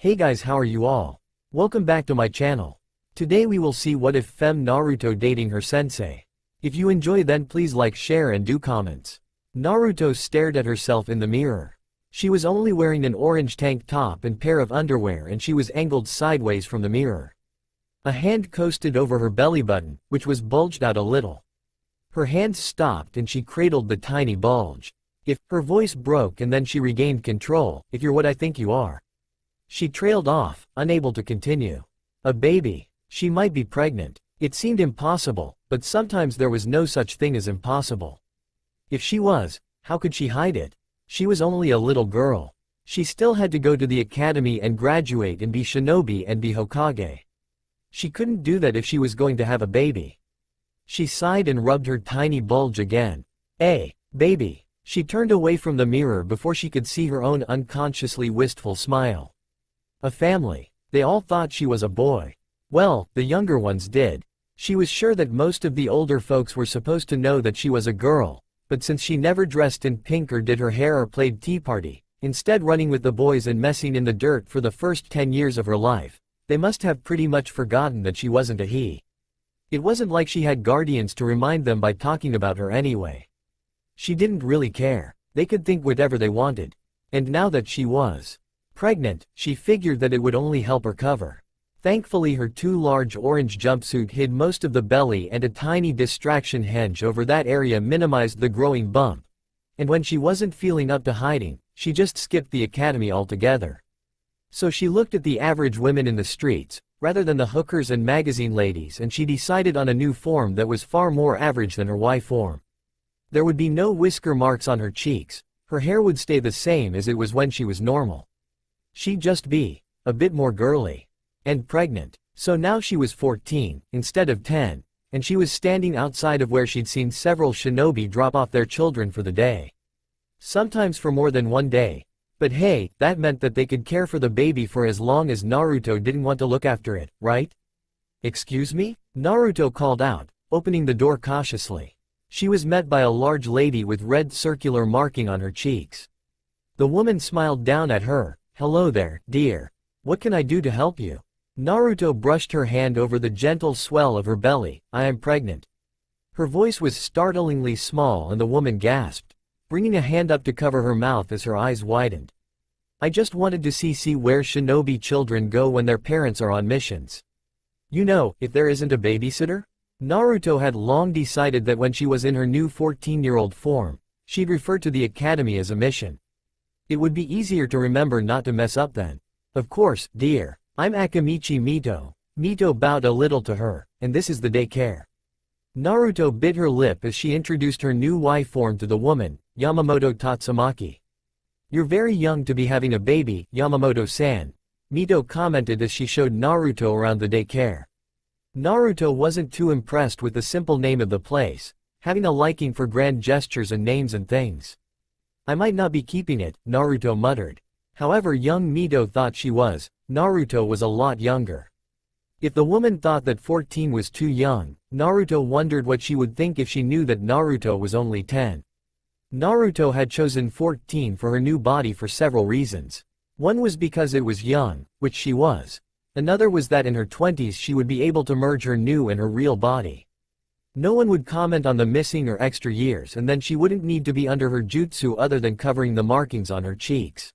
Hey guys, how are you all? Welcome back to my channel. Today we will see what if Fem Naruto dating her sensei. If you enjoy then please like, share and do comments. Naruto stared at herself in the mirror. She was only wearing an orange tank top and pair of underwear and she was angled sideways from the mirror. A hand coasted over her belly button, which was bulged out a little. Her hands stopped and she cradled the tiny bulge. Her voice broke and then she regained control. If you're what I think you are. She trailed off, unable to continue. A baby. She might be pregnant. It seemed impossible, but sometimes there was no such thing as impossible. If she was, how could she hide it? She was only a little girl. She still had to go to the academy and graduate and be shinobi and be Hokage. She couldn't do that if she was going to have a baby. She sighed and rubbed her tiny bulge again. Baby. She turned away from the mirror before she could see her own unconsciously wistful smile. A family. They all thought she was a boy. Well, the younger ones did. She was sure that most of the older folks were supposed to know that she was a girl, but since she never dressed in pink or did her hair or played tea party, instead running with the boys and messing in the dirt for the first 10 years of her life, they must have pretty much forgotten that she wasn't a he. It wasn't like she had guardians to remind them by talking about her anyway. She didn't really care. They could think whatever they wanted. And now that she was pregnant, she figured that it would only help her cover. Thankfully her too large orange jumpsuit hid most of the belly and a tiny distraction hedge over that area minimized the growing bump. And when she wasn't feeling up to hiding, she just skipped the academy altogether. So she looked at the average women in the streets, rather than the hookers and magazine ladies, and she decided on a new form that was far more average than her Y form. There would be no whisker marks on her cheeks, her hair would stay the same as it was when she was normal. She'd just be a bit more girly. And pregnant. So now she was 14, instead of 10, and she was standing outside of where she'd seen several shinobi drop off their children for the day. Sometimes for more than one day. But hey, that meant that they could care for the baby for as long as Naruto didn't want to look after it, right? Excuse me? Naruto called out, opening the door cautiously. She was met by a large lady with red circular marking on her cheeks. The woman smiled down at her. Hello there, dear. What can I do to help you? Naruto brushed her hand over the gentle swell of her belly. I am pregnant. Her voice was startlingly small and the woman gasped, bringing a hand up to cover her mouth as her eyes widened. I just wanted to see where shinobi children go when their parents are on missions. You know, if there isn't a babysitter? Naruto had long decided that when she was in her new 14-year-old form, she'd refer to the academy as a mission. It would be easier to remember not to mess up then. Of course, dear. I'm Akamichi Mito. Mito bowed a little to her, and this is the daycare. Naruto bit her lip as she introduced her new Y form to the woman, Yamamoto Tatsumaki. You're very young to be having a baby, Yamamoto-san, Mito commented as she showed Naruto around the daycare. Naruto wasn't too impressed with the simple name of the place, having a liking for grand gestures and names and things. I might not be keeping it, Naruto muttered. However, young Mito thought she was. Naruto was a lot younger. If the woman thought that 14 was too young, Naruto wondered what she would think if she knew that Naruto was only 10. Naruto had chosen 14 for her new body for several reasons. One was because it was young, which she was. Another was that in her 20s she would be able to merge her new and her real body. No one would comment on the missing or extra years, and then she wouldn't need to be under her jutsu other than covering the markings on her cheeks.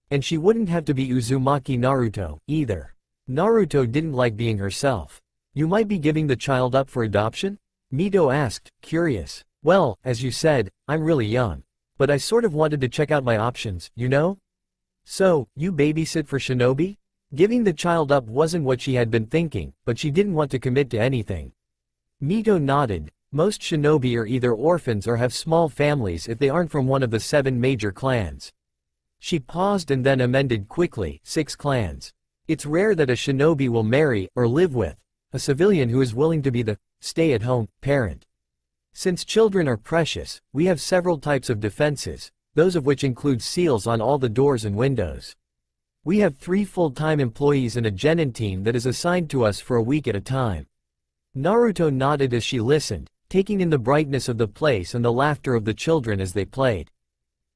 And she wouldn't have to be Uzumaki Naruto, either. Naruto didn't like being herself. You might be giving the child up for adoption? Mito asked, curious. Well, as you said, I'm really young. But I sort of wanted to check out my options, you know? So, you babysit for shinobi? Giving the child up wasn't what she had been thinking, but she didn't want to commit to anything. Mito nodded. Most shinobi are either orphans or have small families if they aren't from one of the 7 major clans. She paused and then amended quickly, 6 clans. It's rare that a shinobi will marry, or live with, a civilian who is willing to be the stay-at-home parent. Since children are precious, we have several types of defenses, those of which include seals on all the doors and windows. We have 3 full-time employees and a genin team that is assigned to us for a week at a time. Naruto nodded as she listened, taking in the brightness of the place and the laughter of the children as they played.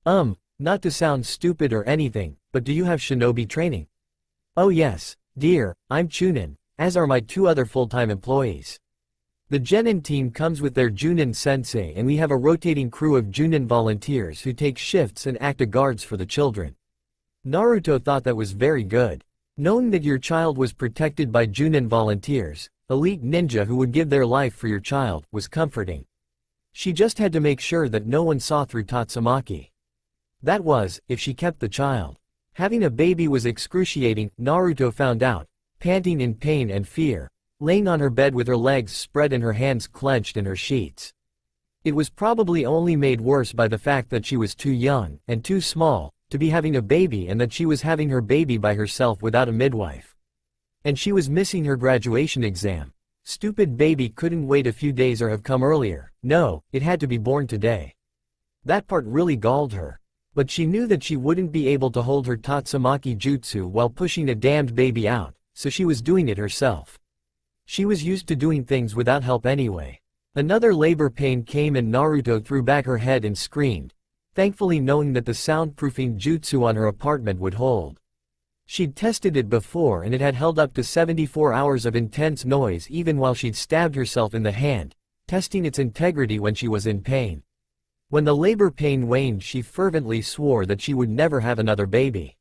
Not to sound stupid or anything, but do you have shinobi training? Oh yes, dear, I'm Chunin, as are my two other full-time employees. The Genin team comes with their Junin sensei and we have a rotating crew of Junin volunteers who take shifts and act as guards for the children. Naruto thought that was very good. Knowing that your child was protected by Junin volunteers, elite ninja who would give their life for your child, was comforting. She just had to make sure that no one saw through Tatsumaki. That was, if she kept the child. Having a baby was excruciating, Naruto found out, panting in pain and fear, laying on her bed with her legs spread and her hands clenched in her sheets. It was probably only made worse by the fact that she was too young, and too small, to be having a baby and that she was having her baby by herself without a midwife. And she was missing her graduation exam. Stupid baby couldn't wait a few days or have come earlier. No, it had to be born today. That part really galled her. But she knew that she wouldn't be able to hold her Tatsumaki jutsu while pushing a damned baby out, so she was doing it herself. She was used to doing things without help anyway. Another labor pain came and Naruto threw back her head and screamed, thankfully knowing that the soundproofing jutsu on her apartment would hold. She'd tested it before and it had held up to 74 hours of intense noise even while she'd stabbed herself in the hand, testing its integrity when she was in pain. When the labor pain waned, she fervently swore that she would never have another baby.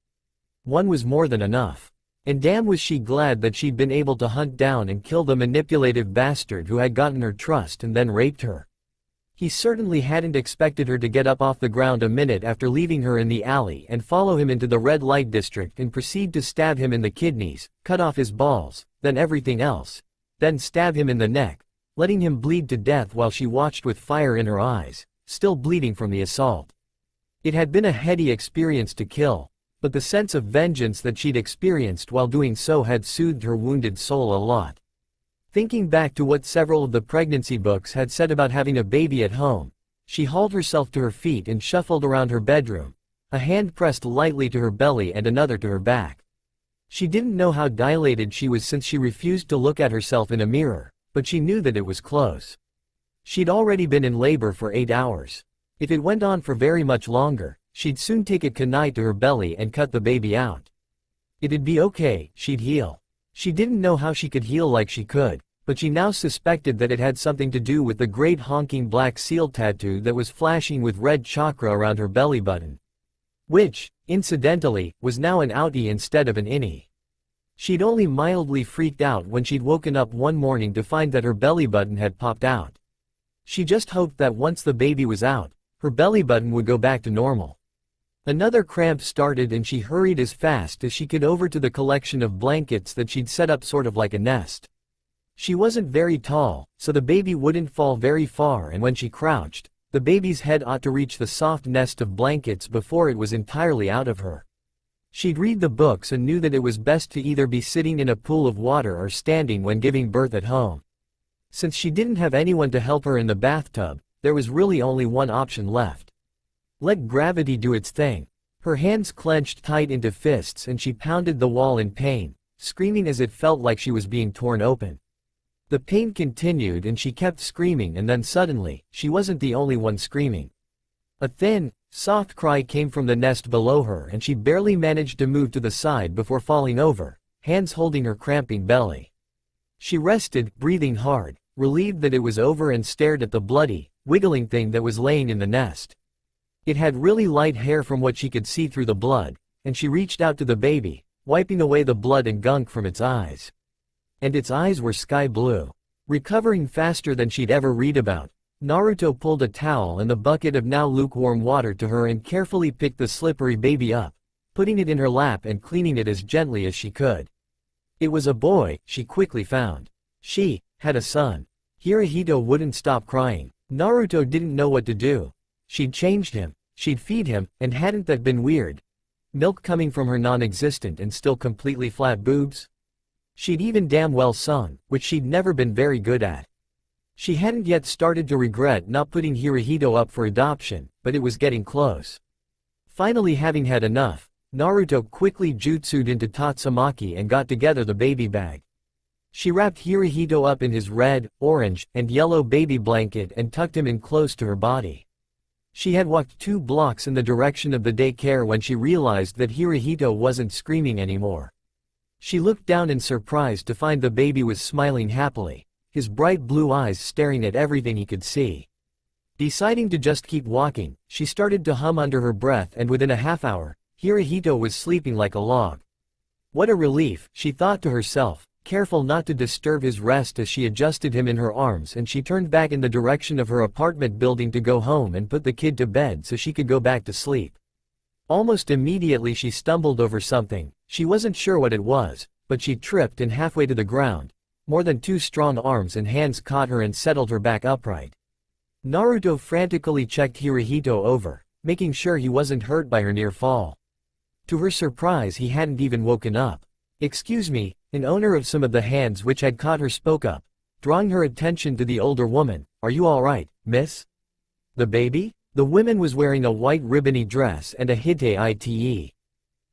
One was more than enough. And damn was she glad that she'd been able to hunt down and kill the manipulative bastard who had gotten her trust and then raped her. He certainly hadn't expected her to get up off the ground a minute after leaving her in the alley and follow him into the red light district and proceed to stab him in the kidneys, cut off his balls, then everything else, then stab him in the neck, letting him bleed to death while she watched with fire in her eyes, still bleeding from the assault. It had been a heady experience to kill, but the sense of vengeance that she'd experienced while doing so had soothed her wounded soul a lot. Thinking back to what several of the pregnancy books had said about having a baby at home, she hauled herself to her feet and shuffled around her bedroom, a hand pressed lightly to her belly and another to her back. She didn't know how dilated she was since she refused to look at herself in a mirror, but she knew that it was close. She'd already been in labor for 8 hours. If it went on for very much longer, she'd soon take a kunai to her belly and cut the baby out. It'd be okay, she'd heal. She didn't know how she could heal like she could, but she now suspected that it had something to do with the great honking black seal tattoo that was flashing with red chakra around her belly button. Which, incidentally, was now an outie instead of an innie. She'd only mildly freaked out when she'd woken up one morning to find that her belly button had popped out. She just hoped that once the baby was out, her belly button would go back to normal. Another cramp started and she hurried as fast as she could over to the collection of blankets that she'd set up sort of like a nest. She wasn't very tall, so the baby wouldn't fall very far, and when she crouched, the baby's head ought to reach the soft nest of blankets before it was entirely out of her. She'd read the books and knew that it was best to either be sitting in a pool of water or standing when giving birth at home. Since she didn't have anyone to help her in the bathtub, there was really only one option left. Let gravity do its thing. Her hands clenched tight into fists and she pounded the wall in pain, screaming as it felt like she was being torn open. The pain continued and she kept screaming, and then suddenly, she wasn't the only one screaming. A thin, soft cry came from the nest below her and she barely managed to move to the side before falling over, hands holding her cramping belly. She rested, breathing hard, relieved that it was over, and stared at the bloody, wiggling thing that was laying in the nest. It had really light hair from what she could see through the blood, and she reached out to the baby, wiping away the blood and gunk from its eyes. And its eyes were sky blue. Recovering faster than she'd ever read about, Naruto pulled a towel and the bucket of now lukewarm water to her and carefully picked the slippery baby up, putting it in her lap and cleaning it as gently as she could. It was a boy, she quickly found. She had a son. Hirohito wouldn't stop crying. Naruto didn't know what to do. She'd changed him, she'd feed him, and hadn't that been weird? Milk coming from her non-existent and still completely flat boobs? She'd even damn well sung, which she'd never been very good at. She hadn't yet started to regret not putting Hirohito up for adoption, but it was getting close. Finally, having had enough, Naruto quickly jutsued into Tatsumaki and got together the baby bag. She wrapped Hirohito up in his red, orange, and yellow baby blanket and tucked him in close to her body. She had walked 2 blocks in the direction of the daycare when she realized that Hirohito wasn't screaming anymore. She looked down in surprise to find the baby was smiling happily, his bright blue eyes staring at everything he could see. Deciding to just keep walking, she started to hum under her breath, and within a half hour, Hirohito was sleeping like a log. What a relief, she thought to herself, careful not to disturb his rest as she adjusted him in her arms, and she turned back in the direction of her apartment building to go home and put the kid to bed so she could go back to sleep. Almost immediately she stumbled over something. She wasn't sure what it was, but she tripped, and halfway to the ground, more than 2 strong arms and hands caught her and settled her back upright. Naruto frantically checked Hirohito over, making sure he wasn't hurt by her near fall. To her surprise, he hadn't even woken up. "Excuse me," an owner of some of the hands which had caught her spoke up, drawing her attention to the older woman. "Are you all right, miss?" "The baby?" The woman was wearing a white ribbony dress and a hite.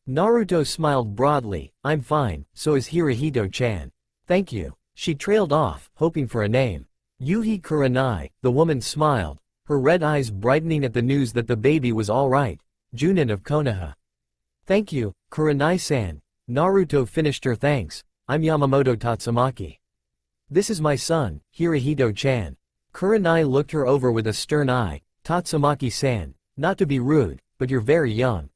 Naruto smiled broadly. "I'm fine, so is Hirohito-chan. Thank you." She trailed off, hoping for a name. "Yuhi Kurenai," the woman smiled, her red eyes brightening at the news that the baby was all right. "Junin of Konoha." "Thank you, Kurenai-san." Naruto finished her thanks. "I'm Yamamoto Tatsumaki. This is my son, Hirohito-chan." Kurenai looked her over with a stern eye. "Tatsumaki-san, not to be rude, but you're very young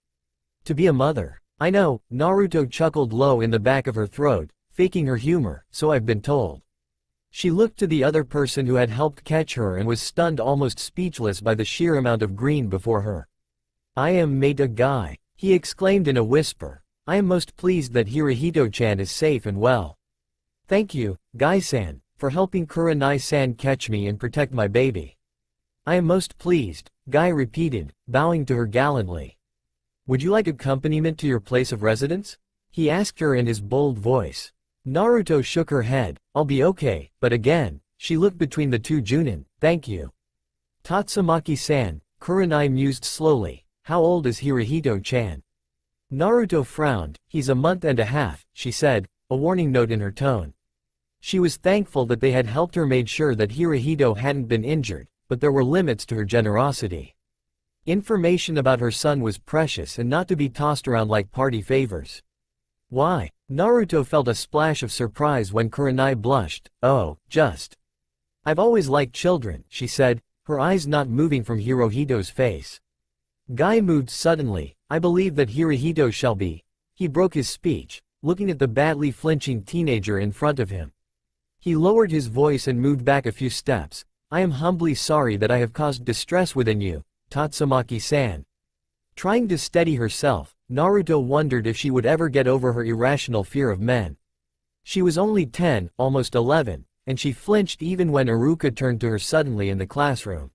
to be a mother." "I know," Naruto chuckled low in the back of her throat, faking her humor, "so I've been told." She looked to the other person who had helped catch her and was stunned, almost speechless by the sheer amount of green before her. "I am Meta Guy," he exclaimed in a whisper. "I am most pleased that Hirohito-chan is safe and well. Thank you, Guy-san, for helping Kurenai-san catch me and protect my baby." "I am most pleased," Guy repeated, bowing to her gallantly. "Would you like accompaniment to your place of residence?" he asked her in his bold voice. Naruto shook her head. "I'll be okay," but again, she looked between the two. "Junin, thank you." "Tatsumaki-san," Kurenai mused slowly. "How old is Hirohito-chan?" Naruto frowned. "He's a month and a half," she said, a warning note in her tone. She was thankful that they had helped her, made sure that Hirohito hadn't been injured, but there were limits to her generosity. Information about her son was precious and not to be tossed around like party favors. "Why?" Naruto felt a splash of surprise when Kurenai blushed. "Oh, just. I've always liked children," she said, her eyes not moving from Hirohito's face. Guy moved suddenly. "I believe that Hirohito shall be." He broke his speech, looking at the badly flinching teenager in front of him. He lowered his voice and moved back a few steps. "I am humbly sorry that I have caused distress within you, Tatsumaki-san." Trying to steady herself, Naruto wondered if she would ever get over her irrational fear of men. She was only 10, almost 11, and she flinched even when Iruka turned to her suddenly in the classroom.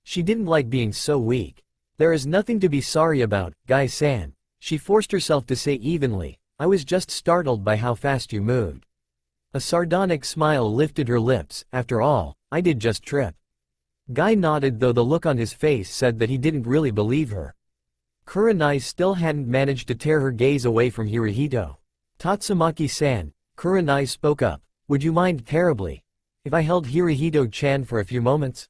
She didn't like being so weak. "There is nothing to be sorry about, Guy-san," she forced herself to say evenly. "I was just startled by how fast you moved." A sardonic smile lifted her lips. "After all, I did just trip." Guy nodded, though the look on his face said that he didn't really believe her. Kurenai still hadn't managed to tear her gaze away from Hirohito. "Tatsumaki-san," Kurenai spoke up, "would you mind terribly if I held Hirohito-chan for a few moments?"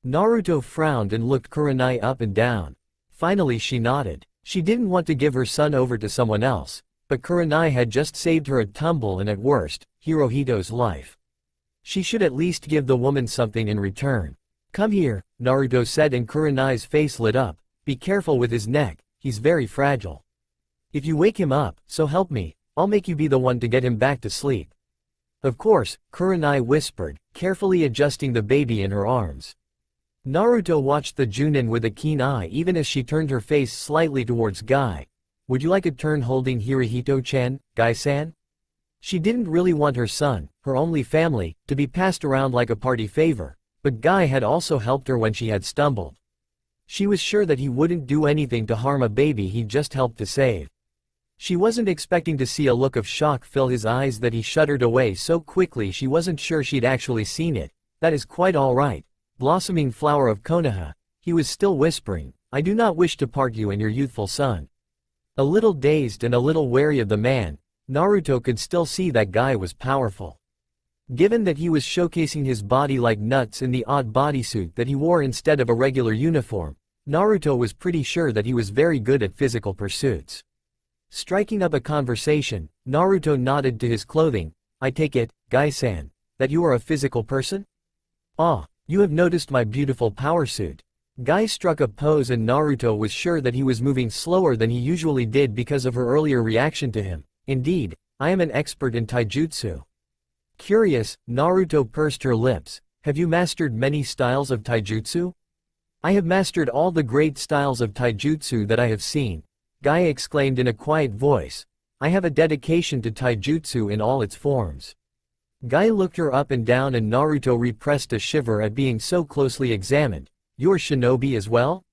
Naruto frowned and looked Kurenai up and down. Finally she nodded. She didn't want to give her son over to someone else, but Kurenai had just saved her a tumble and, at worst, Hirohito's life. She should at least give the woman something in return. "Come here," Naruto said, and Kurenai's face lit up. "Be careful with his neck, he's very fragile. If you wake him up, so help me, I'll make you be the one to get him back to sleep." "Of course," Kurenai whispered, carefully adjusting the baby in her arms. Naruto watched the Junin with a keen eye even as she turned her face slightly towards Guy. "Would you like a turn holding Hirohito-chan, Guy-san?" She didn't really want her son, her only family, to be passed around like a party favor, but Guy had also helped her when she had stumbled. She was sure that he wouldn't do anything to harm a baby he just helped to save. She wasn't expecting to see a look of shock fill his eyes that he shuddered away so quickly. She wasn't sure she'd actually seen it. "That is quite all right, blossoming flower of Konoha," he was still whispering. "I do not wish to part you and your youthful son." A little dazed and a little wary of the man, Naruto could still see that Guy was powerful. Given that he was showcasing his body like nuts in the odd bodysuit that he wore instead of a regular uniform, Naruto was pretty sure that he was very good at physical pursuits. Striking up a conversation, Naruto nodded to his clothing. I take it, Guy-san, that you are a physical person? Ah, you have noticed my beautiful power suit. Guy struck a pose and Naruto was sure that he was moving slower than he usually did because of her earlier reaction to him. Indeed, I am an expert in taijutsu. Curious, Naruto pursed her lips. Have you mastered many styles of taijutsu? I have mastered all the great styles of taijutsu that I have seen, Guy exclaimed in a quiet voice. I have a dedication to taijutsu in all its forms. Guy looked her up and down and Naruto repressed a shiver at being so closely examined. You're shinobi as well?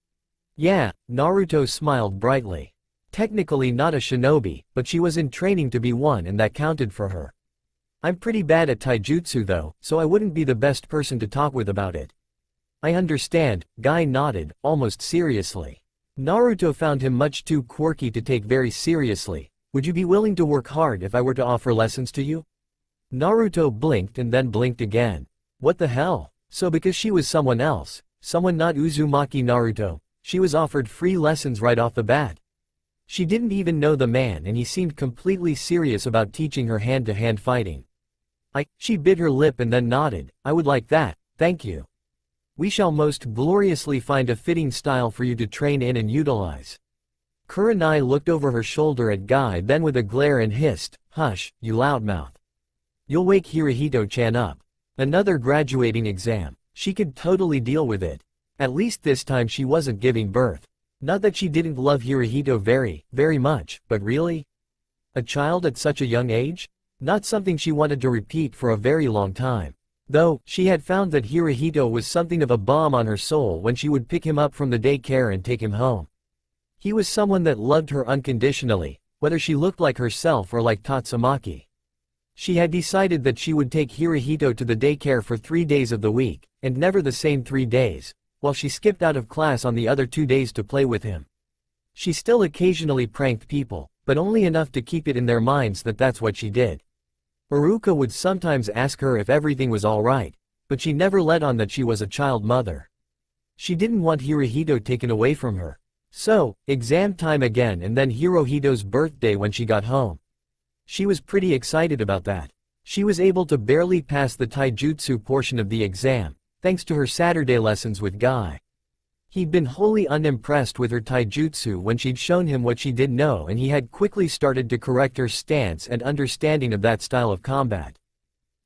Yeah, Naruto smiled brightly. Technically not a shinobi, but she was in training to be one and that counted for her. I'm pretty bad at taijutsu though, so I wouldn't be the best person to talk with about it. I understand, Guy nodded, almost seriously. Naruto found him much too quirky to take very seriously. Would you be willing to work hard if I were to offer lessons to you? Naruto blinked and then blinked again. What the hell? So because she was someone else, someone not Uzumaki Naruto, she was offered free lessons right off the bat. She didn't even know the man and he seemed completely serious about teaching her hand-to-hand fighting. She bit her lip and then nodded. I would like that, thank you. We shall most gloriously find a fitting style for you to train in and utilize. Kurenai looked over her shoulder at Guy then with a glare and hissed, hush, you loudmouth. You'll wake Hirohito-chan up. Another graduating exam. She could totally deal with it. At least this time she wasn't giving birth. Not that she didn't love Hirohito very much, but really? A child at such a young age? Not something she wanted to repeat for a very long time. Though, she had found that Hirohito was something of a balm on her soul when she would pick him up from the daycare and take him home. He was someone that loved her unconditionally, whether she looked like herself or like Tatsumaki. She had decided that she would take Hirohito to the daycare for 3 days of the week, and never the same 3 days, while she skipped out of class on the other 2 days to play with him. She still occasionally pranked people, but only enough to keep it in their minds that that's what she did. Iruka would sometimes ask her if everything was alright, but she never let on that she was a child mother. She didn't want Hirohito taken away from her. So, exam time again and then Hirohito's birthday when she got home. She was pretty excited about that. She was able to barely pass the taijutsu portion of the exam, thanks to her Saturday lessons with Guy. He'd been wholly unimpressed with her taijutsu when she'd shown him what she did know and he had quickly started to correct her stance and understanding of that style of combat.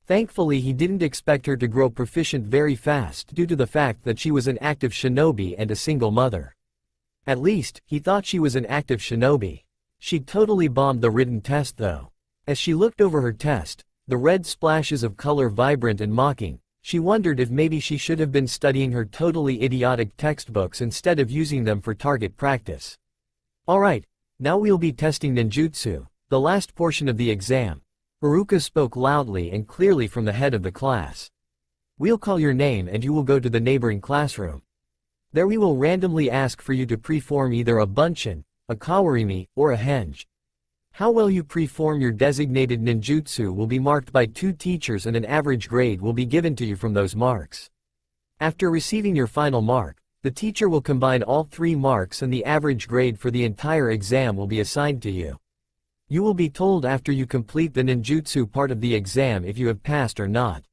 Thankfully he didn't expect her to grow proficient very fast due to the fact that she was an active shinobi and a single mother. At least, he thought she was an active shinobi. She totally bombed the written test though. As she looked over her test, the red splashes of color vibrant and mocking, she wondered if maybe she should have been studying her totally idiotic textbooks instead of using them for target practice. Alright, now we'll be testing ninjutsu, the last portion of the exam. Iruka spoke loudly and clearly from the head of the class. We'll call your name and you will go to the neighboring classroom. There we will randomly ask for you to perform either a bunshin, a kawarimi, or a henge. How well you perform your designated ninjutsu will be marked by 2 teachers and an average grade will be given to you from those marks. After receiving your final mark, the teacher will combine all 3 marks and the average grade for the entire exam will be assigned to you. You will be told after you complete the ninjutsu part of the exam if you have passed or not.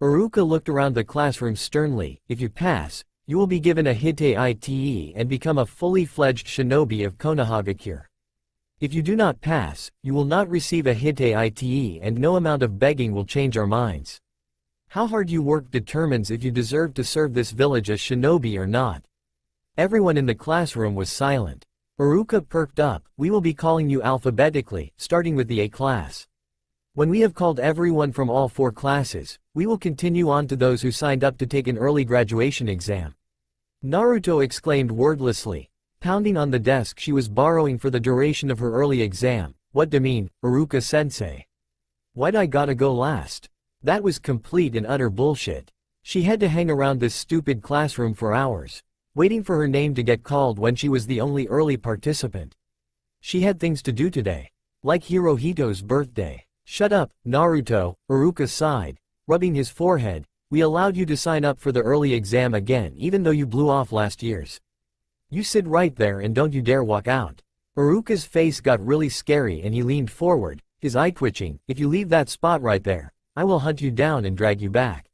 Iruka looked around the classroom sternly. If you pass, you will be given a Hite Ite and become a fully fledged shinobi of Konohagakure. If you do not pass, you will not receive a Hite Ite and no amount of begging will change our minds. How hard you work determines if you deserve to serve this village as shinobi or not. Everyone in the classroom was silent. Iruka perked up. We will be calling you alphabetically, starting with the A class. When we have called everyone from all 4 classes, we will continue on to those who signed up to take an early graduation exam. Naruto exclaimed wordlessly, pounding on the desk she was borrowing for the duration of her early exam. What do you mean, Iruka-sensei? Why'd I gotta go last? That was complete and utter bullshit. She had to hang around this stupid classroom for hours, waiting for her name to get called when she was the only early participant. She had things to do today, like Hirohito's birthday. Shut up, Naruto, Iruka sighed, rubbing his forehead. We allowed you to sign up for the early exam again even though you blew off last year's. You sit right there and don't you dare walk out. Iruka's face got really scary and he leaned forward, his eye twitching, "If you leave that spot right there, I will hunt you down and drag you back."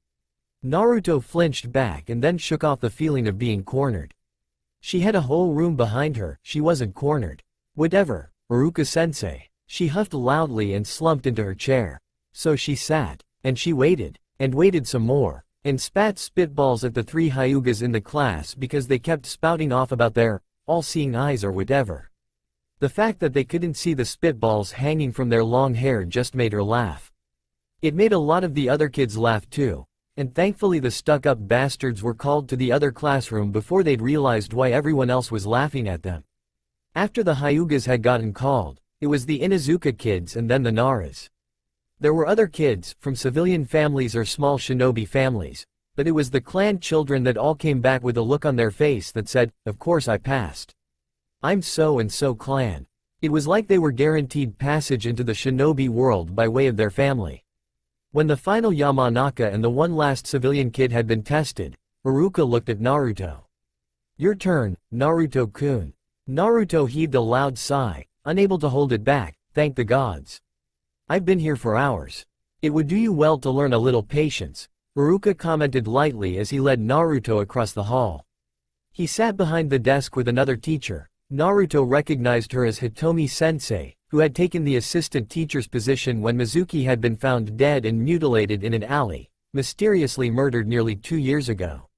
Naruto flinched back and then shook off the feeling of being cornered. She had a whole room behind her, she wasn't cornered. "Whatever, Iruka-sensei." She huffed loudly and slumped into her chair. So she sat, and she waited, and waited some more, and spat spitballs at the three Hyugas in the class because they kept spouting off about their all-seeing eyes or whatever. The fact that they couldn't see the spitballs hanging from their long hair just made her laugh. It made a lot of the other kids laugh too, and thankfully the stuck-up bastards were called to the other classroom before they'd realized why everyone else was laughing at them. After the Hyugas had gotten called, it was the Inuzuka kids and then the Naras. There were other kids, from civilian families or small shinobi families, but it was the clan children that all came back with a look on their face that said, "Of course I passed. I'm so-and-so clan." It was like they were guaranteed passage into the shinobi world by way of their family. When the final Yamanaka and the one last civilian kid had been tested, Iruka looked at Naruto. "Your turn, Naruto-kun." Naruto heaved a loud sigh, unable to hold it back, "Thank the gods. I've been here for hours. It would do you well to learn a little patience," Iruka commented lightly as he led Naruto across the hall. He sat behind the desk with another teacher. Naruto recognized her as Hitomi-sensei, who had taken the assistant teacher's position when Mizuki had been found dead and mutilated in an alley, mysteriously murdered nearly 2 years ago.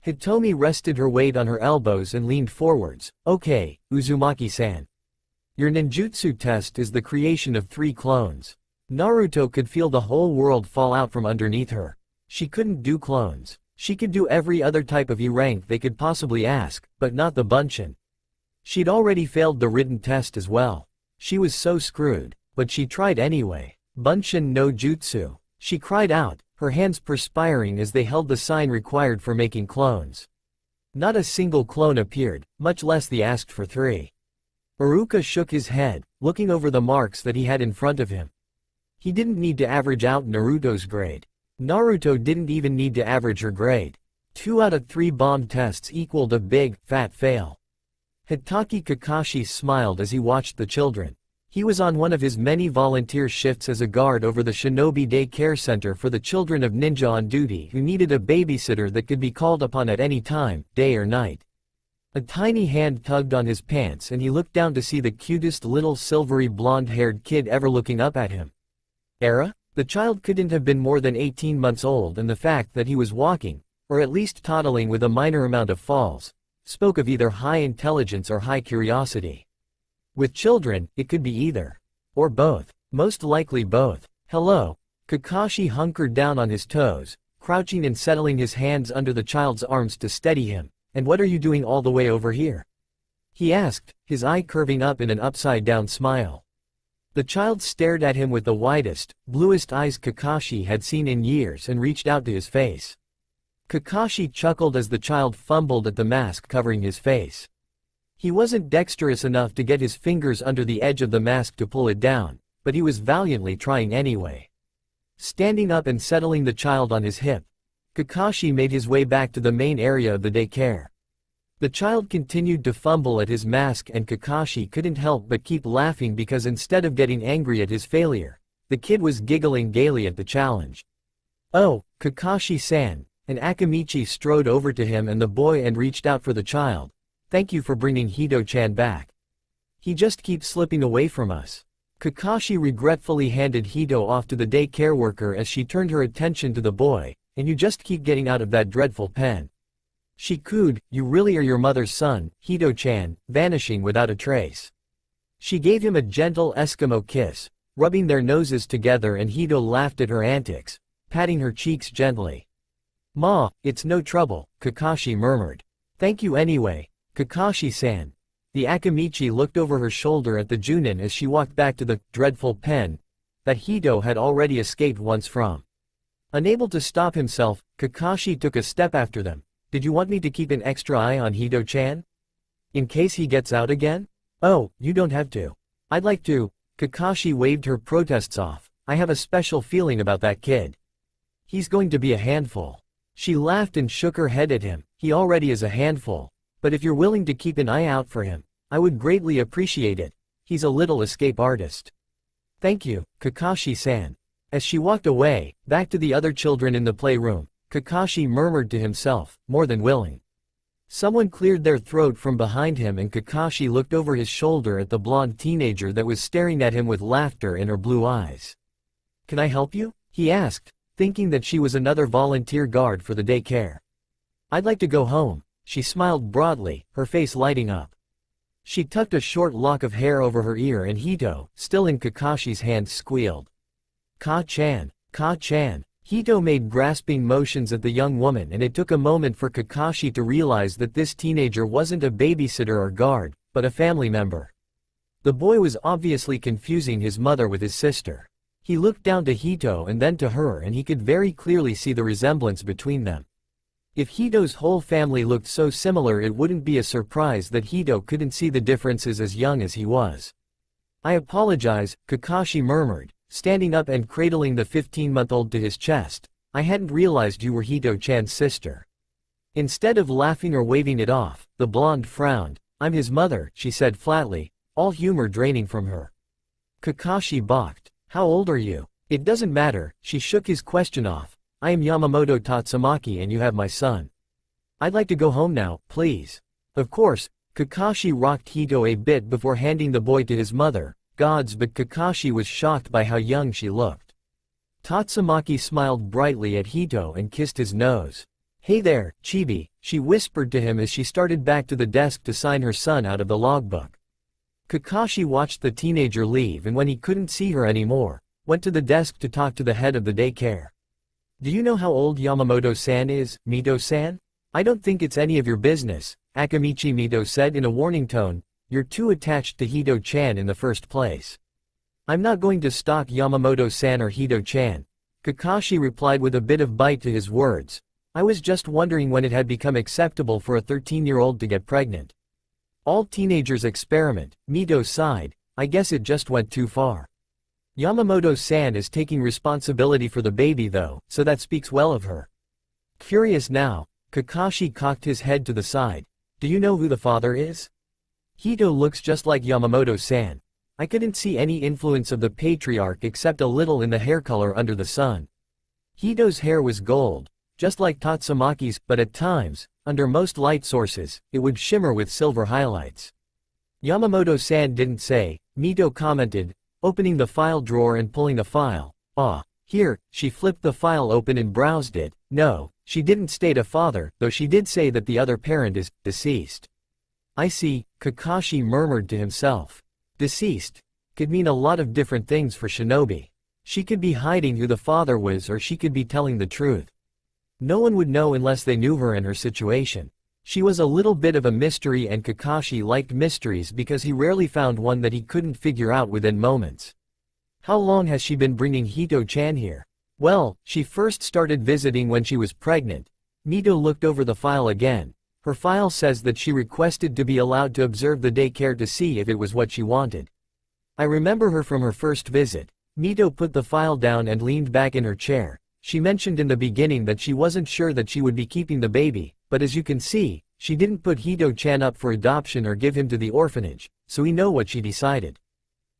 Hitomi rested her weight on her elbows and leaned forwards. "Okay, Uzumaki-san. Your ninjutsu test is the creation of 3 clones." Naruto could feel the whole world fall out from underneath her. She couldn't do clones. She could do every other type of E-rank they could possibly ask, but not the Bunshin. She'd already failed the written test as well. She was so screwed, but she tried anyway. "Bunshin no jutsu," she cried out, her hands perspiring as they held the sign required for making clones. Not a single clone appeared, much less the asked for 3. Iruka shook his head, looking over the marks that he had in front of him. He didn't need to average out Naruto's grade. Naruto didn't even need to average her grade. 2 out of 3 bomb tests equaled a big, fat fail. Hitaki Kakashi smiled as he watched the children. He was on one of his many volunteer shifts as a guard over the Shinobi Day Care Center for the children of ninja on duty who needed a babysitter that could be called upon at any time, day or night. A tiny hand tugged on his pants and he looked down to see the cutest little silvery blonde-haired kid ever looking up at him. Era? The child couldn't have been more than 18 months old, and the fact that he was walking, or at least toddling with a minor amount of falls, spoke of either high intelligence or high curiosity. With children, it could be either. Or both. Most likely both. "Hello." Kakashi hunkered down on his toes, crouching and settling his hands under the child's arms to steady him. "And what are you doing all the way over here?" he asked, his eye curving up in an upside-down smile. The child stared at him with the widest, bluest eyes Kakashi had seen in years and reached out to his face. Kakashi chuckled as the child fumbled at the mask covering his face. He wasn't dexterous enough to get his fingers under the edge of the mask to pull it down, but he was valiantly trying anyway. Standing up and settling the child on his hip, Kakashi made his way back to the main area of the daycare. The child continued to fumble at his mask and Kakashi couldn't help but keep laughing because instead of getting angry at his failure, the kid was giggling gaily at the challenge. "Oh, Kakashi-san," and Akamichi strode over to him and the boy and reached out for the child. "Thank you for bringing Hito-chan back. He just keeps slipping away from us." Kakashi regretfully handed Hito off to the daycare worker as she turned her attention to the boy. "And you just keep getting out of that dreadful pen." She cooed, "You really are your mother's son, Hito-chan," vanishing without a trace. She gave him a gentle Eskimo kiss, rubbing their noses together, and Hito laughed at her antics, patting her cheeks gently. "Ma, it's no trouble," Kakashi murmured. "Thank you anyway, Kakashi-san." The Akamichi looked over her shoulder at the Junin as she walked back to the dreadful pen that Hito had already escaped once from. Unable to stop himself, Kakashi took a step after them. "Did you want me to keep an extra eye on Hito-chan? In case he gets out again?" "Oh, you don't have to. I'd like to." Kakashi waved her protests off. "I have a special feeling about that kid. He's going to be a handful." She laughed and shook her head at him. "He already is a handful. But if you're willing to keep an eye out for him, I would greatly appreciate it. He's a little escape artist." Thank you, Kakashi-san. As she walked away, back to the other children in the playroom, Kakashi murmured to himself, more than willing. Someone cleared their throat from behind him and Kakashi looked over his shoulder at the blonde teenager that was staring at him with laughter in her blue eyes. Can I help you? He asked, thinking that she was another volunteer guard for the daycare. I'd like to go home, she smiled broadly, her face lighting up. She tucked a short lock of hair over her ear and Hito, still in Kakashi's hands, squealed. Ka-chan, Ka-chan. Hito made grasping motions at the young woman and it took a moment for Kakashi to realize that this teenager wasn't a babysitter or guard, but a family member. The boy was obviously confusing his mother with his sister. He looked down to Hito and then to her and he could very clearly see the resemblance between them. If Hito's whole family looked so similar, it wouldn't be a surprise that Hito couldn't see the differences as young as he was. I apologize, Kakashi murmured, standing up and cradling the 15-month-old to his chest. I hadn't realized you were Hito-chan's sister. Instead of laughing or waving it off, the blonde frowned. I'm his mother, she said flatly, all humor draining from her. Kakashi balked. How old are you? It doesn't matter, she shook his question off. I am Yamamoto Tatsumaki and you have my son. I'd like to go home now, please. Of course, Kakashi rocked Hito a bit before handing the boy to his mother. Gods, but Kakashi was shocked by how young she looked. Tatsumaki smiled brightly at Hito and kissed his nose. Hey there, Chibi, she whispered to him as she started back to the desk to sign her son out of the logbook. Kakashi watched the teenager leave and when he couldn't see her anymore, went to the desk to talk to the head of the daycare. Do you know how old Yamamoto-san is, Mito-san? I don't think it's any of your business, Akamichi Mito said in a warning tone. You're too attached to Hito-chan in the first place. I'm not going to stalk Yamamoto-san or Hito-chan, Kakashi replied with a bit of bite to his words. I was just wondering when it had become acceptable for a 13-year-old to get pregnant. All teenagers experiment, Mito sighed. I guess it just went too far. Yamamoto-san is taking responsibility for the baby though, so that speaks well of her. Curious now, Kakashi cocked his head to the side. Do you know who the father is? Hito looks just like Yamamoto-san. I couldn't see any influence of the patriarch except a little in the hair color under the sun. Hito's hair was gold, just like Tatsumaki's, but at times, under most light sources, it would shimmer with silver highlights. Yamamoto-san didn't say, Mito commented, opening the file drawer and pulling a file. Ah, here, she flipped the file open and browsed it. No, she didn't state a father, though she did say that the other parent is deceased. I see, Kakashi murmured to himself. Deceased could mean a lot of different things for Shinobi. She could be hiding who the father was or she could be telling the truth. No one would know unless they knew her and her situation. She was a little bit of a mystery and Kakashi liked mysteries because he rarely found one that he couldn't figure out within moments. How long has she been bringing Hito-chan here? Well, she first started visiting when she was pregnant. Mito looked over the file again. Her file says that she requested to be allowed to observe the daycare to see if it was what she wanted. I remember her from her first visit. Mito put the file down and leaned back in her chair. She mentioned in the beginning that she wasn't sure that she would be keeping the baby, but as you can see, she didn't put Hito-chan up for adoption or give him to the orphanage, so we know what she decided.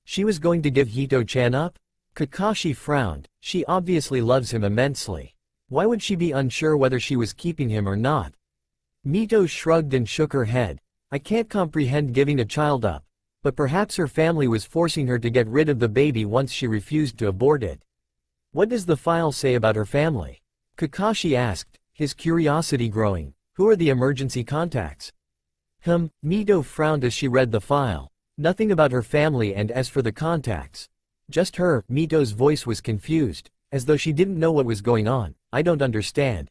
She was going to give Hito-chan up? Kakashi frowned. She obviously loves him immensely. Why would she be unsure whether she was keeping him or not? Mito shrugged and shook her head. I can't comprehend giving a child up, but perhaps her family was forcing her to get rid of the baby once she refused to abort it. What does the file say about her family? Kakashi asked, his curiosity growing. Who are the emergency contacts? Mito frowned as she read the file. Nothing about her family and as for the contacts. Just her. Mito's voice was confused, as though she didn't know what was going on. I don't understand.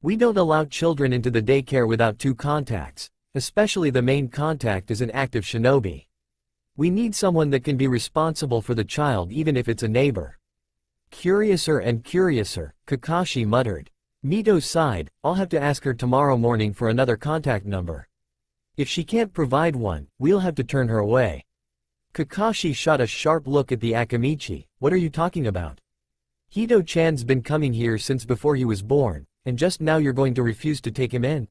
We don't allow children into the daycare without two contacts, especially the main contact is an active shinobi. We need someone that can be responsible for the child even if it's a neighbor. Curiouser and curiouser, Kakashi muttered. Mito sighed, I'll have to ask her tomorrow morning for another contact number. If she can't provide one, we'll have to turn her away. Kakashi shot a sharp look at the Akamichi. What are you talking about? Hito-chan's been coming here since before he was born, and just now you're going to refuse to take him in?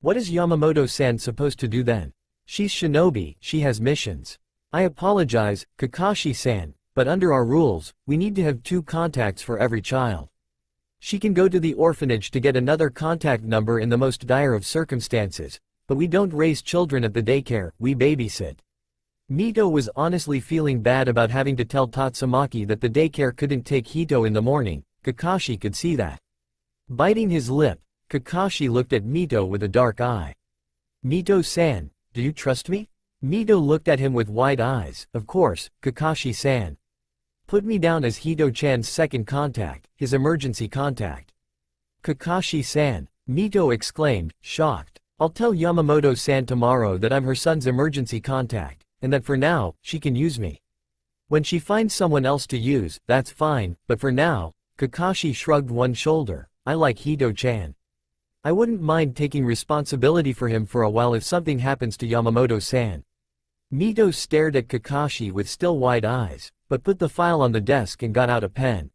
What is Yamamoto-san supposed to do then? She's shinobi, she has missions. I apologize, Kakashi-san, but under our rules, we need to have 2 contacts for every child. She can go to the orphanage to get another contact number in the most dire of circumstances, but we don't raise children at the daycare, we babysit. Mito was honestly feeling bad about having to tell Tatsumaki that the daycare couldn't take Hito in the morning. Kakashi could see that. Biting his lip, Kakashi looked at Mito with a dark eye. Mito-san, do you trust me? Mito looked at him with wide eyes. Of course, Kakashi-san. Put me down as Hito-chan's second contact, his emergency contact. Kakashi-san, Mito exclaimed, shocked. I'll tell Yamamoto-san tomorrow that I'm her son's emergency contact, and that for now, she can use me. When she finds someone else to use, that's fine, but for now, Kakashi shrugged one shoulder, I like Hito-chan. I wouldn't mind taking responsibility for him for a while if something happens to Yamamoto-san. Mito stared at Kakashi with still wide eyes, but put the file on the desk and got out a pen.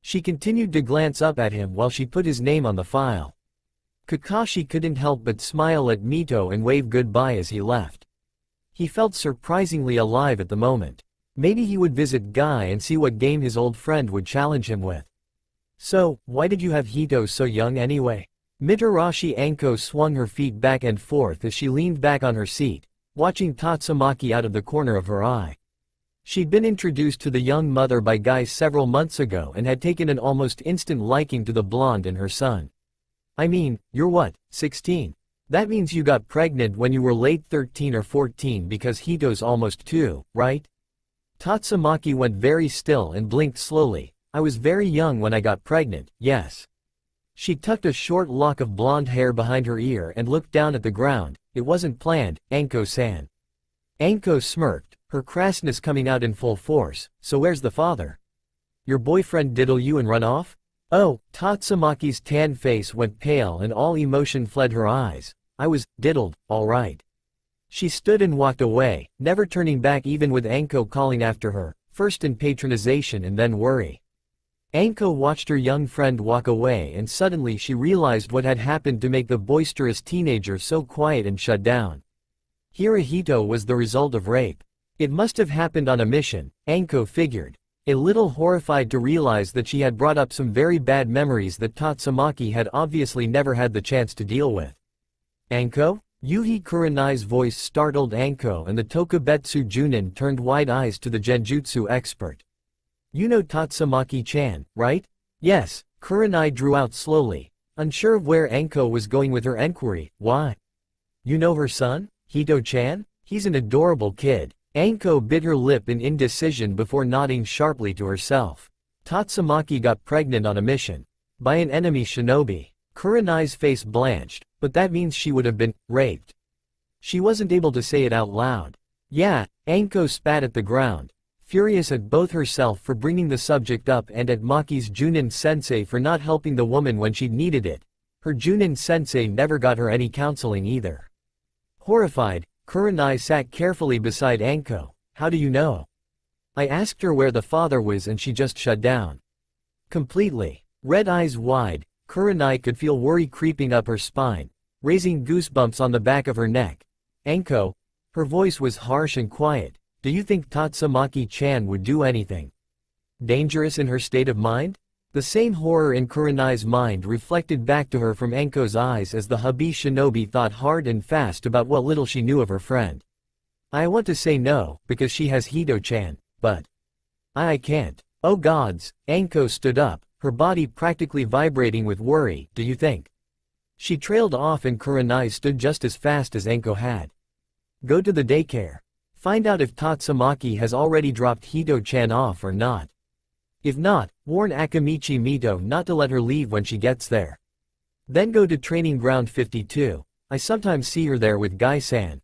She continued to glance up at him while she put his name on the file. Kakashi couldn't help but smile at Mito and wave goodbye as he left. He felt surprisingly alive at the moment. Maybe he would visit Guy and see what game his old friend would challenge him with. So, why did you have Hito so young anyway? Mitarashi Anko swung her feet back and forth as she leaned back on her seat, watching Tatsumaki out of the corner of her eye. She'd been introduced to the young mother by Guy several months ago and had taken an almost instant liking to the blonde and her son. I mean, you're what, 16? That means you got pregnant when you were late 13 or 14 because Hito's almost 2, right? Tatsumaki went very still and blinked slowly. I was very young when I got pregnant, yes. She tucked a short lock of blonde hair behind her ear and looked down at the ground. It wasn't planned, Anko-san. Anko smirked, her crassness coming out in full force. So where's the father? Your boyfriend diddle you and run off? Oh, Tatsumaki's tan face went pale and all emotion fled her eyes. I was diddled, all right. She stood and walked away, never turning back even with Anko calling after her, first in patronization and then worry. Anko watched her young friend walk away and suddenly she realized what had happened to make the boisterous teenager so quiet and shut down. Hirohito was the result of rape. It must have happened on a mission, Anko figured, a little horrified to realize that she had brought up some very bad memories that Tatsumaki had obviously never had the chance to deal with. Anko? Yuhi Kurenai's voice startled Anko and the Tokubetsu Junin turned wide eyes to the Genjutsu expert. You know Tatsumaki-chan, right? Yes, Kurenai drew out slowly, unsure of where Anko was going with her enquiry. Why? You know her son, Hito-chan? He's an adorable kid. Anko bit her lip in indecision before nodding sharply to herself. Tatsumaki got pregnant on a mission. By an enemy shinobi. Kurenai's face blanched, but that means she would have been raped. She wasn't able to say it out loud. Yeah, Anko spat at the ground, furious at both herself for bringing the subject up and at Maki's Junin sensei for not helping the woman when she'd needed it. Her Junin sensei never got her any counseling either. Horrified, Kurenai sat carefully beside Anko. How do you know? I asked her where the father was and she just shut down. Completely. Red eyes wide, Kurenai could feel worry creeping up her spine, raising goosebumps on the back of her neck. Anko? Her voice was harsh and quiet. Do you think Tatsumaki-chan would do anything dangerous in her state of mind? The same horror in Kurenai's mind reflected back to her from Anko's eyes as the hubby shinobi thought hard and fast about what little she knew of her friend. I want to say no, because she has Hito-chan, but I can't. Oh gods, Anko stood up, her body practically vibrating with worry. Do you think? She trailed off and Kurenai stood just as fast as Anko had. Go to the daycare. Find out if Tatsumaki has already dropped Hito-chan off or not. If not, warn Akamichi Mito not to let her leave when she gets there. Then go to training ground 52. I sometimes see her there with Guy-san.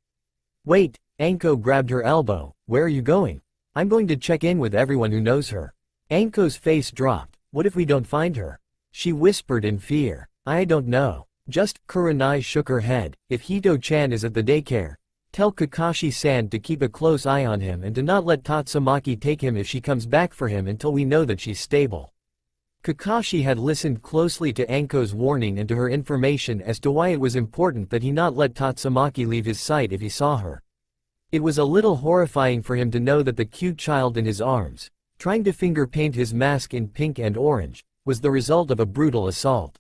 Wait, Anko grabbed her elbow. Where are you going? I'm going to check in with everyone who knows her. Anko's face dropped. What if we don't find her? She whispered in fear. I don't know. Just, Kurenai shook her head. If Hito-chan is at the daycare, tell Kakashi-san to keep a close eye on him and to not let Tatsumaki take him if she comes back for him until we know that she's stable. Kakashi had listened closely to Anko's warning and to her information as to why it was important that he not let Tatsumaki leave his sight if he saw her. It was a little horrifying for him to know that the cute child in his arms, trying to finger paint his mask in pink and orange, was the result of a brutal assault.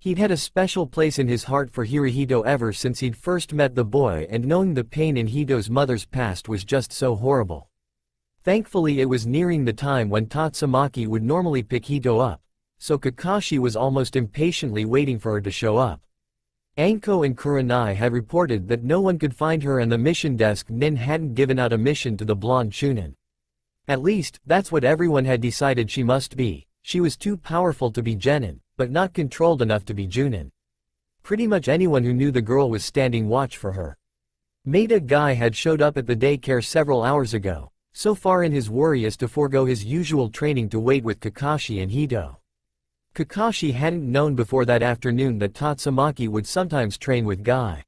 He'd had a special place in his heart for Hirohito ever since he'd first met the boy, and knowing the pain in Hito's mother's past was just so horrible. Thankfully it was nearing the time when Tatsumaki would normally pick Hito up, so Kakashi was almost impatiently waiting for her to show up. Anko and Kurenai had reported that no one could find her, and the mission desk nin hadn't given out a mission to the blonde Chunin. At least, that's what everyone had decided she must be. She was too powerful to be genin, but not controlled enough to be junin. Pretty much anyone who knew the girl was standing watch for her. Maida Guy had showed up at the daycare several hours ago, so far in his worry as to forego his usual training to wait with Kakashi and Hito. Kakashi hadn't known before that afternoon that Tatsumaki would sometimes train with Guy.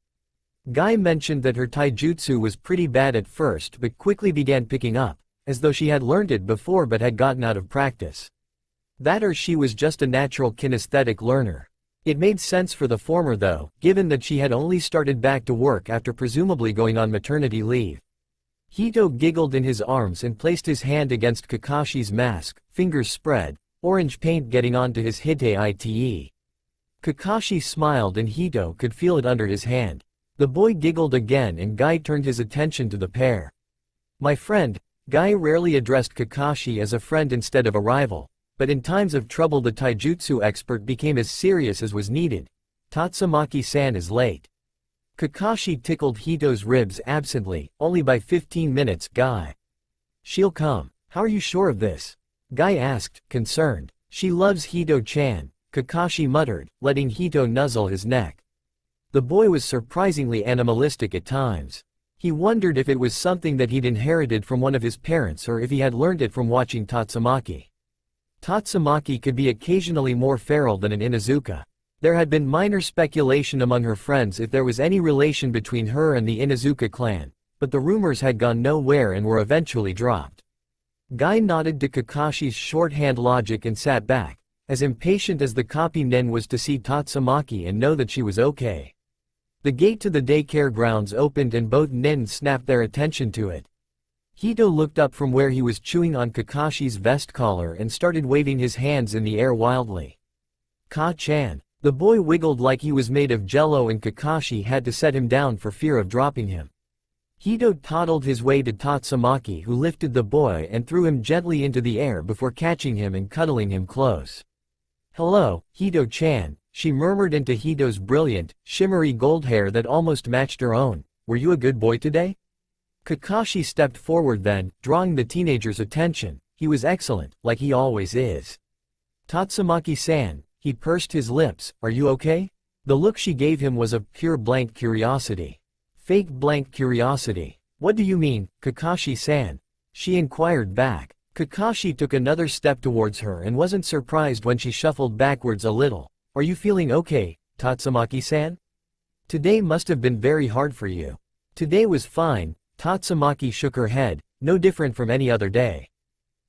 Guy mentioned that her taijutsu was pretty bad at first but quickly began picking up, as though she had learned it before but had gotten out of practice. That or she was just a natural kinesthetic learner. It made sense for the former though, given that she had only started back to work after presumably going on maternity leave. Hito giggled in his arms and placed his hand against Kakashi's mask, fingers spread, orange paint getting onto his ite. Kakashi smiled and Hito could feel it under his hand. The boy giggled again and Guy turned his attention to the pair. My friend. Guy rarely addressed Kakashi as a friend instead of a rival. But in times of trouble the taijutsu expert became as serious as was needed. Tatsumaki-san is late. Kakashi tickled Hito's ribs absently, only by 15 minutes, Guy. She'll come. How are you sure of this? Guy asked, concerned. She loves Hito-chan, Kakashi muttered, letting Hito nuzzle his neck. The boy was surprisingly animalistic at times. He wondered if it was something that he'd inherited from one of his parents or if he had learned it from watching Tatsumaki. Tatsumaki could be occasionally more feral than an Inuzuka. There had been minor speculation among her friends if there was any relation between her and the Inuzuka clan, but the rumors had gone nowhere and were eventually dropped. Guy nodded to Kakashi's shorthand logic and sat back, as impatient as the copy nin was to see Tatsumaki and know that she was okay. The gate to the daycare grounds opened and both nin snapped their attention to it. Hito looked up from where he was chewing on Kakashi's vest collar and started waving his hands in the air wildly. Ka-chan. The boy wiggled like he was made of jello and Kakashi had to set him down for fear of dropping him. Hito toddled his way to Tatsumaki, who lifted the boy and threw him gently into the air before catching him and cuddling him close. Hello, Hito-chan, she murmured into Hito's brilliant, shimmery gold hair that almost matched her own. Were you a good boy today? Kakashi stepped forward then, drawing the teenager's attention. He was excellent, like he always is. Tatsumaki-san, he pursed his lips, are you okay? The look she gave him was of pure blank curiosity. Fake blank curiosity. What do you mean, Kakashi-san? She inquired back. Kakashi took another step towards her and wasn't surprised when she shuffled backwards a little. Are you feeling okay, Tatsumaki-san? Today must have been very hard for you. Today was fine. Tatsumaki shook her head, no different from any other day.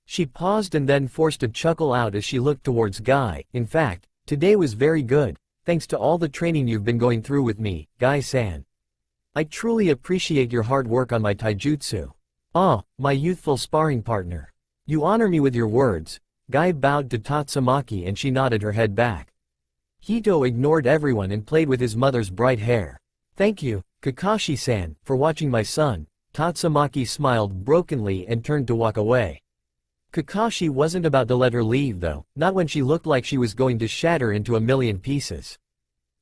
She paused and then forced a chuckle out as she looked towards Guy. In fact, today was very good, thanks to all the training you've been going through with me, Guy-san. I truly appreciate your hard work on my taijutsu. Ah, my youthful sparring partner. You honor me with your words. Guy bowed to Tatsumaki and she nodded her head back. Hito ignored everyone and played with his mother's bright hair. Thank you, Kakashi-san, for watching my son. Tatsumaki smiled brokenly and turned to walk away. Kakashi wasn't about to let her leave though, not when she looked like she was going to shatter into a million pieces.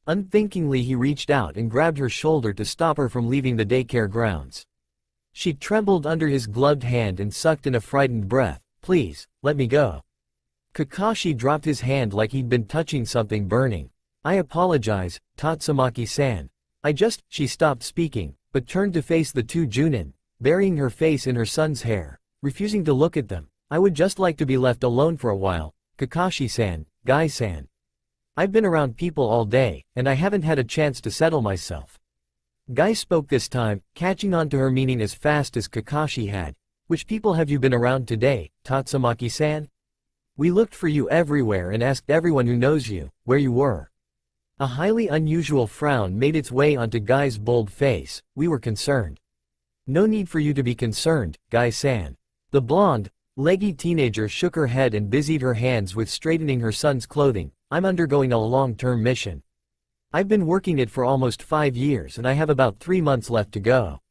Unthinkingly he reached out and grabbed her shoulder to stop her from leaving the daycare grounds. She trembled under his gloved hand and sucked in a frightened breath. Please, let me go. Kakashi dropped his hand like he'd been touching something burning. I apologize, Tatsumaki-san. She stopped speaking, but turned to face the two Junin, burying her face in her son's hair, refusing to look at them. I would just like to be left alone for a while, Kakashi-san, Guy-san. I've been around people all day, and I haven't had a chance to settle myself. Guy spoke this time, catching on to her meaning as fast as Kakashi had. Which people have you been around today, Tatsumaki-san? We looked for you everywhere and asked everyone who knows you, where you were. A highly unusual frown made its way onto Guy's bold face. We were concerned. No need for you to be concerned, Guy-san. The blonde, Leggy teenager shook her head and busied her hands with straightening her son's clothing. I'm undergoing a long-term mission. I've been working it for almost 5 years and I have about 3 months left to go.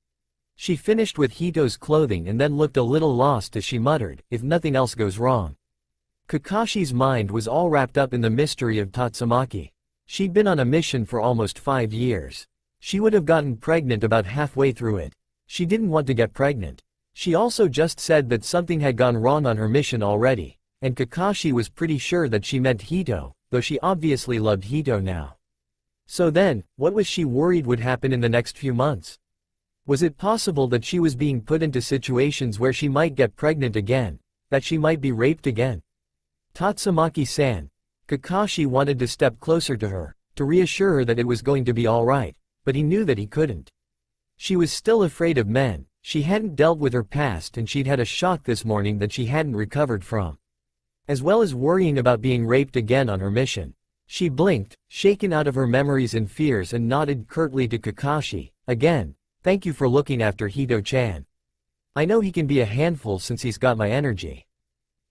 She finished with Hito's clothing and then looked a little lost as she muttered, if nothing else goes wrong. Kakashi's mind was all wrapped up in the mystery of Tatsumaki. She'd been on a mission for almost 5 years. She would have gotten pregnant about halfway through it. She didn't want to get pregnant. She also just said that something had gone wrong on her mission already, and Kakashi was pretty sure that she meant Hito, though she obviously loved Hito now. So then, what was she worried would happen in the next few months? Was it possible that she was being put into situations where she might get pregnant again, that she might be raped again? Tatsumaki-san. Kakashi wanted to step closer to her, to reassure her that it was going to be alright, but he knew that he couldn't. She was still afraid of men, she hadn't dealt with her past and she'd had a shock this morning that she hadn't recovered from. As well as worrying about being raped again on her mission. She blinked, shaken out of her memories and fears and nodded curtly to Kakashi. Again, thank you for looking after Hito-chan. I know he can be a handful since he's got my energy.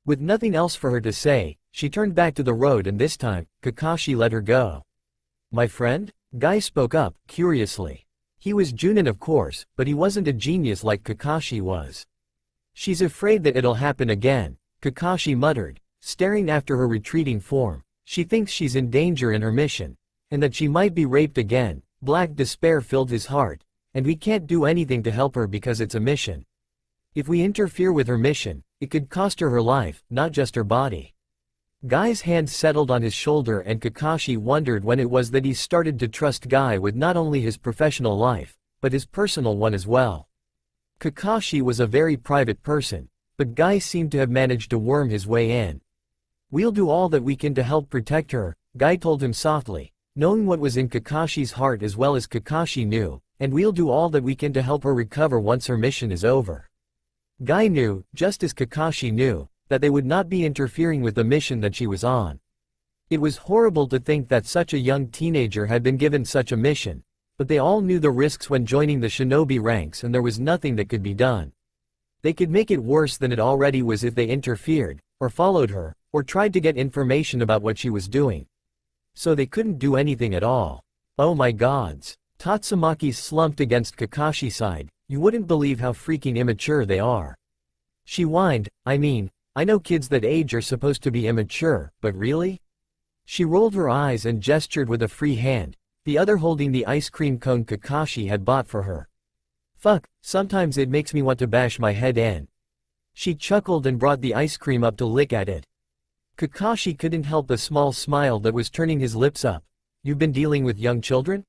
With nothing else for her to say, she turned back to the road and this time, Kakashi let her go. My friend? Guy spoke up, curiously. He was Junin of course, but he wasn't a genius like Kakashi was. She's afraid that it'll happen again, Kakashi muttered, staring after her retreating form. She thinks she's in danger in her mission, and that she might be raped again. Black despair filled his heart, and we can't do anything to help her because it's a mission. If we interfere with her mission, it could cost her her life, not just her body. Guy's hand settled on his shoulder and Kakashi wondered when it was that he started to trust Guy with not only his professional life, but his personal one as well. Kakashi was a very private person, but Guy seemed to have managed to worm his way in. We'll do all that we can to help protect her, Guy told him softly, knowing what was in Kakashi's heart as well as Kakashi knew, and we'll do all that we can to help her recover once her mission is over. Guy knew, just as Kakashi knew, that they would not be interfering with the mission that she was on. It was horrible to think that such a young teenager had been given such a mission, but they all knew the risks when joining the shinobi ranks and there was nothing that could be done. They could make it worse than it already was if they interfered, or followed her, or tried to get information about what she was doing. So they couldn't do anything at all. Oh my gods. Tatsumaki slumped against Kakashi's side. You wouldn't believe how freaking immature they are. She whined, I know kids that age are supposed to be immature, but really? She rolled her eyes and gestured with a free hand, the other holding the ice cream cone Kakashi had bought for her. Fuck, sometimes it makes me want to bash my head in. She chuckled and brought the ice cream up to lick at it. Kakashi couldn't help the small smile that was turning his lips up. You've been dealing with young children?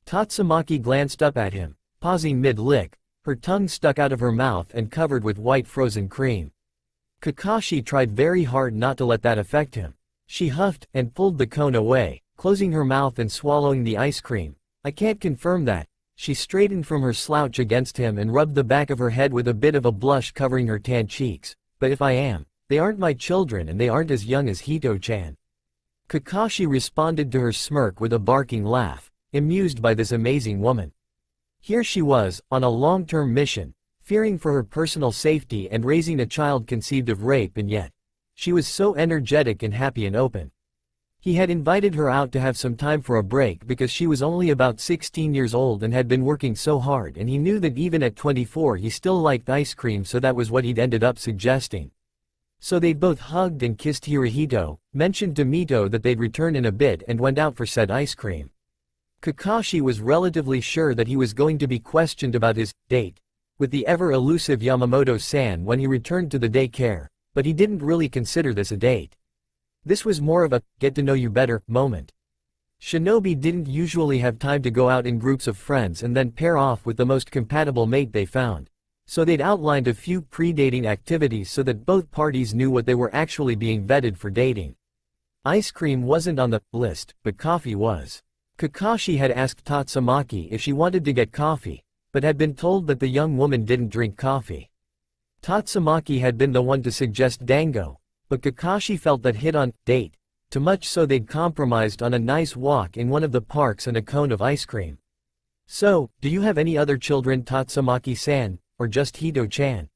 Tatsumaki glanced up at him, pausing mid-lick, her tongue stuck out of her mouth and covered with white frozen cream. Kakashi tried very hard not to let that affect him. She huffed and pulled the cone away, closing her mouth and swallowing the ice cream. I can't confirm that. She straightened from her slouch against him and rubbed the back of her head with a bit of a blush covering her tan cheeks. But if I am, they aren't my children and they aren't as young as Hito-chan. Kakashi responded to her smirk with a barking laugh, amused by this amazing woman. Here she was, on a long-term mission, fearing for her personal safety and raising a child conceived of rape, and yet, she was so energetic and happy and open. He had invited her out to have some time for a break because she was only about 16 years old and had been working so hard, and he knew that even at 24 he still liked ice cream, so that was what he'd ended up suggesting. So they'd both hugged and kissed Hirohito, mentioned to Mito that they'd return in a bit and went out for said ice cream. Kakashi was relatively sure that he was going to be questioned about his date with the ever-elusive Yamamoto-san when he returned to the daycare, but he didn't really consider this a date. This was more of a get-to-know-you-better moment. Shinobi didn't usually have time to go out in groups of friends and then pair off with the most compatible mate they found, so they'd outlined a few pre-dating activities so that both parties knew what they were actually being vetted for dating. Ice cream wasn't on the list, but coffee was. Kakashi had asked Tatsumaki if she wanted to get coffee, but had been told that the young woman didn't drink coffee. Tatsumaki had been the one to suggest dango, but Kakashi felt that hit on date, too much, so they'd compromised on a nice walk in one of the parks and a cone of ice cream. So, do you have any other children, Tatsumaki-san, or just Hito-chan?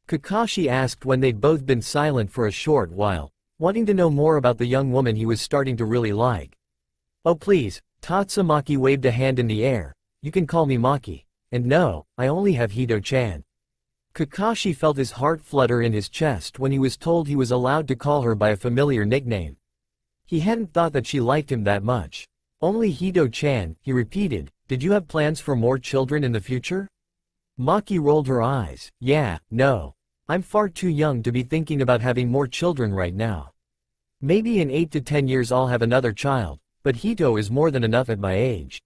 Kakashi asked when they'd both been silent for a short while, wanting to know more about the young woman he was starting to really like. "Oh please," Tatsumaki waved a hand in the air, "you can call me Maki. And no, I only have Hito-chan." Kakashi felt his heart flutter in his chest when he was told he was allowed to call her by a familiar nickname. He hadn't thought that she liked him that much. "Only Hito-chan," he repeated. "Did you have plans for more children in the future?" Maki rolled her eyes. "Yeah, no. I'm far too young to be thinking about having more children right now. Maybe in 8 to 10 years I'll have another child, but Hito is more than enough at my age."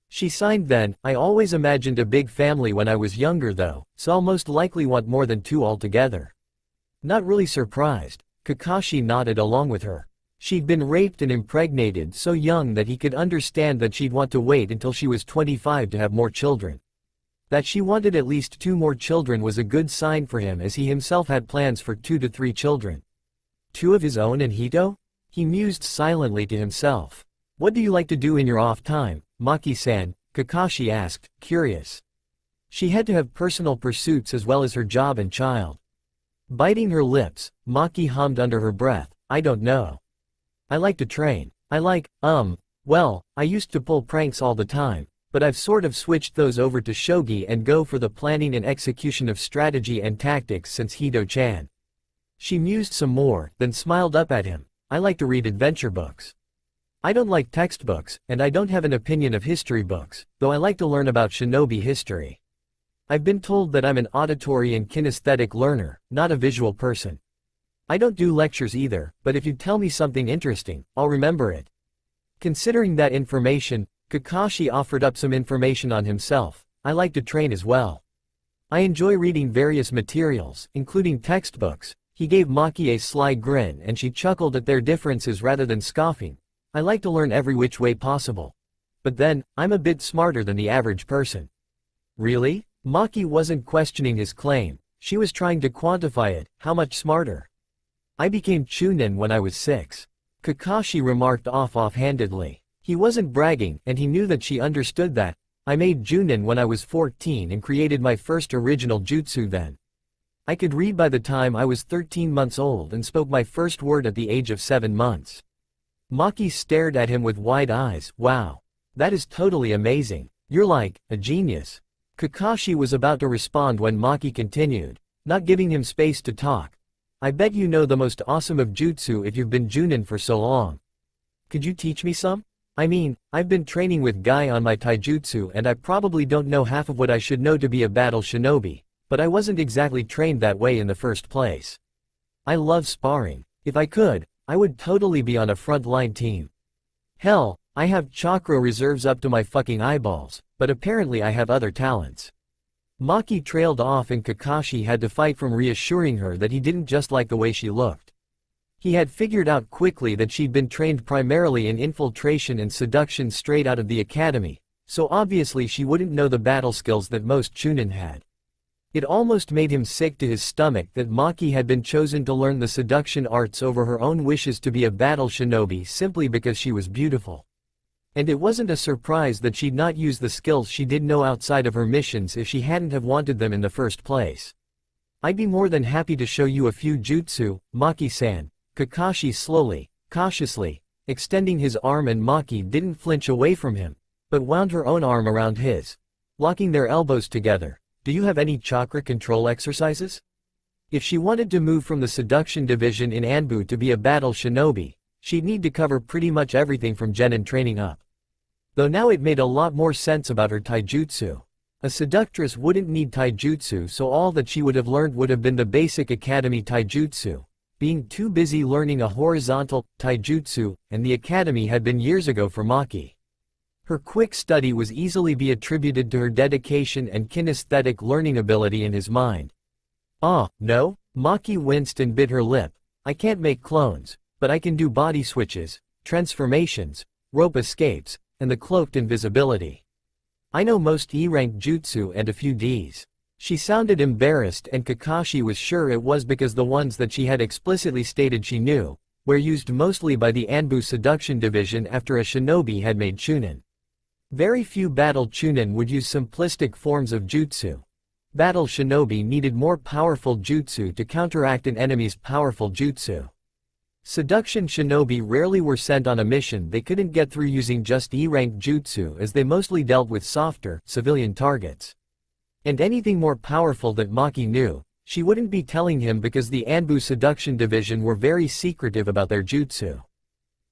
She signed then. "I always imagined a big family when I was younger though, so I'll most likely want more than 2 altogether." Not really surprised, Kakashi nodded along with her. She'd been raped and impregnated so young that he could understand that she'd want to wait until she was 25 to have more children. That she wanted at least 2 more children was a good sign for him, as he himself had plans for 2 to 3 children. 2 of his own and Hito? He mused silently to himself. "What do you like to do in your off time, Maki-san?" Kakashi asked, curious. She had to have personal pursuits as well as her job and child. Biting her lips, Maki hummed under her breath, "I don't know. I like to train. Well, I used to pull pranks all the time, but I've sort of switched those over to shogi and go for the planning and execution of strategy and tactics since Hito-chan." She mused some more, then smiled up at him. "I like to read adventure books. I don't like textbooks, and I don't have an opinion of history books, though I like to learn about shinobi history. I've been told that I'm an auditory and kinesthetic learner, not a visual person. I don't do lectures either, but if you tell me something interesting, I'll remember it." Considering that information, Kakashi offered up some information on himself. "I like to train as well. I enjoy reading various materials, including textbooks." He gave Maki a sly grin and she chuckled at their differences rather than scoffing. "I like to learn every which way possible. But then, I'm a bit smarter than the average person." "Really?" Maki wasn't questioning his claim. She was trying to quantify it. "How much smarter?" "I became chunin when I was 6. Kakashi remarked offhandedly. He wasn't bragging, and he knew that she understood that. "I made Junin when I was 14 and created my first original jutsu then. I could read by the time I was 13 months old and spoke my first word at the age of 7 months. Maki stared at him with wide eyes. "Wow. That is totally amazing. You're like a genius." Kakashi was about to respond when Maki continued, not giving him space to talk. "I bet you know the most awesome of jutsu if you've been Junin for so long. Could you teach me some? I mean, I've been training with Guy on my taijutsu and I probably don't know half of what I should know to be a battle shinobi, but I wasn't exactly trained that way in the first place. I love sparring. If I could, I would totally be on a front-line team. Hell, I have chakra reserves up to my fucking eyeballs, but apparently I have other talents." Maki trailed off and Kakashi had to fight from reassuring her that he didn't just like the way she looked. He had figured out quickly that she'd been trained primarily in infiltration and seduction straight out of the academy, so obviously she wouldn't know the battle skills that most chunin had. It almost made him sick to his stomach that Maki had been chosen to learn the seduction arts over her own wishes to be a battle shinobi simply because she was beautiful. And it wasn't a surprise that she'd not use the skills she did know outside of her missions if she hadn't have wanted them in the first place. "I'd be more than happy to show you a few jutsu, Maki-san." Kakashi slowly, cautiously, extending his arm, and Maki didn't flinch away from him, but wound her own arm around his, locking their elbows together. "Do you have any chakra control exercises?" If she wanted to move from the seduction division in Anbu to be a battle shinobi, she'd need to cover pretty much everything from genin training up. Though now it made a lot more sense about her taijutsu. A seductress wouldn't need taijutsu, so all that she would have learned would have been the basic academy taijutsu, being too busy learning a horizontal taijutsu, and the academy had been years ago for Maki. Her quick study was easily be attributed to her dedication and kinesthetic learning ability in his mind. "Ah, no?" Maki winced and bit her lip. "I can't make clones, but I can do body switches, transformations, rope escapes, and the cloaked invisibility. I know most E-rank jutsu and a few Ds." She sounded embarrassed, and Kakashi was sure it was because the ones that she had explicitly stated she knew were used mostly by the Anbu seduction division after a shinobi had made chunin. Very few battle chunin would use simplistic forms of jutsu. Battle shinobi needed more powerful jutsu to counteract an enemy's powerful jutsu. Seduction shinobi rarely were sent on a mission they couldn't get through using just E-rank jutsu, as they mostly dealt with softer, civilian targets. And anything more powerful that Maki knew, she wouldn't be telling him, because the Anbu Seduction Division were very secretive about their jutsu.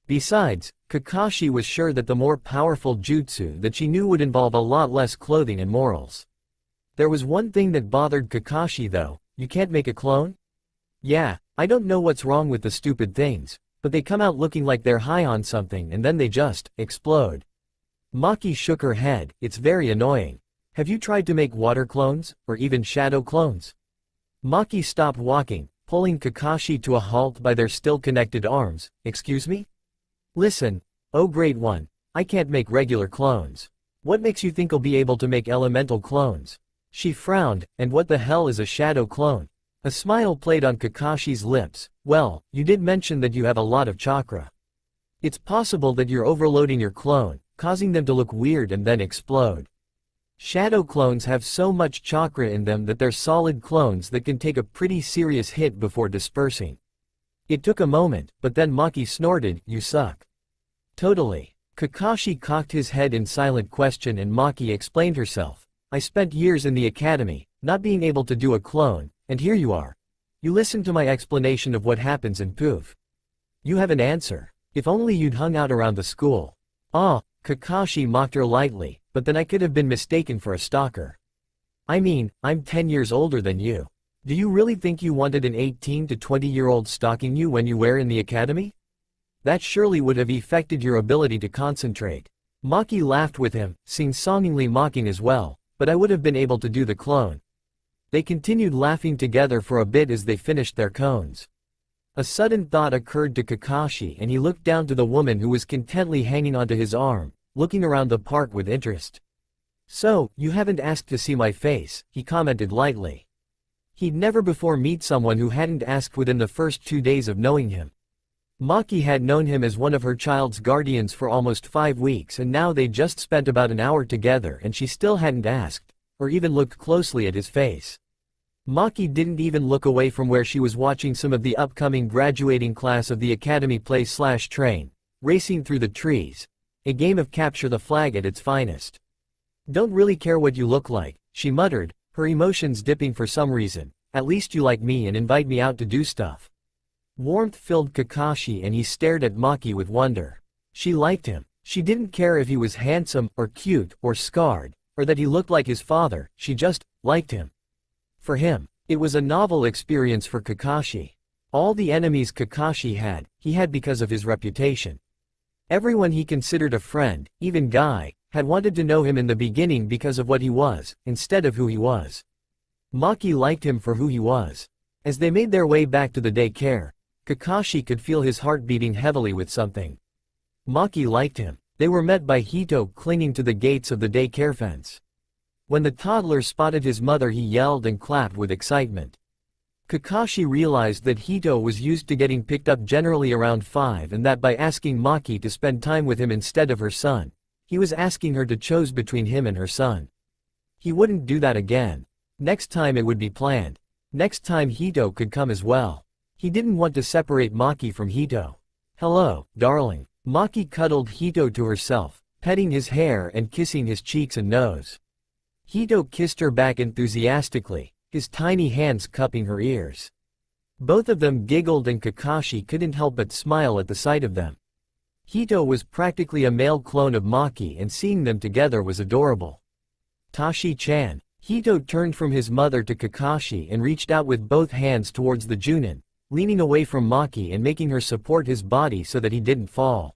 Besides, Kakashi was sure that the more powerful jutsu that she knew would involve a lot less clothing and morals. There was one thing that bothered Kakashi though: you can't make a clone? Yeah, I don't know what's wrong with the stupid things, but they come out looking like they're high on something and then they just explode. Maki shook her head. It's very annoying. Have you tried to make water clones, or even shadow clones? Maki stopped walking, pulling Kakashi to a halt by their still connected arms. Excuse me? Listen, oh great one, I can't make regular clones. What makes you think I'll be able to make elemental clones? She frowned. And what the hell is a shadow clone? A smile played on Kakashi's lips. Well, you did mention that you have a lot of chakra. It's possible that you're overloading your clone, causing them to look weird and then explode. Shadow clones have so much chakra in them that they're solid clones that can take a pretty serious hit before dispersing. It took a moment, but then Maki snorted, you suck. Totally. Kakashi cocked his head in silent question and Maki explained herself. I spent years in the academy, not being able to do a clone, and here you are. You listened to my explanation of what happens and poof. You have an answer. If only you'd hung out around the school. Ah, Kakashi mocked her lightly, but then I could have been mistaken for a stalker. I mean, I'm 10 years older than you. Do you really think you wanted an 18 to 20-year-old stalking you when you were in the academy? That surely would have affected your ability to concentrate. Maki laughed with him, sing-songingly mocking as well, but I would have been able to do the clone. They continued laughing together for a bit as they finished their cones. A sudden thought occurred to Kakashi and he looked down to the woman who was contentedly hanging onto his arm, looking around the park with interest. So, you haven't asked to see my face, he commented lightly. He'd never before meet someone who hadn't asked within the first 2 days of knowing him. Maki had known him as one of her child's guardians for almost 5 weeks and now they just spent about an hour together and she still hadn't asked, or even looked closely at his face. Maki didn't even look away from where she was watching some of the upcoming graduating class of the academy play/train, racing through the trees. A game of capture the flag at its finest. Don't really care what you look like, she muttered, her emotions dipping for some reason. At least you like me and invite me out to do stuff. Warmth filled Kakashi and he stared at Maki with wonder. She liked him. She didn't care if he was handsome, or cute, or scarred, or that he looked like his father, she just liked him. For him, it was a novel experience for Kakashi. All the enemies Kakashi had, he had because of his reputation. Everyone he considered a friend, even Guy, had wanted to know him in the beginning because of what he was, instead of who he was. Maki liked him for who he was. As they made their way back to the daycare, Kakashi could feel his heart beating heavily with something. Maki liked him. They were met by Hito clinging to the gates of the daycare fence. When the toddler spotted his mother he yelled and clapped with excitement. Kakashi realized that Hito was used to getting picked up generally around 5 and that by asking Maki to spend time with him instead of her son, he was asking her to choose between him and her son. He wouldn't do that again. Next time it would be planned. Next time Hito could come as well. He didn't want to separate Maki from Hito. Hello, darling. Maki cuddled Hito to herself, petting his hair and kissing his cheeks and nose. Hito kissed her back enthusiastically, his tiny hands cupping her ears. Both of them giggled and Kakashi couldn't help but smile at the sight of them. Hito was practically a male clone of Maki and seeing them together was adorable. Tashi-chan. Hito turned from his mother to Kakashi and reached out with both hands towards the Junin, leaning away from Maki and making her support his body so that he didn't fall.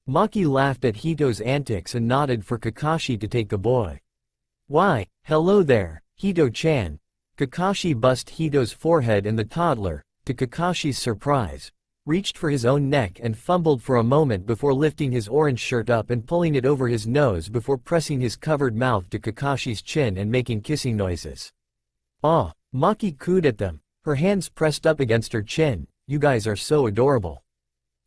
Maki laughed at Hito's antics and nodded for Kakashi to take the boy. Why, hello there, Hito-chan. Kakashi bussed Hito's forehead and the toddler, to Kakashi's surprise, reached for his own neck and fumbled for a moment before lifting his orange shirt up and pulling it over his nose before pressing his covered mouth to Kakashi's chin and making kissing noises. Ah, Maki cooed at them, her hands pressed up against her chin. You guys are so adorable.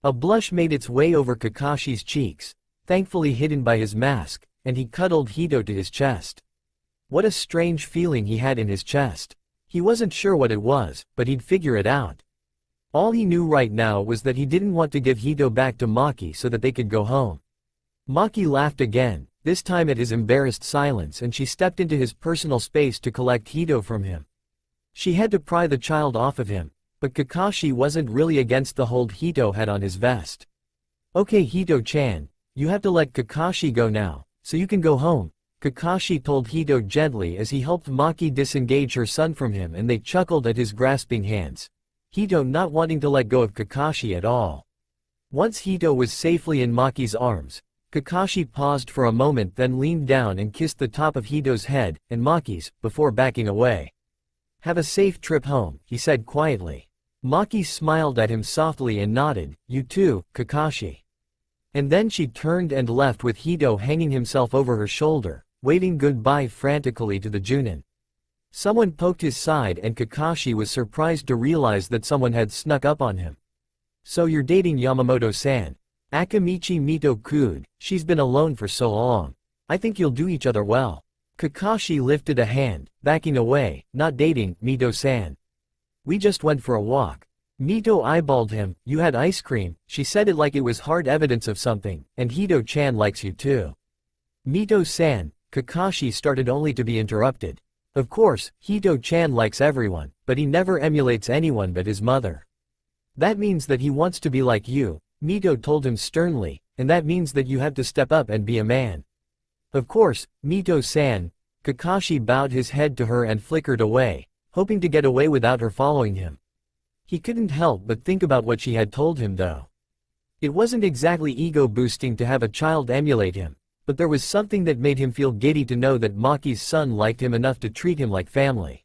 A blush made its way over Kakashi's cheeks, thankfully hidden by his mask, and he cuddled Hito to his chest. What a strange feeling he had in his chest. He wasn't sure what it was, but he'd figure it out. All he knew right now was that he didn't want to give Hito back to Maki so that they could go home. Maki laughed again, this time at his embarrassed silence, and she stepped into his personal space to collect Hito from him. She had to pry the child off of him, but Kakashi wasn't really against the hold Hito had on his vest. "Okay Hito-chan, you have to let Kakashi go now, so you can go home," Kakashi told Hito gently as he helped Maki disengage her son from him, and they chuckled at his grasping hands, Hito not wanting to let go of Kakashi at all. Once Hito was safely in Maki's arms, Kakashi paused for a moment, then leaned down and kissed the top of Hito's head, and Maki's, before backing away. "Have a safe trip home," he said quietly. Maki smiled at him softly and nodded, "You too, Kakashi." And then she turned and left with Hito hanging himself over her shoulder, waving goodbye frantically to the Junin. Someone poked his side and Kakashi was surprised to realize that someone had snuck up on him. "So you're dating Yamamoto-san?" Akamichi Mito cooed, "She's been alone for so long. I think you'll do each other well." Kakashi lifted a hand, backing away, "Not dating, Mito-san. We just went for a walk." Mito eyeballed him, "You had ice cream," she said it like it was hard evidence of something, "and Hito-chan likes you too." "Mito-san," Kakashi started only to be interrupted. "Of course, Hito-chan likes everyone, but he never emulates anyone but his mother." "That means that he wants to be like you," Mito told him sternly, "and that means that you have to step up and be a man." "Of course, Mito-san." Kakashi bowed his head to her and flickered away, hoping to get away without her following him. He couldn't help but think about what she had told him though. It wasn't exactly ego-boosting to have a child emulate him, but there was something that made him feel giddy to know that Maki's son liked him enough to treat him like family.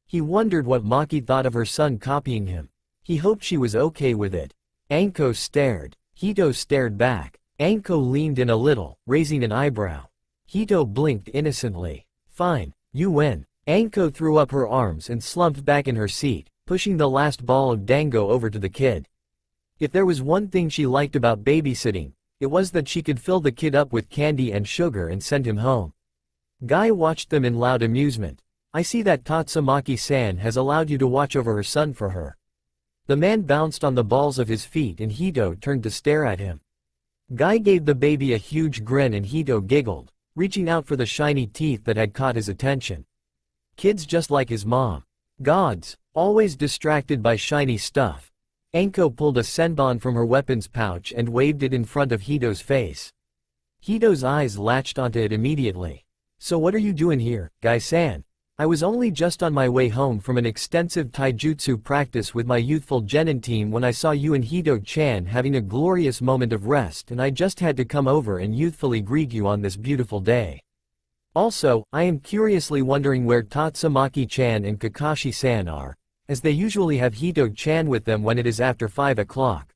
He wondered what Maki thought of her son copying him. He hoped she was okay with it. Anko stared. Hito stared back. Anko leaned in a little, raising an eyebrow. Hito blinked innocently. "Fine, you win." Anko threw up her arms and slumped back in her seat, pushing the last ball of dango over to the kid. If there was one thing she liked about babysitting, it was that she could fill the kid up with candy and sugar and send him home. Guy watched them in loud amusement. "I see that Tatsumaki-san has allowed you to watch over her son for her." The man bounced on the balls of his feet and Hito turned to stare at him. Guy gave the baby a huge grin and Hito giggled, reaching out for the shiny teeth that had caught his attention. Kid's just like his mom. Gods, always distracted by shiny stuff. Anko pulled a senbon from her weapons pouch and waved it in front of Hito's face. Hito's eyes latched onto it immediately. "So what are you doing here, Guy-san?" "I was only just on my way home from an extensive taijutsu practice with my youthful genin team when I saw you and Hito-chan having a glorious moment of rest, and I just had to come over and youthfully greet you on this beautiful day. Also, I am curiously wondering where Tatsumaki-chan and Kakashi-san are, as they usually have Hito-chan with them when it is after 5 o'clock.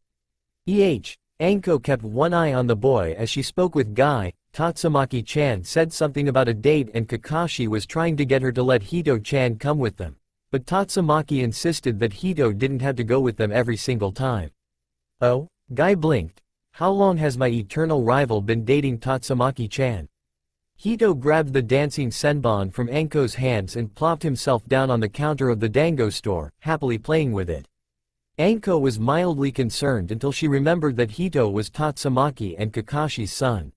Anko kept one eye on the boy as she spoke with Guy. Tatsumaki-chan said something about a date and Kakashi was trying to get her to let Hito-chan come with them, but Tatsumaki insisted that Hito didn't have to go with them every single time. "Oh?" Guy blinked. "How long has my eternal rival been dating Tatsumaki-chan?" Hito grabbed the dancing senbon from Anko's hands and plopped himself down on the counter of the dango store, happily playing with it. Anko was mildly concerned until she remembered that Hito was Tatsumaki and Kakashi's son.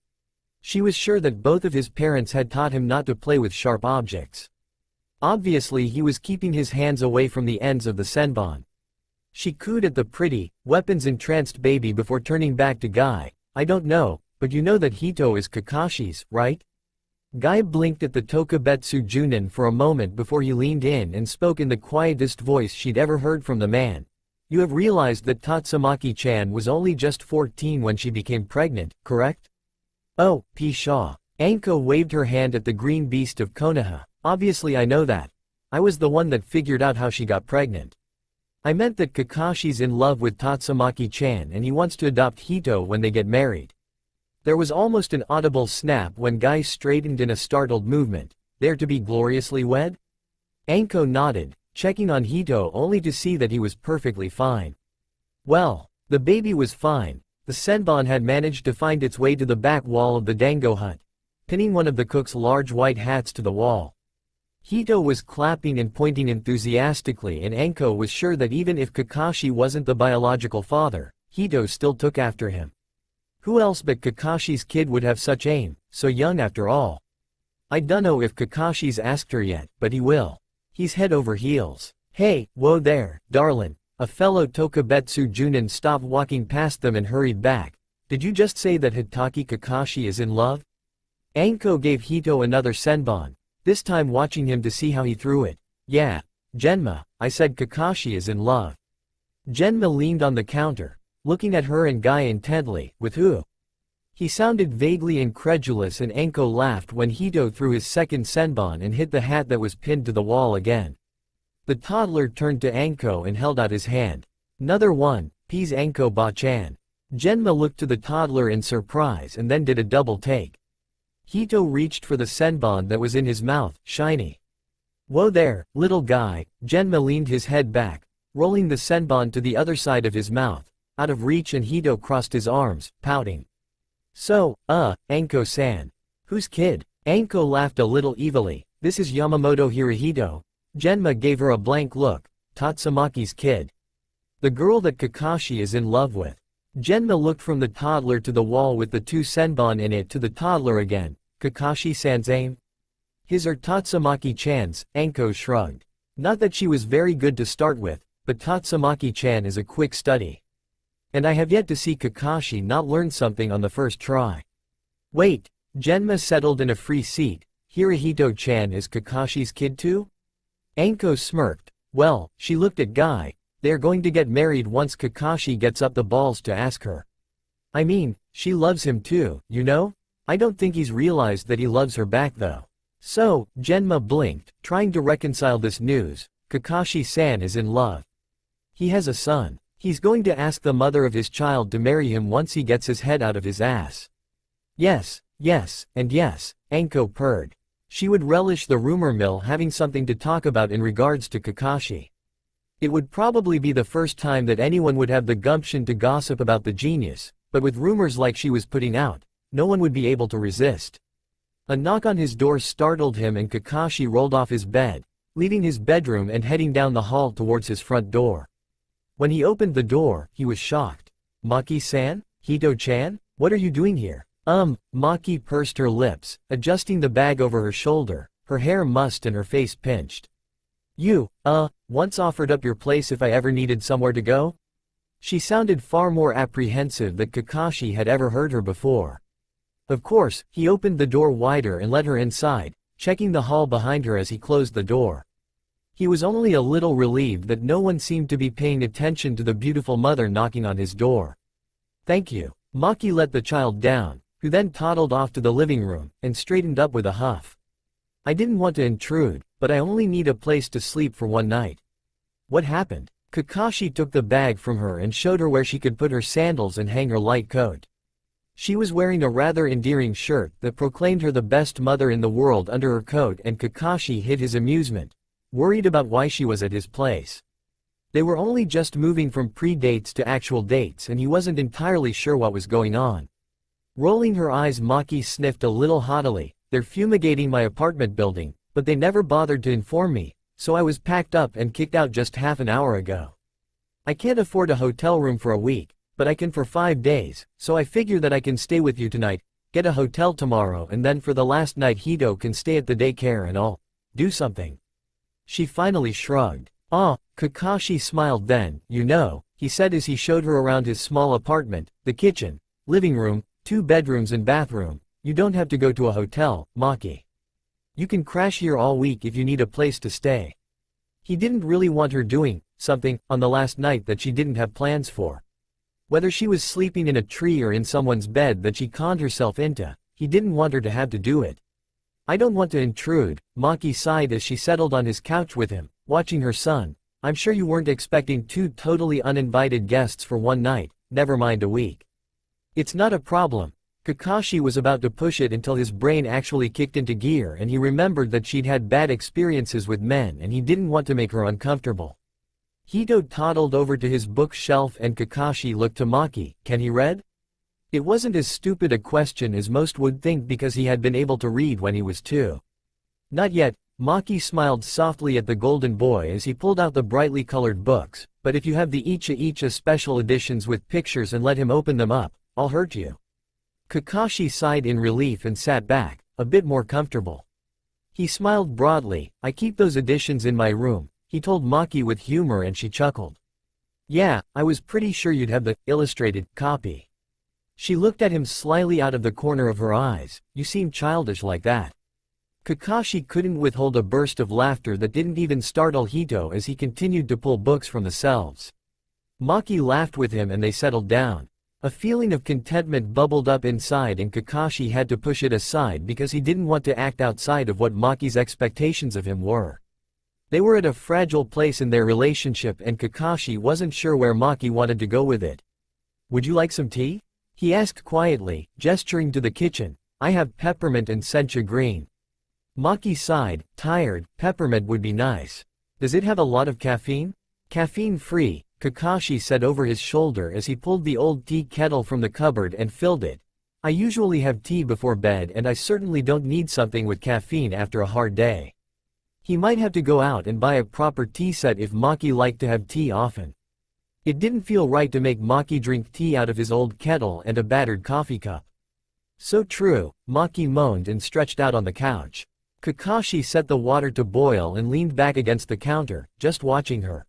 She was sure that both of his parents had taught him not to play with sharp objects. Obviously he was keeping his hands away from the ends of the senbon. She cooed at the pretty, weapons-entranced baby before turning back to Guy. "I don't know, but you know that Hito is Kakashi's, right?" Guy blinked at the Tokubetsu Junin for a moment before he leaned in and spoke in the quietest voice she'd ever heard from the man. "You have realized that Tatsumaki-chan was only just 14 when she became pregnant, correct?" "Oh, Pshaw." Anko waved her hand at the green beast of Konoha. "Obviously I know that. I was the one that figured out how she got pregnant. I meant that Kakashi's in love with Tatsumaki-chan and he wants to adopt Hito when they get married." There was almost an audible snap when Guy straightened in a startled movement. "They're to be gloriously wed?" Anko nodded, checking on Hito only to see that he was perfectly fine. Well, the baby was fine. The senbon had managed to find its way to the back wall of the dango hut, pinning one of the cook's large white hats to the wall. Hito was clapping and pointing enthusiastically, and Anko was sure that even if Kakashi wasn't the biological father, Hito still took after him. Who else but Kakashi's kid would have such aim, so young after all? I dunno if Kakashi's asked her yet, but he will. He's head over heels. Hey, whoa there, darlin'. A fellow Tokubetsu Junin stopped walking past them and hurried back. Did you just say that Hitaki Kakashi is in love? Anko gave Hito another senbon, this time watching him to see how he threw it. Yeah, Genma, I said Kakashi is in love. Genma leaned on the counter, looking at her and Guy intently. With who? He sounded vaguely incredulous, and Anko laughed when Hito threw his second senbon and hit the hat that was pinned to the wall again. The toddler turned to Anko and held out his hand. Another one, please Anko ba-chan. Genma looked to the toddler in surprise and then did a double take. Hito reached for the senbon that was in his mouth, shiny. Whoa there, little guy. Genma leaned his head back, rolling the senbon to the other side of his mouth, out of reach, and Hito crossed his arms, pouting. So, Anko-san. Whose kid? Anko laughed a little evilly. This is Yamamoto Hirohito. Genma gave her a blank look. Tatsumaki's kid. The girl that Kakashi is in love with. Genma looked from the toddler to the wall with the two senbon in it to the toddler again. Kakashi-san's aim? His or Tatsumaki-chan's? Anko shrugged. Not that she was very good to start with, but Tatsumaki-chan is a quick study. And I have yet to see Kakashi not learn something on the first try. Wait, Genma settled in a free seat. Hirohito-chan is Kakashi's kid too? Anko smirked. Well, she looked at Guy. They are going to get married once Kakashi gets up the balls to ask her. I mean, she loves him too, you know? I don't think he's realized that he loves her back though. So, Genma blinked, trying to reconcile this news. Kakashi-san is in love. He has a son. He's going to ask the mother of his child to marry him once he gets his head out of his ass. Yes, and yes, Anko purred. She would relish the rumor mill having something to talk about in regards to Kakashi. It would probably be the first time that anyone would have the gumption to gossip about the genius, but with rumors like she was putting out, no one would be able to resist. A knock on his door startled him, and Kakashi rolled off his bed, leaving his bedroom and heading down the hall towards his front door. When he opened the door, he was shocked. Maki-san? Hito-chan? What are you doing here? Maki pursed her lips, adjusting the bag over her shoulder, her hair mussed and her face pinched. You, once offered up your place if I ever needed somewhere to go? She sounded far more apprehensive than Kakashi had ever heard her before. Of course, he opened the door wider and let her inside, checking the hall behind her as he closed the door. He was only a little relieved that no one seemed to be paying attention to the beautiful mother knocking on his door. Thank you. Maki let the child down, who then toddled off to the living room, and straightened up with a huff. I didn't want to intrude, but I only need a place to sleep for one night. What happened? Kakashi took the bag from her and showed her where she could put her sandals and hang her light coat. She was wearing a rather endearing shirt that proclaimed her the best mother in the world under her coat, and Kakashi hid his amusement, worried about why she was at his place. They were only just moving from pre-dates to actual dates, and he wasn't entirely sure what was going on. Rolling her eyes, Maki sniffed a little haughtily. They're fumigating my apartment building, but they never bothered to inform me, so I was packed up and kicked out just half an hour ago. I can't afford a hotel room for a week, but I can for 5 days, so I figure that I can stay with you tonight, get a hotel tomorrow, and then for the last night Hito can stay at the daycare and I'll do something. She finally shrugged. Kakashi smiled then, you know, he said as he showed her around his small apartment, the kitchen, living room, 2 bedrooms and bathroom. You don't have to go to a hotel, Maki. You can crash here all week if you need a place to stay. He didn't really want her doing something on the last night that she didn't have plans for. Whether she was sleeping in a tree or in someone's bed that she conned herself into, he didn't want her to have to do it. I don't want to intrude, Maki sighed as she settled on his couch with him, watching her son. I'm sure you weren't expecting 2 totally uninvited guests for one night, never mind a week. It's not a problem. Kakashi was about to push it until his brain actually kicked into gear and he remembered that she'd had bad experiences with men and he didn't want to make her uncomfortable. Hito toddled over to his bookshelf and Kakashi looked to Maki. Can he read? It wasn't as stupid a question as most would think because he had been able to read when he was 2. Not yet, Maki smiled softly at the golden boy as he pulled out the brightly colored books, but if you have the Icha special editions with pictures and let him open them up, I'll hurt you. Kakashi sighed in relief and sat back, a bit more comfortable. He smiled broadly. I keep those editions in my room, he told Maki with humor, and she chuckled. Yeah, I was pretty sure you'd have the illustrated copy. She looked at him slyly out of the corner of her eyes. You seem childish like that. Kakashi couldn't withhold a burst of laughter that didn't even startle Hito as he continued to pull books from the shelves. Maki laughed with him and they settled down. A feeling of contentment bubbled up inside and Kakashi had to push it aside because he didn't want to act outside of what Maki's expectations of him were. They were at a fragile place in their relationship and Kakashi wasn't sure where Maki wanted to go with it. Would you like some tea? He asked quietly, gesturing to the kitchen. I have peppermint and sencha green. Maki sighed, tired. Peppermint would be nice. Does it have a lot of caffeine? Caffeine-free, Kakashi said over his shoulder as he pulled the old tea kettle from the cupboard and filled it. I usually have tea before bed and I certainly don't need something with caffeine after a hard day. He might have to go out and buy a proper tea set if Maki liked to have tea often. It didn't feel right to make Maki drink tea out of his old kettle and a battered coffee cup. So true, Maki moaned and stretched out on the couch. Kakashi set the water to boil and leaned back against the counter, just watching her.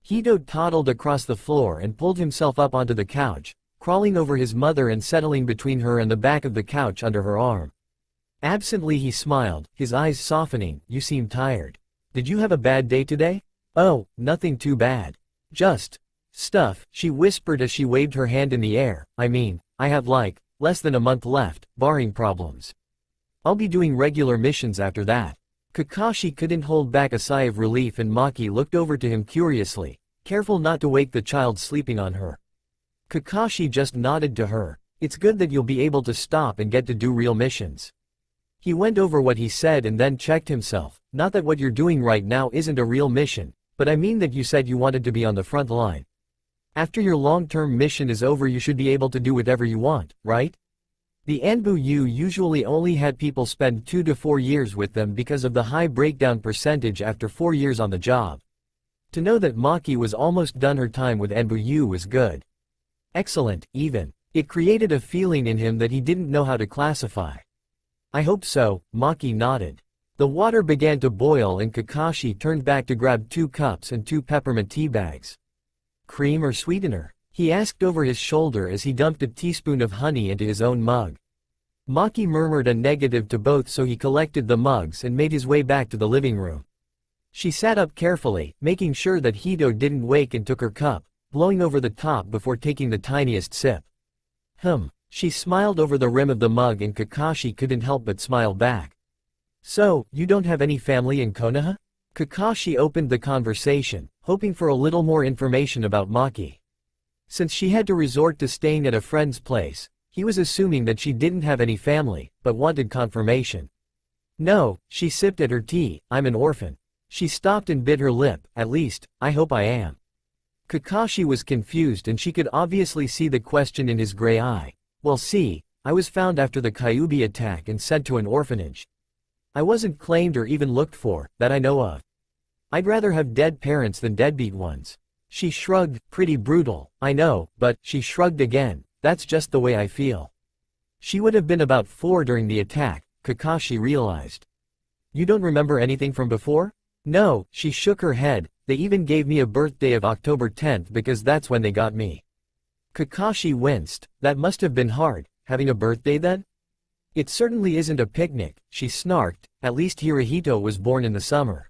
Hito toddled across the floor and pulled himself up onto the couch, crawling over his mother and settling between her and the back of the couch under her arm. Absently he smiled, his eyes softening. You seem tired. Did you have a bad day today? Oh, nothing too bad. Just stuff, she whispered as she waved her hand in the air. I mean, I have less than a month left, barring problems. I'll be doing regular missions after that. Kakashi couldn't hold back a sigh of relief and Maki looked over to him curiously, careful not to wake the child sleeping on her. Kakashi just nodded to her. It's good that you'll be able to stop and get to do real missions. He went over what he said and then checked himself. Not that what you're doing right now isn't a real mission, but I mean that you said you wanted to be on the front line. After your long-term mission is over you should be able to do whatever you want, right? The Anbu usually only had people spend 2 to 4 years with them because of the high breakdown percentage after 4 years on the job. To know that Maki was almost done her time with Anbu was good. Excellent, even. It created a feeling in him that he didn't know how to classify. I hope so, Maki nodded. The water began to boil and Kakashi turned back to grab 2 cups and 2 peppermint tea bags. Cream or sweetener? He asked over his shoulder as he dumped a teaspoon of honey into his own mug. Maki murmured a negative to both so he collected the mugs and made his way back to the living room. She sat up carefully, making sure that Hito didn't wake and took her cup, blowing over the top before taking the tiniest sip. She smiled over the rim of the mug and Kakashi couldn't help but smile back. So, you don't have any family in Konoha? Kakashi opened the conversation, hoping for a little more information about Maki. Since she had to resort to staying at a friend's place, he was assuming that she didn't have any family, but wanted confirmation. No, she sipped at her tea. I'm an orphan. She stopped and bit her lip. At least, I hope I am. Kakashi was confused and she could obviously see the question in his gray eye. Well see, I was found after the Kyuubi attack and sent to an orphanage. I wasn't claimed or even looked for, that I know of. I'd rather have dead parents than deadbeat ones. She shrugged, pretty brutal, I know, but, she shrugged again, that's just the way I feel. She would have been about 4 during the attack, Kakashi realized. You don't remember anything from before? No, she shook her head, they even gave me a birthday of October 10th because that's when they got me. Kakashi winced, that must have been hard, having a birthday then? It certainly isn't a picnic, she snarked, at least Hirohito was born in the summer.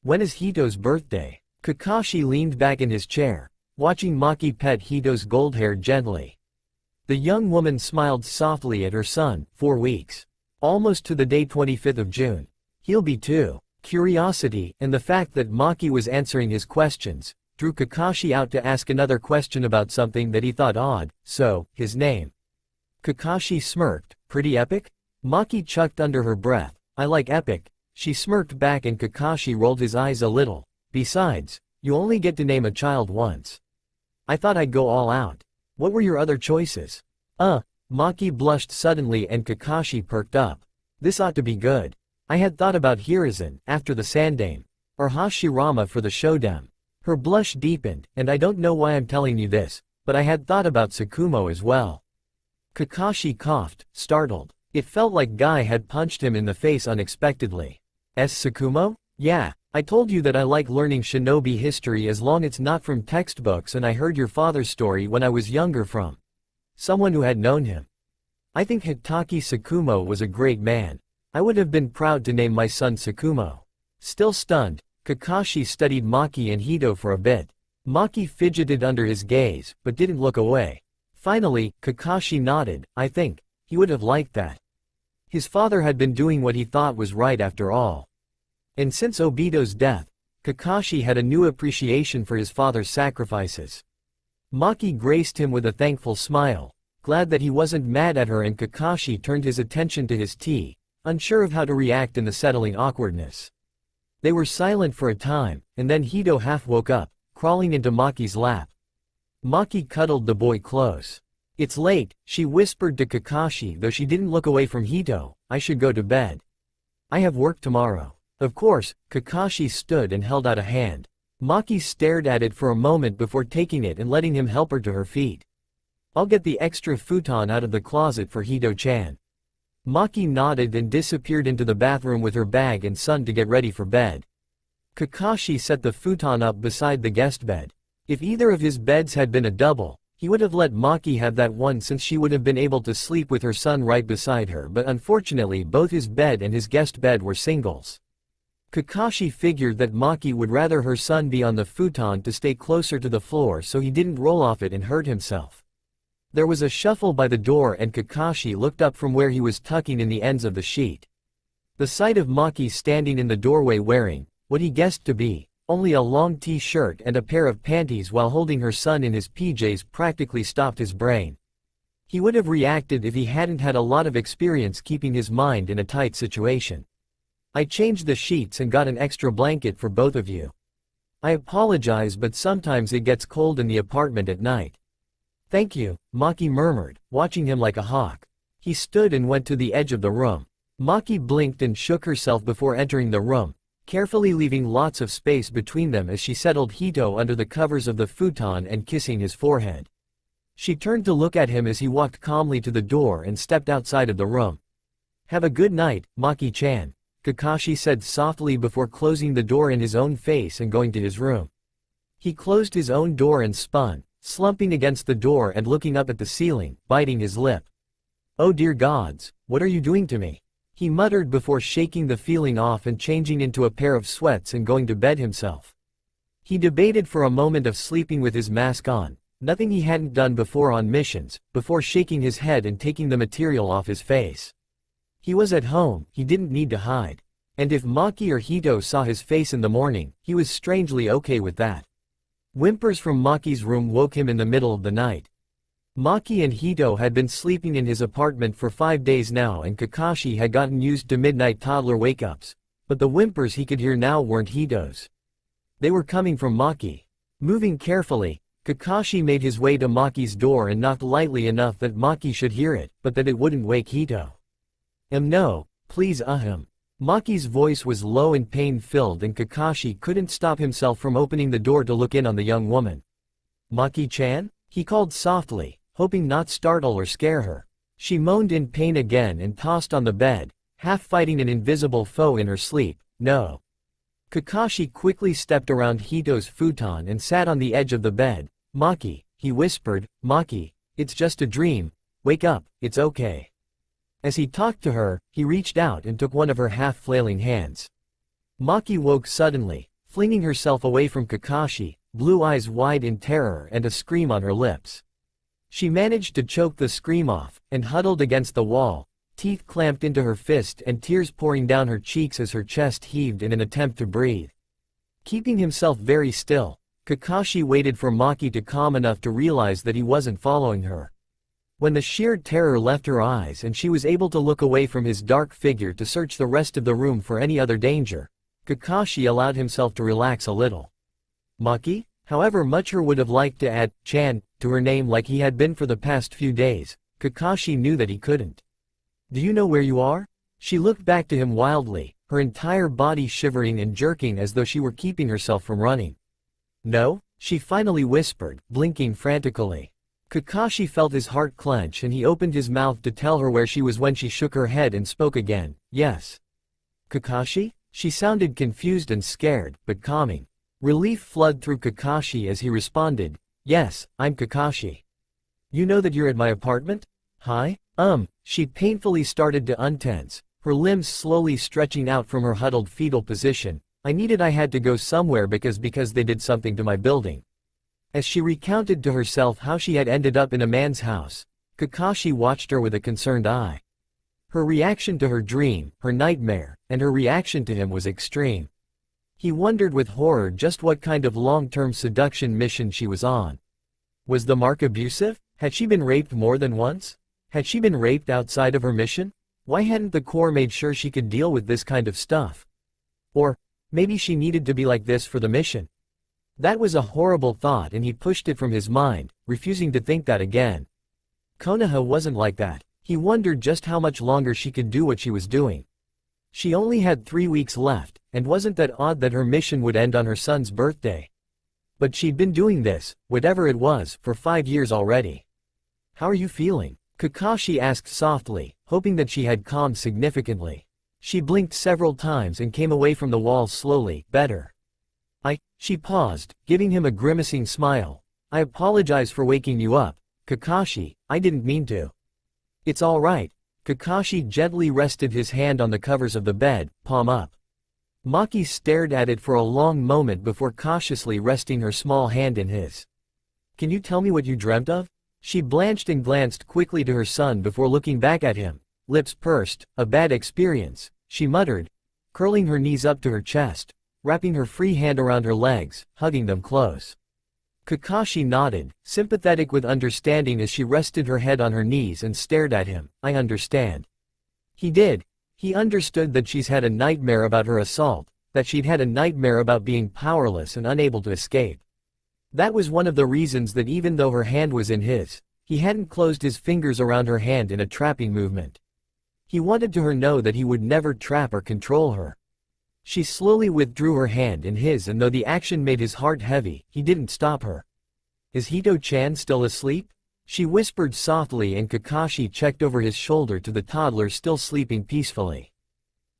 When is Hito's birthday? Kakashi leaned back in his chair, watching Maki pet Hito's gold hair gently. The young woman smiled softly at her son, 4 weeks. Almost to the day 25th of June. He'll be 2. Curiosity, and the fact that Maki was answering his questions, drew Kakashi out to ask another question about something that he thought odd, so, his name. Kakashi smirked, pretty epic? Maki chucked under her breath, I like epic. She smirked back and Kakashi rolled his eyes a little. Besides, you only get to name a child once. I thought I'd go all out. What were your other choices? Maki blushed suddenly and Kakashi perked up. This ought to be good. I had thought about Hiruzen, after the Sandame, or Hashirama for the Shodan. Her blush deepened, and I don't know why I'm telling you this, but I had thought about Tsukumo as well. Kakashi coughed, startled. It felt like Guy had punched him in the face unexpectedly. Tsukumo? Yeah, I told you that I like learning shinobi history as long as it's not from textbooks, and I heard your father's story when I was younger from someone who had known him. I think Hitaki Tsukumo was a great man. I would have been proud to name my son Tsukumo. Still stunned, Kakashi studied Maki and Hito for a bit. Maki fidgeted under his gaze, but didn't look away. Finally, Kakashi nodded. I think he would have liked that. His father had been doing what he thought was right after all. And since Obito's death, Kakashi had a new appreciation for his father's sacrifices. Maki graced him with a thankful smile, glad that he wasn't mad at her, and Kakashi turned his attention to his tea, unsure of how to react in the settling awkwardness. They were silent for a time, and then Hito half woke up, crawling into Maki's lap. Maki cuddled the boy close. It's late, she whispered to Kakashi, though she didn't look away from Hito. I should go to bed. I have work tomorrow. Of course. Kakashi stood and held out a hand. Maki stared at it for a moment before taking it and letting him help her to her feet. I'll get the extra futon out of the closet for Hito-chan. Maki nodded and disappeared into the bathroom with her bag and son to get ready for bed. Kakashi set the futon up beside the guest bed. If either of his beds had been a double, he would have let Maki have that one, since she would have been able to sleep with her son right beside her, but unfortunately both his bed and his guest bed were singles. Kakashi figured that Maki would rather her son be on the futon to stay closer to the floor so he didn't roll off it and hurt himself. There was a shuffle by the door and Kakashi looked up from where he was tucking in the ends of the sheet. The sight of Maki standing in the doorway wearing what he guessed to be only a long t-shirt and a pair of panties while holding her son in his PJs practically stopped his brain. He would have reacted if he hadn't had a lot of experience keeping his mind in a tight situation. I changed the sheets and got an extra blanket for both of you. I apologize, but sometimes it gets cold in the apartment at night. Thank you, Maki murmured, watching him like a hawk. He stood and went to the edge of the room. Maki blinked and shook herself before entering the room, carefully leaving lots of space between them as she settled Hito under the covers of the futon and kissing his forehead. She turned to look at him as he walked calmly to the door and stepped outside of the room. Have a good night, Maki-chan, Kakashi said softly before closing the door in his own face and going to his room. He closed his own door and spun, slumping against the door and looking up at the ceiling, biting his lip. Oh dear gods, what are you doing to me? He muttered before shaking the feeling off and changing into a pair of sweats and going to bed himself. He debated for a moment of sleeping with his mask on, nothing he hadn't done before on missions, before shaking his head and taking the material off his face. He was at home, he didn't need to hide. And if Maki or Hito saw his face in the morning, he was strangely okay with that. Whimpers from Maki's room woke him in the middle of the night. Maki and Hito had been sleeping in his apartment for 5 days now, and Kakashi had gotten used to midnight toddler wake-ups, but the whimpers he could hear now weren't Hito's. They were coming from Maki. Moving carefully, Kakashi made his way to Maki's door and knocked lightly enough that Maki should hear it, but that it wouldn't wake Hito. No, please him. Maki's voice was low and pain-filled, and Kakashi couldn't stop himself from opening the door to look in on the young woman. Maki-chan? He called softly, hoping not startle or scare her. She moaned in pain again and tossed on the bed, half fighting an invisible foe in her sleep. No. Kakashi quickly stepped around Hito's futon and sat on the edge of the bed. Maki, he whispered, Maki, it's just a dream. Wake up, it's okay. As he talked to her, he reached out and took one of her half-flailing hands. Maki woke suddenly, flinging herself away from Kakashi, blue eyes wide in terror and a scream on her lips. She managed to choke the scream off, and huddled against the wall, teeth clamped into her fist and tears pouring down her cheeks as her chest heaved in an attempt to breathe. Keeping himself very still, Kakashi waited for Maki to calm enough to realize that he wasn't following her. When the sheer terror left her eyes and she was able to look away from his dark figure to search the rest of the room for any other danger, Kakashi allowed himself to relax a little. Maki? However much her would have liked to add "chan" to her name like he had been for the past few days, Kakashi knew that he couldn't. Do you know where you are? She looked back to him wildly, her entire body shivering and jerking as though she were keeping herself from running. "No?" she finally whispered, blinking frantically. Kakashi felt his heart clench and he opened his mouth to tell her where she was when she shook her head and spoke again, "Yes." "Kakashi?" She sounded confused and scared, but calming. Relief flooded through Kakashi as he responded, "Yes, I'm Kakashi. You know that you're at my apartment? Hi?" She painfully started to untense, her limbs slowly stretching out from her huddled fetal position. I had to go somewhere because they did something to my building." As she recounted to herself how she had ended up in a man's house, Kakashi watched her with a concerned eye. Her reaction to her dream, her nightmare, and her reaction to him was extreme. He wondered with horror just what kind of long-term seduction mission she was on. Was the mark abusive? Had she been raped more than once? Had she been raped outside of her mission? Why hadn't the Corps made sure she could deal with this kind of stuff? Or, maybe she needed to be like this for the mission. That was a horrible thought and he pushed it from his mind, refusing to think that again. Konoha wasn't like that. He wondered just how much longer she could do what she was doing. She only had 3 weeks left, and wasn't that odd that her mission would end on her son's birthday. But she'd been doing this, whatever it was, for 5 years already. "How are you feeling?" Kakashi asked softly, hoping that she had calmed significantly. She blinked several times and came away from the wall slowly, "Better." She paused, giving him a grimacing smile. "I apologize for waking you up, Kakashi, I didn't mean to." "It's all right." Kakashi gently rested his hand on the covers of the bed, palm up. Maki stared at it for a long moment before cautiously resting her small hand in his. "Can you tell me what you dreamt of?" She blanched and glanced quickly to her son before looking back at him, lips pursed. "A bad experience," she muttered, curling her knees up to her chest, wrapping her free hand around her legs, hugging them close. Kakashi nodded, sympathetic with understanding as she rested her head on her knees and stared at him. "I understand." He did. He understood that she's had a nightmare about her assault, that she'd had a nightmare about being powerless and unable to escape. That was one of the reasons that even though her hand was in his, he hadn't closed his fingers around her hand in a trapping movement. He wanted to her know that he would never trap or control her. She slowly withdrew her hand in his and though the action made his heart heavy, he didn't stop her. "Is Hito-chan still asleep?" She whispered softly and Kakashi checked over his shoulder to the toddler still sleeping peacefully.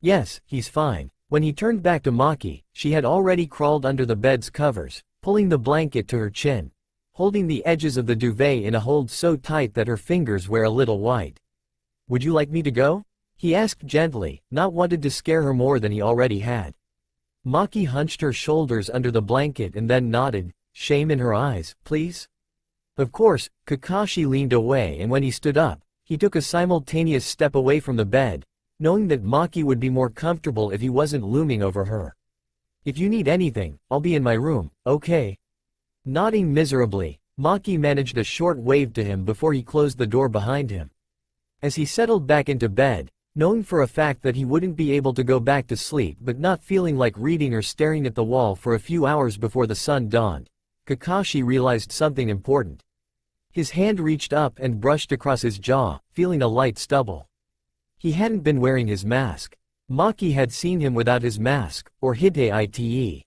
"Yes, he's fine." When he turned back to Maki, she had already crawled under the bed's covers, pulling the blanket to her chin, holding the edges of the duvet in a hold so tight that her fingers were a little white. "Would you like me to go?" he asked gently, not wanting to scare her more than he already had. Maki hunched her shoulders under the blanket and then nodded, shame in her eyes. "Please?" Of course. Kakashi leaned away and when he stood up, he took a simultaneous step away from the bed, knowing that Maki would be more comfortable if he wasn't looming over her. "If you need anything, I'll be in my room, okay?" Nodding miserably, Maki managed a short wave to him before he closed the door behind him. As he settled back into bed, knowing for a fact that he wouldn't be able to go back to sleep but not feeling like reading or staring at the wall for a few hours before the sun dawned, Kakashi realized something important. His hand reached up and brushed across his jaw, feeling a light stubble. He hadn't been wearing his mask. Maki had seen him without his mask, or hite.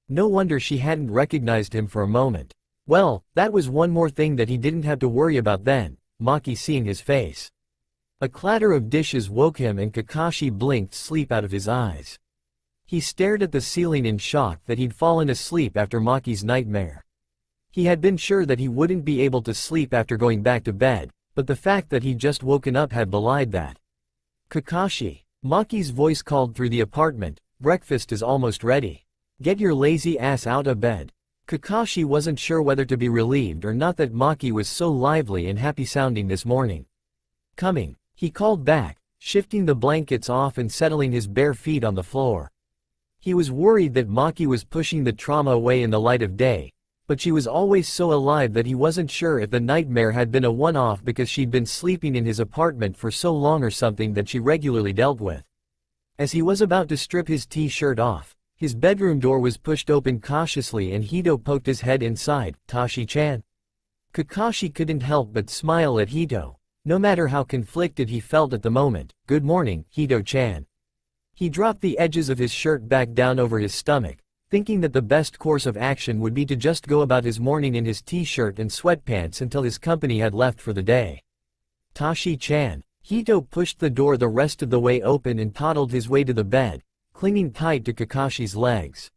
No wonder she hadn't recognized him for a moment. Well, that was one more thing that he didn't have to worry about then, Maki seeing his face. A clatter of dishes woke him and Kakashi blinked sleep out of his eyes. He stared at the ceiling in shock that he'd fallen asleep after Maki's nightmare. He had been sure that he wouldn't be able to sleep after going back to bed, but the fact that he'd just woken up had belied that. "Kakashi," Maki's voice called through the apartment, "breakfast is almost ready. Get your lazy ass out of bed." Kakashi wasn't sure whether to be relieved or not that Maki was so lively and happy sounding this morning. "Coming," he called back, shifting the blankets off and settling his bare feet on the floor. He was worried that Maki was pushing the trauma away in the light of day, but she was always so alive that he wasn't sure if the nightmare had been a one-off because she'd been sleeping in his apartment for so long or something that she regularly dealt with. As he was about to strip his t-shirt off, his bedroom door was pushed open cautiously and Hito poked his head inside. "Tashi-chan?" Kakashi couldn't help but smile at Hito, no matter how conflicted he felt at the moment. "Good morning, Hito-chan." He dropped the edges of his shirt back down over his stomach, thinking that the best course of action would be to just go about his morning in his t-shirt and sweatpants until his company had left for the day. Tashi-chan. Hito pushed the door the rest of the way open and toddled his way to the bed, clinging tight to Kakashi's legs.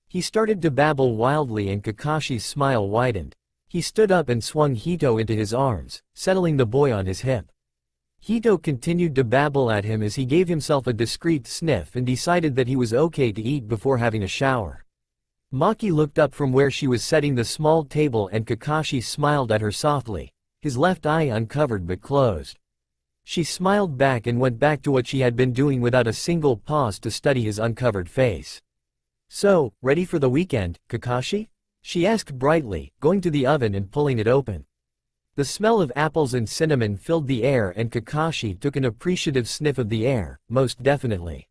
He started to babble wildly and Kakashi's smile widened. He stood up and swung Hito into his arms, settling the boy on his hip. Hito continued to babble at him as he gave himself a discreet sniff and decided that he was okay to eat before having a shower. Maki looked up from where she was setting the small table and Kakashi smiled at her softly, his left eye uncovered but closed. She smiled back and went back to what she had been doing without a single pause to study his uncovered face. "So, ready for the weekend, Kakashi?" she asked brightly, going to the oven and pulling it open. The smell of apples and cinnamon filled the air and Kakashi took an appreciative sniff of the air, most definitely.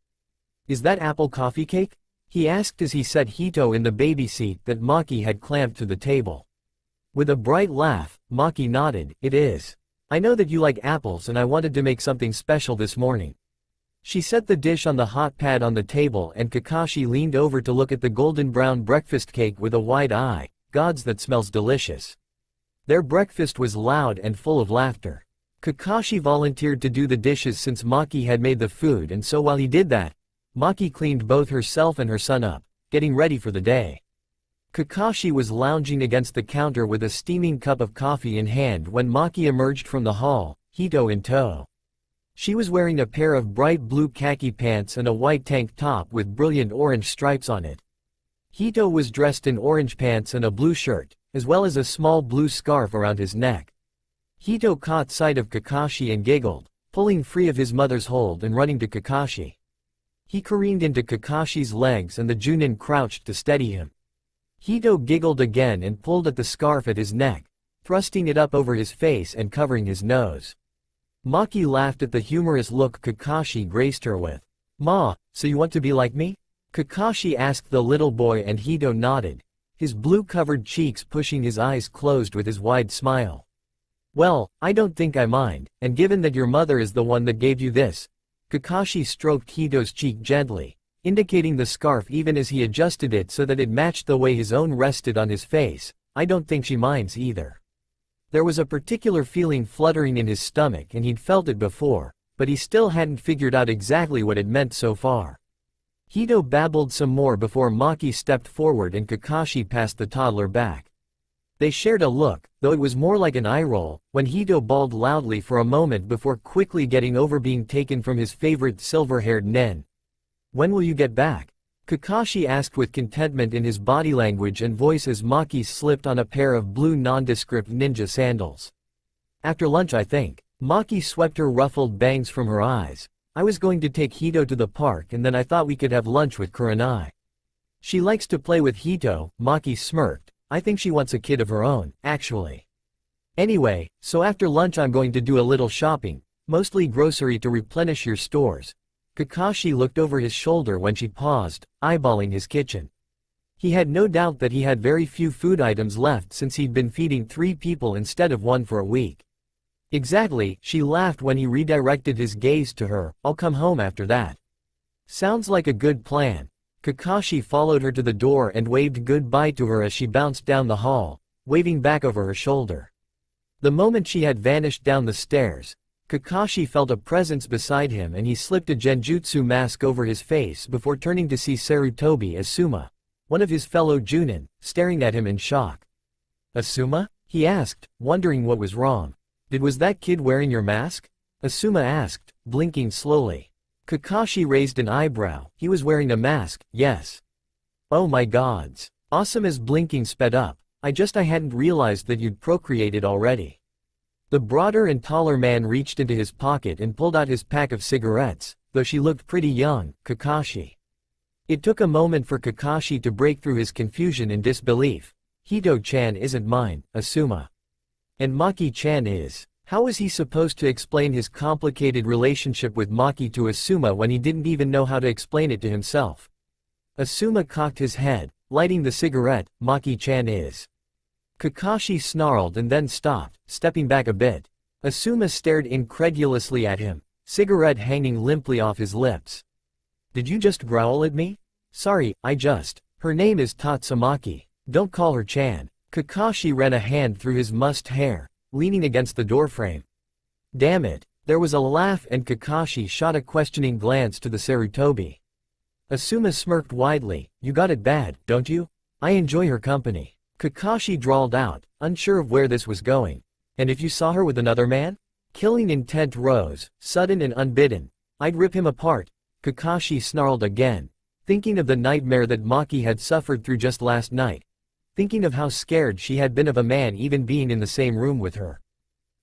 "Is that apple coffee cake?" he asked as he set Hito in the baby seat that Maki had clamped to the table. With a bright laugh, Maki nodded, "It is. I know that you like apples and I wanted to make something special this morning." She set the dish on the hot pad on the table and Kakashi leaned over to look at the golden brown breakfast cake with a wide eye. "Gods, that smells delicious." Their breakfast was loud and full of laughter. Kakashi volunteered to do the dishes since Maki had made the food and so while he did that, Maki cleaned both herself and her son up, getting ready for the day. Kakashi was lounging against the counter with a steaming cup of coffee in hand when Maki emerged from the hall, Hito in tow. She was wearing a pair of bright blue khaki pants and a white tank top with brilliant orange stripes on it. Hito was dressed in orange pants and a blue shirt, as well as a small blue scarf around his neck. Hito caught sight of Kakashi and giggled, pulling free of his mother's hold and running to Kakashi. He careened into Kakashi's legs and the Junin crouched to steady him. Hito giggled again and pulled at the scarf at his neck, thrusting it up over his face and covering his nose. Maki laughed at the humorous look Kakashi graced her with. "Ma, so you want to be like me?" Kakashi asked the little boy and Hito nodded, his blue-covered cheeks pushing his eyes closed with his wide smile. "Well, I don't think I mind, and given that your mother is the one that gave you this," Kakashi stroked Hito's cheek gently, indicating the scarf even as he adjusted it so that it matched the way his own rested on his face, "I don't think she minds either." There was a particular feeling fluttering in his stomach and he'd felt it before, but he still hadn't figured out exactly what it meant so far. Hito babbled some more before Maki stepped forward and Kakashi passed the toddler back. They shared a look, though it was more like an eye roll, when Hito bawled loudly for a moment before quickly getting over being taken from his favorite silver-haired nen. "When will you get back?" Kakashi asked with contentment in his body language and voice as Maki slipped on a pair of blue nondescript ninja sandals. "After lunch I think." Maki swept her ruffled bangs from her eyes. "I was going to take Hito to the park and then I thought we could have lunch with Kurenai. She likes to play with Hito." Maki smirked. "I think she wants a kid of her own, actually. Anyway, so after lunch I'm going to do a little shopping, mostly grocery to replenish your stores." Kakashi looked over his shoulder when she paused, eyeballing his kitchen. He had no doubt that he had very few food items left since he'd been feeding 3 people instead of 1 for a week. "Exactly," she laughed when he redirected his gaze to her, "I'll come home after that." "Sounds like a good plan." Kakashi followed her to the door and waved goodbye to her as she bounced down the hall, waving back over her shoulder. The moment she had vanished down the stairs, Kakashi felt a presence beside him and he slipped a genjutsu mask over his face before turning to see Sarutobi Asuma, one of his fellow Junin, staring at him in shock. "Asuma?" he asked, wondering what was wrong. Was that kid wearing your mask?" Asuma asked, blinking slowly. Kakashi raised an eyebrow. "He was wearing a mask, yes." "Oh my gods." Asuma's blinking sped up. I hadn't realized that you'd procreated already." The broader and taller man reached into his pocket and pulled out his pack of cigarettes, though she looked pretty young, Kakashi. It took a moment for Kakashi to break through his confusion and disbelief. "Hito-chan isn't mine, Asuma. And Maki-chan is." How was he supposed to explain his complicated relationship with Maki to Asuma when he didn't even know how to explain it to himself? Asuma cocked his head, lighting the cigarette. "Maki-chan is." Kakashi snarled and then stopped, stepping back a bit. Asuma stared incredulously at him, cigarette hanging limply off his lips. Did you just growl at me? Sorry, Her name is Tatsumaki. Don't call her Chan. Kakashi ran a hand through his mussed hair, leaning against the doorframe. Damn it. There was a laugh and Kakashi shot a questioning glance to the Sarutobi. Asuma smirked widely. You got it bad, don't you? I enjoy her company. Kakashi drawled out, unsure of where this was going. And if you saw her with another man? Killing intent rose, sudden and unbidden. I'd rip him apart. Kakashi snarled again, thinking of the nightmare that Maki had suffered through just last night. Thinking of how scared she had been of a man even being in the same room with her.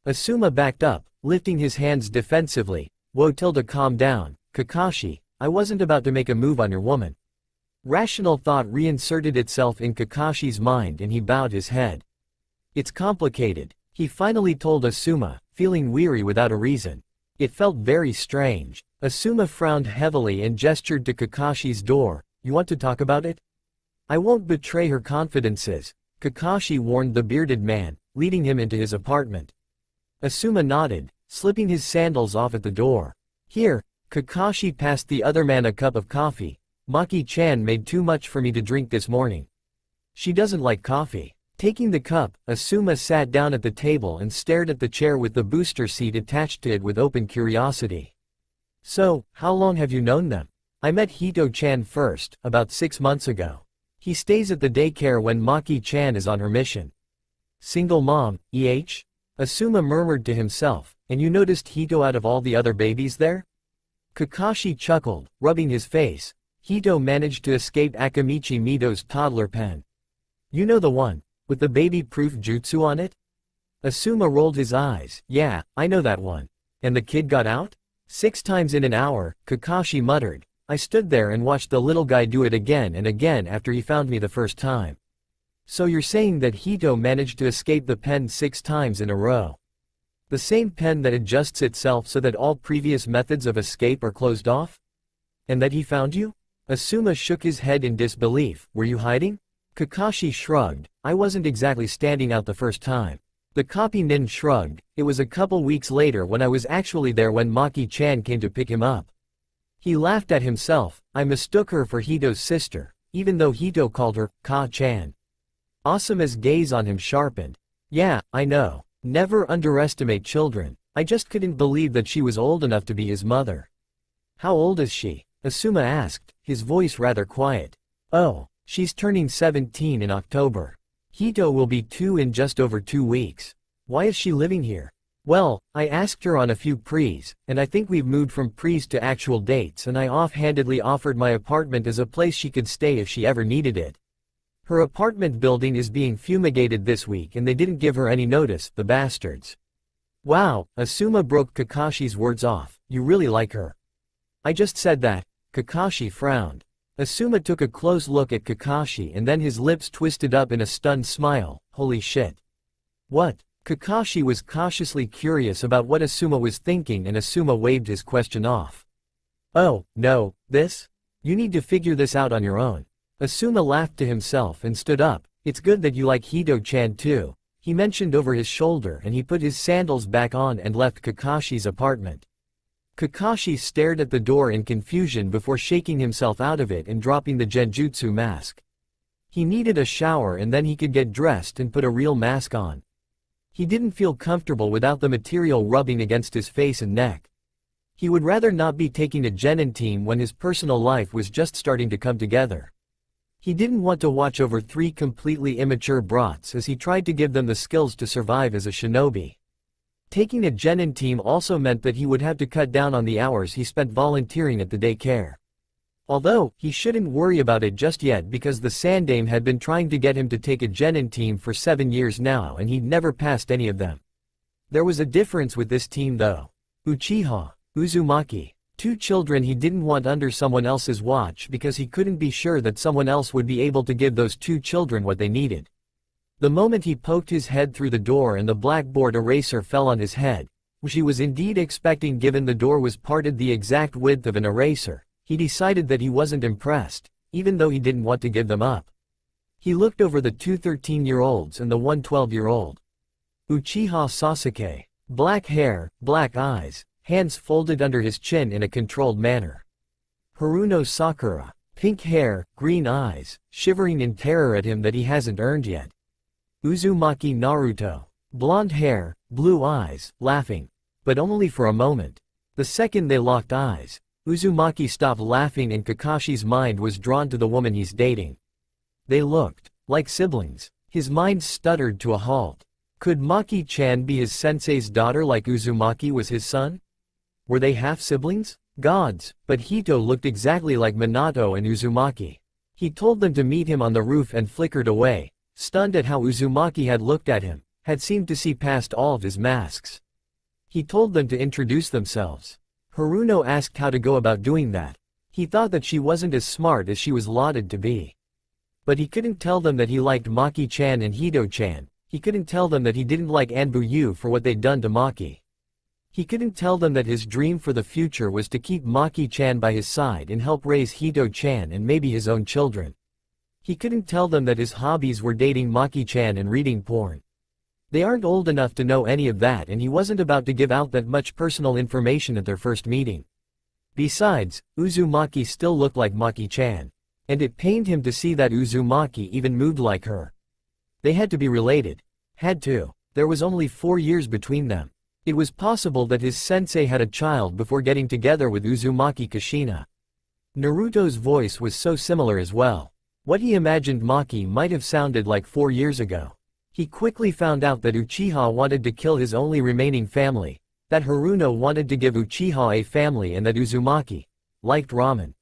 Asuma backed up, lifting his hands defensively. Whoa, calm down, Kakashi, I wasn't about to make a move on your woman. Rational thought reinserted itself in Kakashi's mind and he bowed his head. It's complicated, he finally told Asuma, feeling weary without a reason. It felt very strange. Asuma frowned heavily and gestured to Kakashi's door. You want to talk about it? I won't betray her confidences, Kakashi warned the bearded man, leading him into his apartment. Asuma nodded, slipping his sandals off at the door. Here, Kakashi passed the other man a cup of coffee. Maki-chan made too much for me to drink this morning. She doesn't like coffee. Taking the cup, Asuma sat down at the table and stared at the chair with the booster seat attached to it with open curiosity. So, how long have you known them? I met Hito-chan first, about 6 months ago. He stays at the daycare when Maki-chan is on her mission. Single mom, Asuma murmured to himself, and you noticed Hito out of all the other babies there? Kakashi chuckled, rubbing his face. Hito managed to escape Akamichi Mito's toddler pen. You know the one, with the baby-proof jutsu on it? Asuma rolled his eyes. Yeah, I know that one. And the kid got out? 6 times in an hour, Kakashi muttered. I stood there and watched the little guy do it again and again after he found me the first time. So you're saying that Hito managed to escape the pen 6 times in a row? The same pen that adjusts itself so that all previous methods of escape are closed off? And that he found you? Asuma shook his head in disbelief. Were you hiding? Kakashi shrugged. I wasn't exactly standing out the first time. The copy nin shrugged. It was a couple weeks later when I was actually there when Maki-chan came to pick him up. He laughed at himself. I mistook her for Hito's sister, even though Hito called her Ka-chan. Asuma's gaze on him sharpened. Yeah, I know. Never underestimate children. I just couldn't believe that she was old enough to be his mother. How old is she? Asuma asked, his voice rather quiet. Oh, she's turning 17 in October. Hito will be 2 in just over 2 weeks. Why is she living here? Well, I asked her on a few prees, and I think we've moved from prees to actual dates and I offhandedly offered my apartment as a place she could stay if she ever needed it. Her apartment building is being fumigated this week and they didn't give her any notice, the bastards. Wow, Asuma broke Kakashi's words off. You really like her. I just said that. Kakashi frowned. Asuma took a close look at Kakashi and then his lips twisted up in a stunned smile. Holy shit. What? Kakashi was cautiously curious about what Asuma was thinking and Asuma waved his question off. Oh, no, this? You need to figure this out on your own. Asuma laughed to himself and stood up. It's good that you like Hito-chan too, he mentioned over his shoulder and he put his sandals back on and left Kakashi's apartment. Kakashi stared at the door in confusion before shaking himself out of it and dropping the genjutsu mask. He needed a shower and then he could get dressed and put a real mask on. He didn't feel comfortable without the material rubbing against his face and neck. He would rather not be taking a genin team when his personal life was just starting to come together. He didn't want to watch over 3 completely immature brats as he tried to give them the skills to survive as a shinobi. Taking a genin team also meant that he would have to cut down on the hours he spent volunteering at the daycare. Although, he shouldn't worry about it just yet because the Sandame had been trying to get him to take a genin team for 7 years now and he'd never passed any of them. There was a difference with this team though. Uchiha, Uzumaki. 2 children he didn't want under someone else's watch because he couldn't be sure that someone else would be able to give those 2 children what they needed. The moment he poked his head through the door and the blackboard eraser fell on his head, which he was indeed expecting given the door was parted the exact width of an eraser, he decided that he wasn't impressed, even though he didn't want to give them up. He looked over the 2 13-year-olds and the 1 12-year-old. Uchiha Sasuke. Black hair, black eyes, hands folded under his chin in a controlled manner. Haruno Sakura. Pink hair, green eyes, shivering in terror at him that he hasn't earned yet. Uzumaki Naruto. Blonde hair, blue eyes, laughing. But only for a moment. The second they locked eyes, Uzumaki stopped laughing and Kakashi's mind was drawn to the woman he's dating. They looked like siblings. His mind stuttered to a halt. Could Maki-chan be his sensei's daughter like Uzumaki was his son? Were they half-siblings? Gods, but Hito looked exactly like Minato and Uzumaki. He told them to meet him on the roof and flickered away, stunned at how Uzumaki had looked at him, had seemed to see past all of his masks. He told them to introduce themselves. Haruno asked how to go about doing that. He thought that she wasn't as smart as she was lauded to be. But he couldn't tell them that he liked Maki-chan and Hito-chan. He couldn't tell them that he didn't like Anbu-yu for what they'd done to Maki. He couldn't tell them that his dream for the future was to keep Maki-chan by his side and help raise Hito-chan and maybe his own children. He couldn't tell them that his hobbies were dating Maki-chan and reading porn. They aren't old enough to know any of that and he wasn't about to give out that much personal information at their first meeting. Besides, Uzumaki still looked like Maki-chan. And it pained him to see that Uzumaki even moved like her. They had to be related. Had to. There was only 4 years between them. It was possible that his sensei had a child before getting together with Uzumaki Kushina. Naruto's voice was so similar as well. What he imagined Maki might have sounded like 4 years ago. He quickly found out that Uchiha wanted to kill his only remaining family, that Haruno wanted to give Uchiha a family and that Uzumaki liked ramen.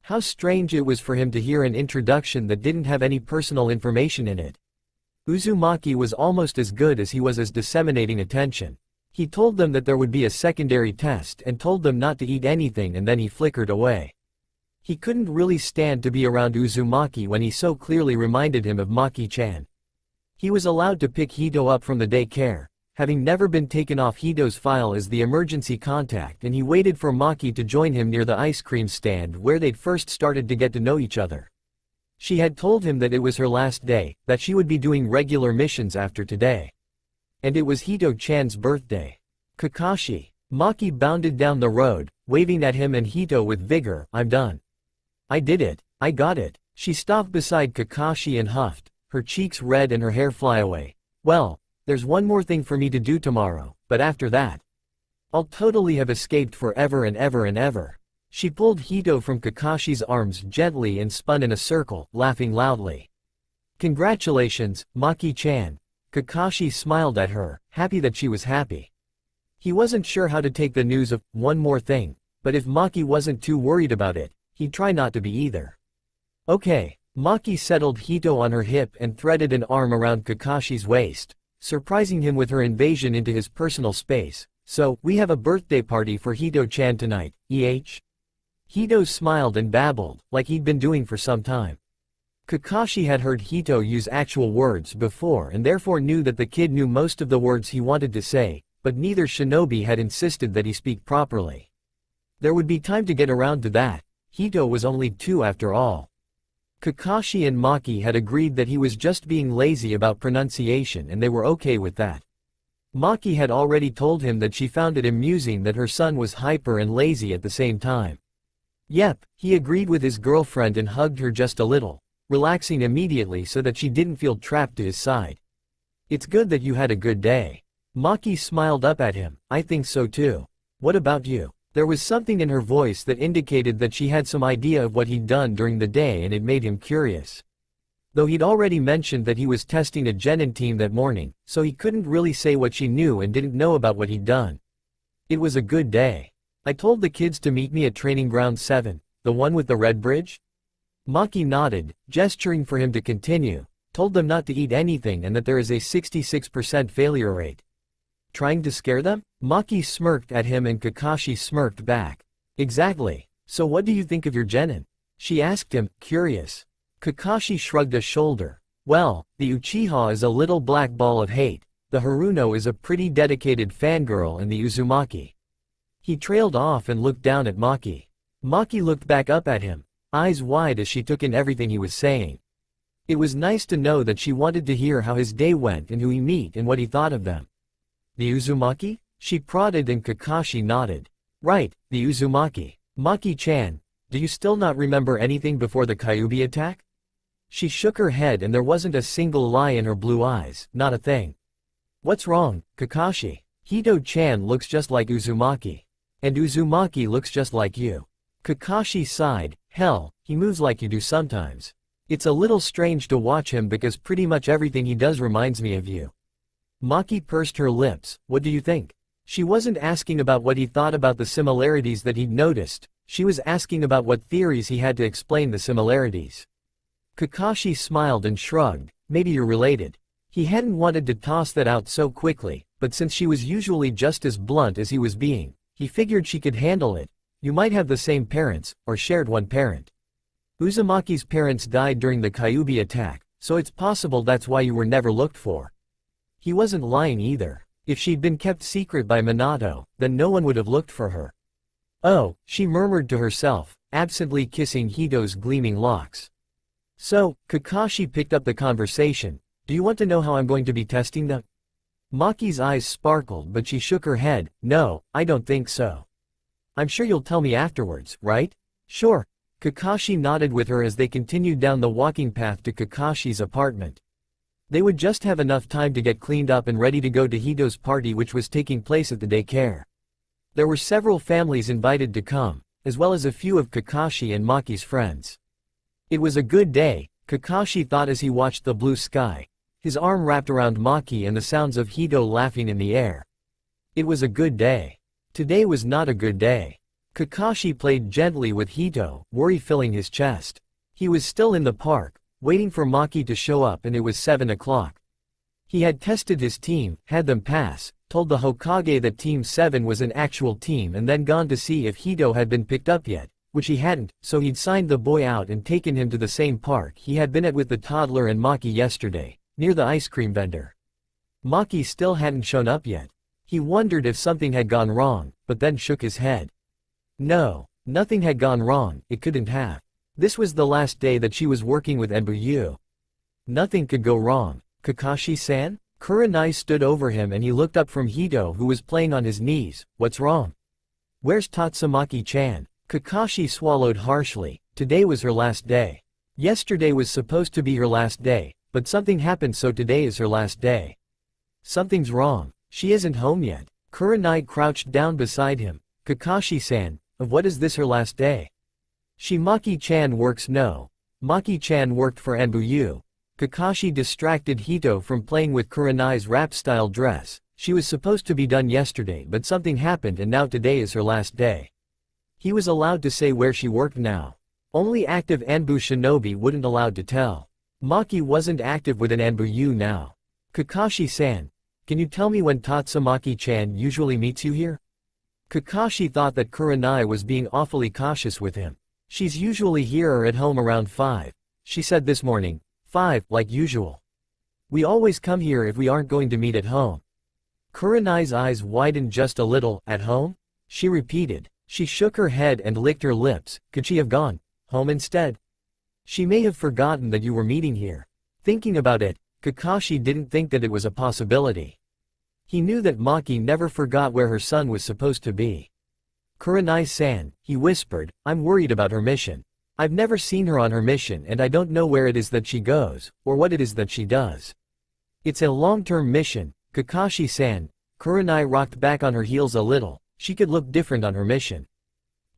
How strange it was for him to hear an introduction that didn't have any personal information in it. Uzumaki was almost as good as he was as disseminating attention. He told them that there would be a secondary test and told them not to eat anything and then he flickered away. He couldn't really stand to be around Uzumaki when he so clearly reminded him of Maki-chan. He was allowed to pick Hito up from the daycare, having never been taken off Hito's file as the emergency contact, and he waited for Maki to join him near the ice cream stand where they'd first started to get to know each other. She had told him that it was her last day, that she would be doing regular missions after today. And it was Hito-chan's birthday. Kakashi. Maki bounded down the road, waving at him and Hito with vigor. I'm done. I did it. I got it. She stopped beside Kakashi and huffed, her cheeks red and her hair fly away. Well, there's one more thing for me to do tomorrow, but after that, I'll totally have escaped forever and ever and ever. She pulled Hito from Kakashi's arms gently and spun in a circle, laughing loudly. Congratulations, Maki-chan. Kakashi smiled at her, happy that she was happy. He wasn't sure how to take the news of one more thing, but if Maki wasn't too worried about it, he'd try not to be either. Okay. Maki settled Hito on her hip and threaded an arm around Kakashi's waist, surprising him with her invasion into his personal space. So, we have a birthday party for Hito-chan tonight, Hito smiled and babbled, like he'd been doing for some time. Kakashi had heard Hito use actual words before and therefore knew that the kid knew most of the words he wanted to say, but neither shinobi had insisted that he speak properly. There would be time to get around to that. Hito was only 2 after all. Kakashi and Maki had agreed that he was just being lazy about pronunciation and they were okay with that. Maki had already told him that she found it amusing that her son was hyper and lazy at the same time. Yep, he agreed with his girlfriend and hugged her just a little, relaxing immediately so that she didn't feel trapped to his side. It's good that you had a good day. Maki smiled up at him. I think so too. What about you? There was something in her voice that indicated that she had some idea of what he'd done during the day and it made him curious. Though he'd already mentioned that he was testing a genin team that morning, so he couldn't really say what she knew and didn't know about what he'd done. It was a good day. I told the kids to meet me at Training Ground 7, the one with the red bridge? Maki nodded, gesturing for him to continue, told them not to eat anything and that there is a 66% failure rate. Trying to scare them? Maki smirked at him and Kakashi smirked back. Exactly. So what do you think of your genin? She asked him, curious. Kakashi shrugged a shoulder. Well, the Uchiha is a little black ball of hate, the Haruno is a pretty dedicated fangirl and the Uzumaki. He trailed off and looked down at Maki. Maki looked back up at him, eyes wide as she took in everything he was saying. It was nice to know that she wanted to hear how his day went and who he met and what he thought of them. The Uzumaki? She prodded and Kakashi nodded. Right, the Uzumaki. Maki-chan, do you still not remember anything before the Kyuubi attack? She shook her head and there wasn't a single lie in her blue eyes, not a thing. What's wrong, Kakashi? Hito-chan looks just like Uzumaki. And Uzumaki looks just like you. Kakashi sighed, hell, he moves like you do sometimes. It's a little strange to watch him because pretty much everything he does reminds me of you. Maki pursed her lips, what do you think? She wasn't asking about what he thought about the similarities that he'd noticed, she was asking about what theories he had to explain the similarities. Kakashi smiled and shrugged, maybe you're related. He hadn't wanted to toss that out so quickly, but since she was usually just as blunt as he was being, he figured she could handle it. You might have the same parents, or shared one parent. Uzumaki's parents died during the Kyuubi attack, so it's possible that's why you were never looked for. He wasn't lying either. If she'd been kept secret by Minato, then no one would have looked for her. Oh, she murmured to herself, absently kissing Hito's gleaming locks. So, Kakashi picked up the conversation, do you want to know how I'm going to be testing them? Maki's eyes sparkled but she shook her head, no, I don't think so. I'm sure you'll tell me afterwards, right? Sure. Kakashi nodded with her as they continued down the walking path to Kakashi's apartment. They would just have enough time to get cleaned up and ready to go to Hito's party which was taking place at the daycare. There were several families invited to come, as well as a few of Kakashi and Maki's friends. It was a good day, Kakashi thought as he watched the blue sky, his arm wrapped around Maki and the sounds of Hito laughing in the air. It was a good day. Today was not a good day. Kakashi played gently with Hito, worry filling his chest. He was still in the park, waiting for Maki to show up and it was 7 o'clock. He had tested his team, had them pass, told the Hokage that Team 7 was an actual team and then gone to see if Hito had been picked up yet, which he hadn't, so he'd signed the boy out and taken him to the same park he had been at with the toddler and Maki yesterday, near the ice cream vendor. Maki still hadn't shown up yet. He wondered if something had gone wrong, but then shook his head. No, nothing had gone wrong, it couldn't have. This was the last day that she was working with Enbuyu. Nothing could go wrong. Kakashi-san? Kurenai stood over him and he looked up from Hito who was playing on his knees, what's wrong? Where's Tatsumaki-chan? Kakashi swallowed harshly, today was her last day. Yesterday was supposed to be her last day, but something happened so today is her last day. Something's wrong, she isn't home yet. Kurenai crouched down beside him, Kakashi-san, of what is this her last day? Maki-chan works no. Maki-chan worked for Enbuyu. Kakashi distracted Hito from playing with Kurenai's rap-style dress, she was supposed to be done yesterday but something happened and now today is her last day. He was allowed to say where she worked now. Only active Anbu shinobi wouldn't allowed to tell. Maki wasn't active with an Enbuyu now. Kakashi-san, can you tell me when Tatsumaki-chan usually meets you here? Kakashi thought that Kurenai was being awfully cautious with him. She's usually here or at home around 5. She said this morning, 5, like usual. We always come here if we aren't going to meet at home. Kurenai's eyes widened just a little, at home? She repeated. She shook her head and licked her lips, could she have gone home instead? She may have forgotten that you were meeting here. Thinking about it, Kakashi didn't think that it was a possibility. He knew that Maki never forgot where her son was supposed to be. Kurenai-san, he whispered, I'm worried about her mission. I've never seen her on her mission and I don't know where it is that she goes, or what it is that she does. It's a long-term mission, Kakashi-san. Kurenai rocked back on her heels a little, she could look different on her mission.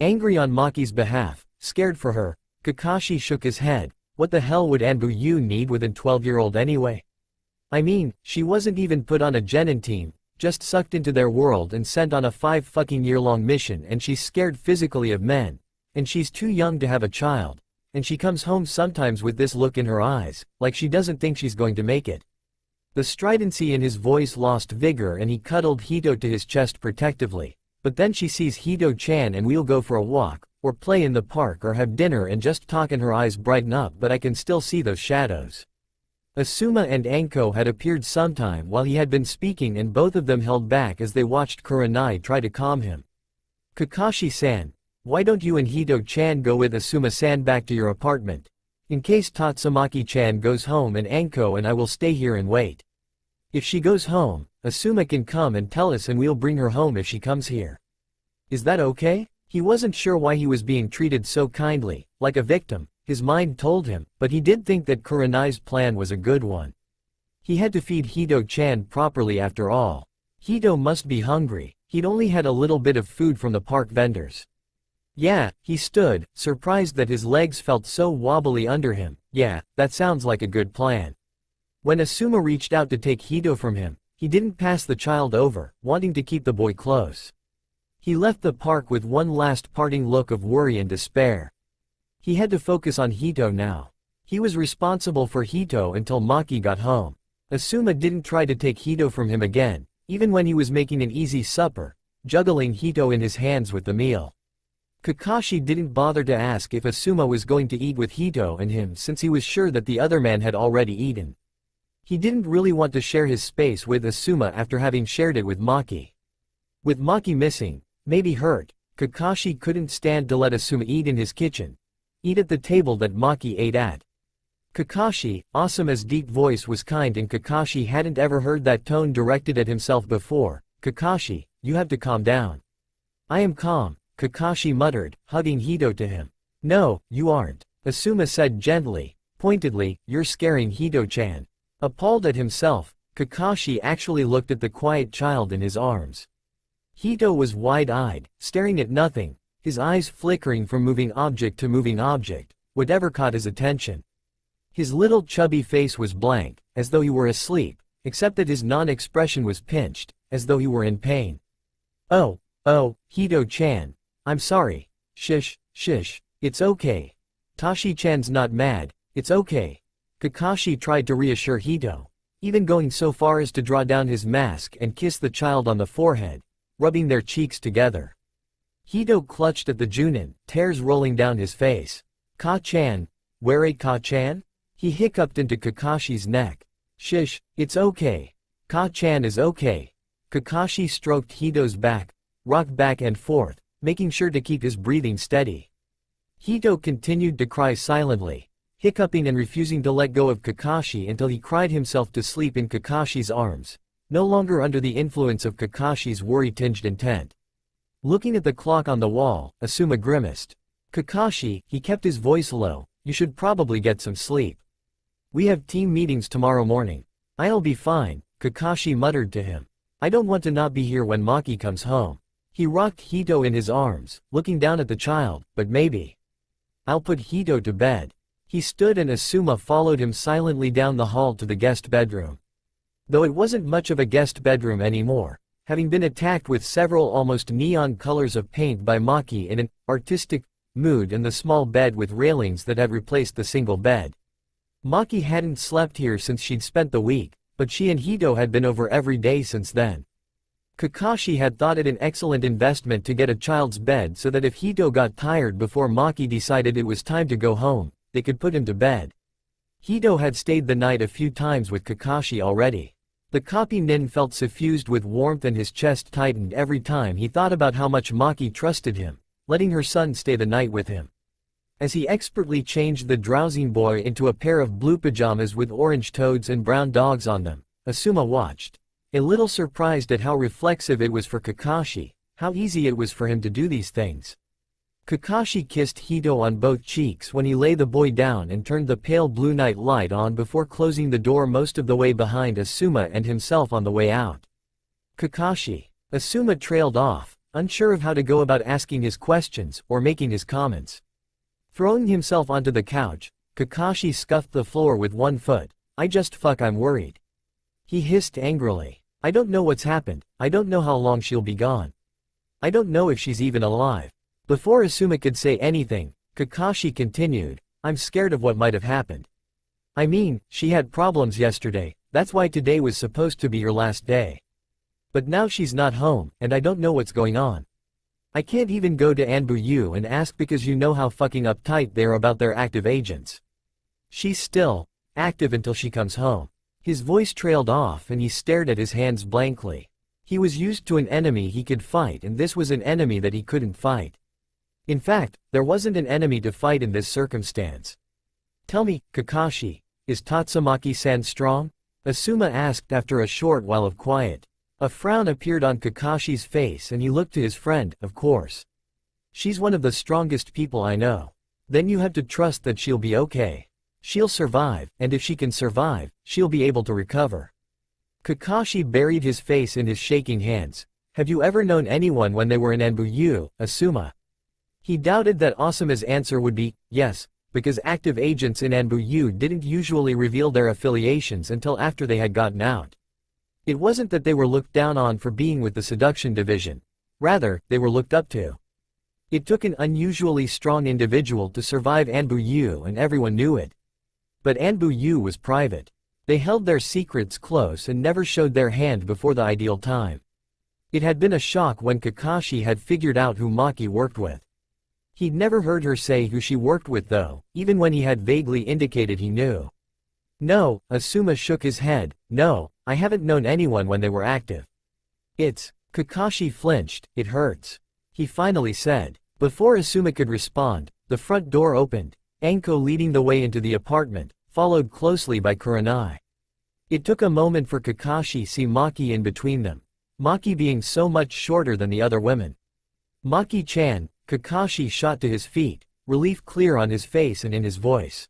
Angry on Maki's behalf, scared for her, Kakashi shook his head, what the hell would Enbuyu need with a 12-year-old anyway? I mean, she wasn't even put on a genin team, just sucked into their world and sent on a 5-fucking-year-long mission and she's scared physically of men. And she's too young to have a child. And she comes home sometimes with this look in her eyes, like she doesn't think she's going to make it. The stridency in his voice lost vigor and he cuddled Hito to his chest protectively. But then she sees Hito-chan and we'll go for a walk, or play in the park or have dinner and just talk and her eyes brighten up but I can still see those shadows. Asuma and Anko had appeared sometime while he had been speaking and both of them held back as they watched Kurenai try to calm him. Kakashi-san, why don't you and Hito-chan go with Asuma-san back to your apartment? In case Tatsumaki-chan goes home and Anko and I will stay here and wait. If she goes home, Asuma can come and tell us and we'll bring her home if she comes here. Is that okay? He wasn't sure why he was being treated so kindly, like a victim, his mind told him, but he did think that Kurenai's plan was a good one. He had to feed Hito-chan properly after all. Hito must be hungry, he'd only had a little bit of food from the park vendors. Yeah, he stood, surprised that his legs felt so wobbly under him. Yeah, that sounds like a good plan. When Asuma reached out to take Hito from him, he didn't pass the child over, wanting to keep the boy close. He left the park with one last parting look of worry and despair. He had to focus on Hito now. He was responsible for Hito until Maki got home. Asuma didn't try to take Hito from him again, even when he was making an easy supper, juggling Hito in his hands with the meal. Kakashi didn't bother to ask if Asuma was going to eat with Hito and him since he was sure that the other man had already eaten. He didn't really want to share his space with Asuma after having shared it with Maki. With Maki missing, maybe hurt, Kakashi couldn't stand to let Asuma eat in his kitchen. Eat at the table that Maki ate at. Kakashi, Asuma's deep voice was kind and Kakashi hadn't ever heard that tone directed at himself before. Kakashi, you have to calm down. I am calm, Kakashi muttered, hugging Hito to him. No, you aren't, Asuma said gently, pointedly, you're scaring Hito-chan. Appalled at himself, Kakashi actually looked at the quiet child in his arms. Hito was wide-eyed, staring at nothing, his eyes flickering from moving object to moving object, whatever caught his attention. His little chubby face was blank, as though he were asleep, except that his non-expression was pinched, as though he were in pain. Oh, Hito-chan. I'm sorry. Shish, it's okay. Tashi-chan's not mad, it's okay. Kakashi tried to reassure Hito, even going so far as to draw down his mask and kiss the child on the forehead, rubbing their cheeks together. Hito clutched at the Junin, tears rolling down his face. Ka-chan, where Ka-chan? He hiccuped into Kakashi's neck. Shish, it's okay. Ka-chan is okay. Kakashi stroked Hito's back, rocked back and forth, making sure to keep his breathing steady. Hito continued to cry silently, hiccuping and refusing to let go of Kakashi until he cried himself to sleep in Kakashi's arms, no longer under the influence of Kakashi's worry-tinged intent. Looking at the clock on the wall, Asuma grimaced. Kakashi, he kept his voice low, you should probably get some sleep. We have team meetings tomorrow morning. I'll be fine, Kakashi muttered to him. I don't want to not be here when Maki comes home. He rocked Hito in his arms, looking down at the child, but maybe. I'll put Hito to bed. He stood and Asuma followed him silently down the hall to the guest bedroom. Though it wasn't much of a guest bedroom anymore, having been attacked with several almost neon colors of paint by Maki in an artistic mood and the small bed with railings that had replaced the single bed. Maki hadn't slept here since she'd spent the week, but she and Hito had been over every day since then. Kakashi had thought it an excellent investment to get a child's bed so that if Hito got tired before Maki decided it was time to go home, they could put him to bed. Hito had stayed the night a few times with Kakashi already. The copy nin felt suffused with warmth and his chest tightened every time he thought about how much Maki trusted him, letting her son stay the night with him. As he expertly changed the drowsing boy into a pair of blue pajamas with orange toads and brown dogs on them, Asuma watched, a little surprised at how reflexive it was for Kakashi, how easy it was for him to do these things. Kakashi kissed Hito on both cheeks when he lay the boy down and turned the pale blue night light on before closing the door most of the way behind Asuma and himself on the way out. Kakashi. Asuma trailed off, unsure of how to go about asking his questions or making his comments. Throwing himself onto the couch, Kakashi scuffed the floor with one foot. I'm worried. He hissed angrily. I don't know what's happened, I don't know how long she'll be gone. I don't know if she's even alive. Before Asuma could say anything, Kakashi continued, I'm scared of what might have happened. I mean, she had problems yesterday, that's why today was supposed to be her last day. But now she's not home, and I don't know what's going on. I can't even go to Anbu and ask because you know how fucking uptight they are about their active agents. She's still active until she comes home. His voice trailed off and he stared at his hands blankly. He was used to an enemy he could fight and this was an enemy that he couldn't fight. In fact, there wasn't an enemy to fight in this circumstance. Tell me, Kakashi, is Tatsumaki-san strong? Asuma asked after a short while of quiet. A frown appeared on Kakashi's face and he looked to his friend, of course. She's one of the strongest people I know. Then you have to trust that she'll be okay. She'll survive, and if she can survive, she'll be able to recover. Kakashi buried his face in his shaking hands. Have you ever known anyone when they were in Anbuyu, Asuma? He doubted that Asuma's answer would be, yes, because active agents in Anbuyu didn't usually reveal their affiliations until after they had gotten out. It wasn't that they were looked down on for being with the seduction division. Rather, they were looked up to. It took an unusually strong individual to survive Anbuyu and everyone knew it. But Anbuyu was private. They held their secrets close and never showed their hand before the ideal time. It had been a shock when Kakashi had figured out who Maki worked with. He'd never heard her say who she worked with though, even when he had vaguely indicated he knew. No, Asuma shook his head, no, I haven't known anyone when they were active. Kakashi flinched, it hurts. He finally said. Before Asuma could respond, the front door opened, Anko leading the way into the apartment, followed closely by Kurenai. It took a moment for Kakashi to see Maki in between them, Maki being so much shorter than the other women. Maki-chan, Kakashi shot to his feet, relief clear on his face and in his voice.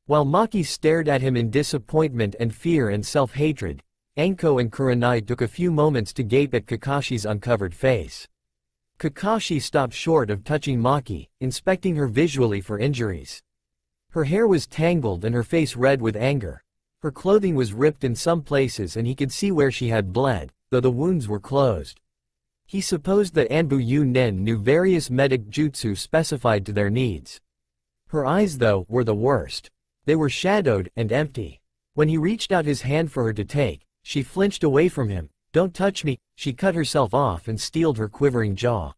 While Maki stared at him in disappointment and fear and self-hatred, Anko and Kurenai took a few moments to gape at Kakashi's uncovered face. Kakashi stopped short of touching Maki, inspecting her visually for injuries. Her hair was tangled and her face red with anger. Her clothing was ripped in some places and he could see where she had bled, though the wounds were closed. He supposed that Anbuyu Nen knew various medic jutsu specified to their needs. Her eyes though, were the worst. They were shadowed and empty. When he reached out his hand for her to take, she flinched away from him. Don't touch me, she cut herself off and steeled her quivering jaw.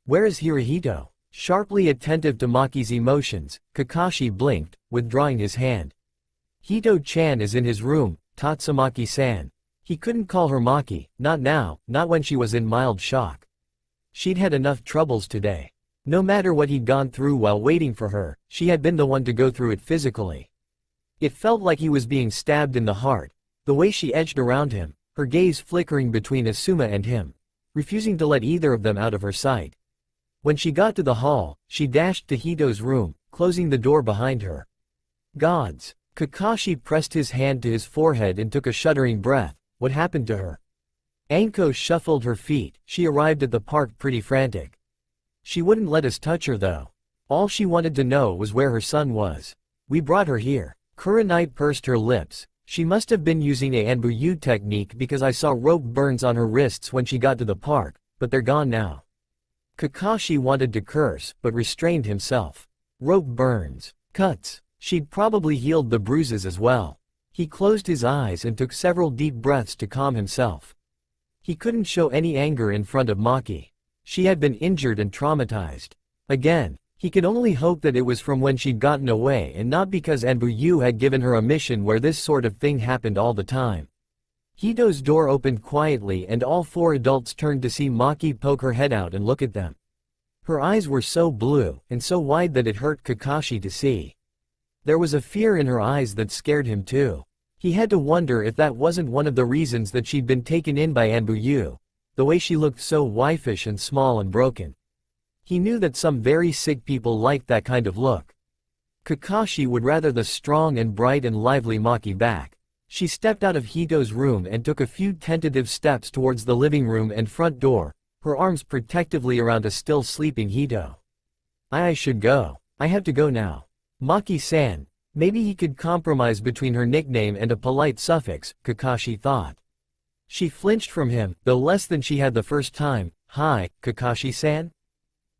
Where is Hirohito? Sharply attentive to Maki's emotions, Kakashi blinked, withdrawing his hand. Hito-chan is in his room, Tatsumaki-san. He couldn't call her Maki, not now, not when she was in mild shock. She'd had enough troubles today. No matter what he'd gone through while waiting for her, she had been the one to go through it physically. It felt like he was being stabbed in the heart, the way she edged around him, her gaze flickering between Asuma and him, refusing to let either of them out of her sight. When she got to the hall, she dashed to Hito's room, closing the door behind her. Gods! Kakashi pressed his hand to his forehead and took a shuddering breath. What happened to her? Anko shuffled her feet. She arrived at the park pretty frantic. She wouldn't let us touch her though. All she wanted to know was where her son was. We brought her here. Kurenai pursed her lips. She must have been using a Anbuyu technique because I saw rope burns on her wrists when she got to the park, but they're gone now. Kakashi wanted to curse, but restrained himself. Rope burns. Cuts. She'd probably healed the bruises as well. He closed his eyes and took several deep breaths to calm himself. He couldn't show any anger in front of Maki. She had been injured and traumatized. Again, he could only hope that it was from when she'd gotten away and not because Anbuyu had given her a mission where this sort of thing happened all the time. Hito's door opened quietly and all four adults turned to see Maki poke her head out and look at them. Her eyes were so blue and so wide that it hurt Kakashi to see. There was a fear in her eyes that scared him too. He had to wonder if that wasn't one of the reasons that she'd been taken in by Anbuyu, the way she looked so waifish and small and broken. He knew that some very sick people liked that kind of look. Kakashi would rather the strong and bright and lively Maki back. She stepped out of Hito's room and took a few tentative steps towards the living room and front door, her arms protectively around a still sleeping Hito. I should go. I have to go now. Maki-san. Maybe he could compromise between her nickname and a polite suffix, Kakashi thought. She flinched from him, though less than she had the first time. Hi, Kakashi-san?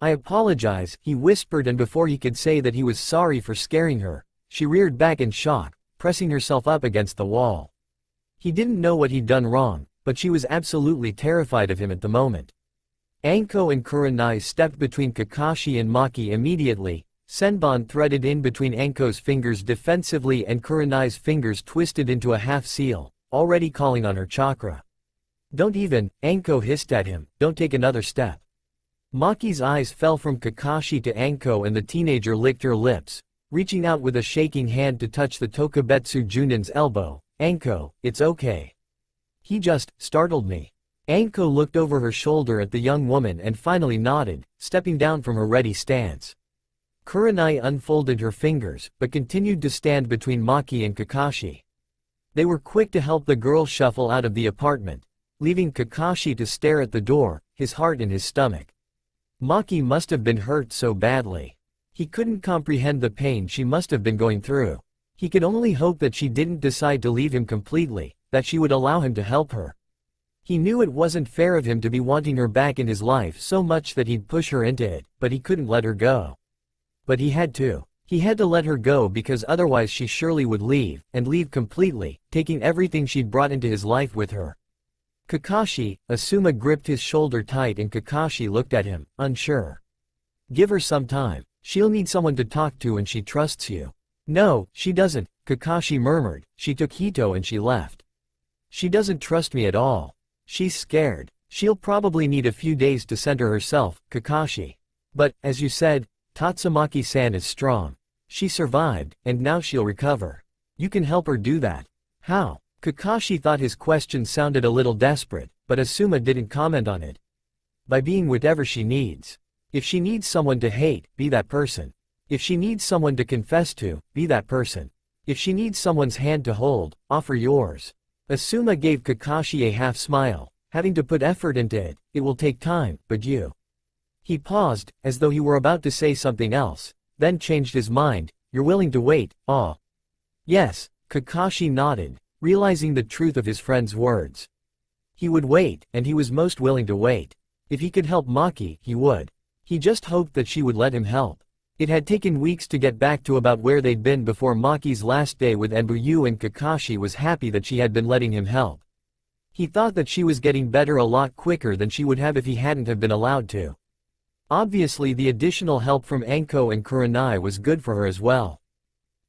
I apologize, he whispered, and before he could say that he was sorry for scaring her, she reared back in shock, pressing herself up against the wall. He didn't know what he'd done wrong, but she was absolutely terrified of him at the moment. Anko and Kurenai stepped between Kakashi and Maki immediately. Senbon threaded in between Anko's fingers defensively and Kurenai's fingers twisted into a half-seal, already calling on her chakra. Don't even, Anko hissed at him, don't take another step. Maki's eyes fell from Kakashi to Anko and the teenager licked her lips, reaching out with a shaking hand to touch the Tokubetsu Junin's elbow. Anko, it's okay. He just startled me. Anko looked over her shoulder at the young woman and finally nodded, stepping down from her ready stance. Kurenai unfolded her fingers, but continued to stand between Maki and Kakashi. They were quick to help the girl shuffle out of the apartment, leaving Kakashi to stare at the door, his heart in his stomach. Maki must have been hurt so badly. He couldn't comprehend the pain she must have been going through. He could only hope that she didn't decide to leave him completely, that she would allow him to help her. He knew it wasn't fair of him to be wanting her back in his life so much that he'd push her into it, but he couldn't let her go. But he had to. He had to let her go because otherwise she surely would leave, and leave completely, taking everything she'd brought into his life with her. Kakashi, Asuma gripped his shoulder tight and Kakashi looked at him, unsure. Give her some time. She'll need someone to talk to and she trusts you. No, she doesn't, Kakashi murmured. She took Hito and she left. She doesn't trust me at all. She's scared. She'll probably need a few days to center herself, Kakashi. But, as you said, Tatsumaki-san is strong. She survived, and now she'll recover. You can help her do that. How? Kakashi thought his question sounded a little desperate, but Asuma didn't comment on it. By being whatever she needs. If she needs someone to hate, be that person. If she needs someone to confess to, be that person. If she needs someone's hand to hold, offer yours. Asuma gave Kakashi a half smile. Having to put effort into it, it will take time, but you. He paused, as though he were about to say something else, then changed his mind. You're willing to wait, ah. Yes, Kakashi nodded, realizing the truth of his friend's words. He would wait, and he was most willing to wait. If he could help Maki, he would. He just hoped that she would let him help. It had taken weeks to get back to about where they'd been before Maki's last day with Enbuyu, and Kakashi was happy that she had been letting him help. He thought that she was getting better a lot quicker than she would have if he hadn't have been allowed to. Obviously the additional help from Anko and Kurenai was good for her as well.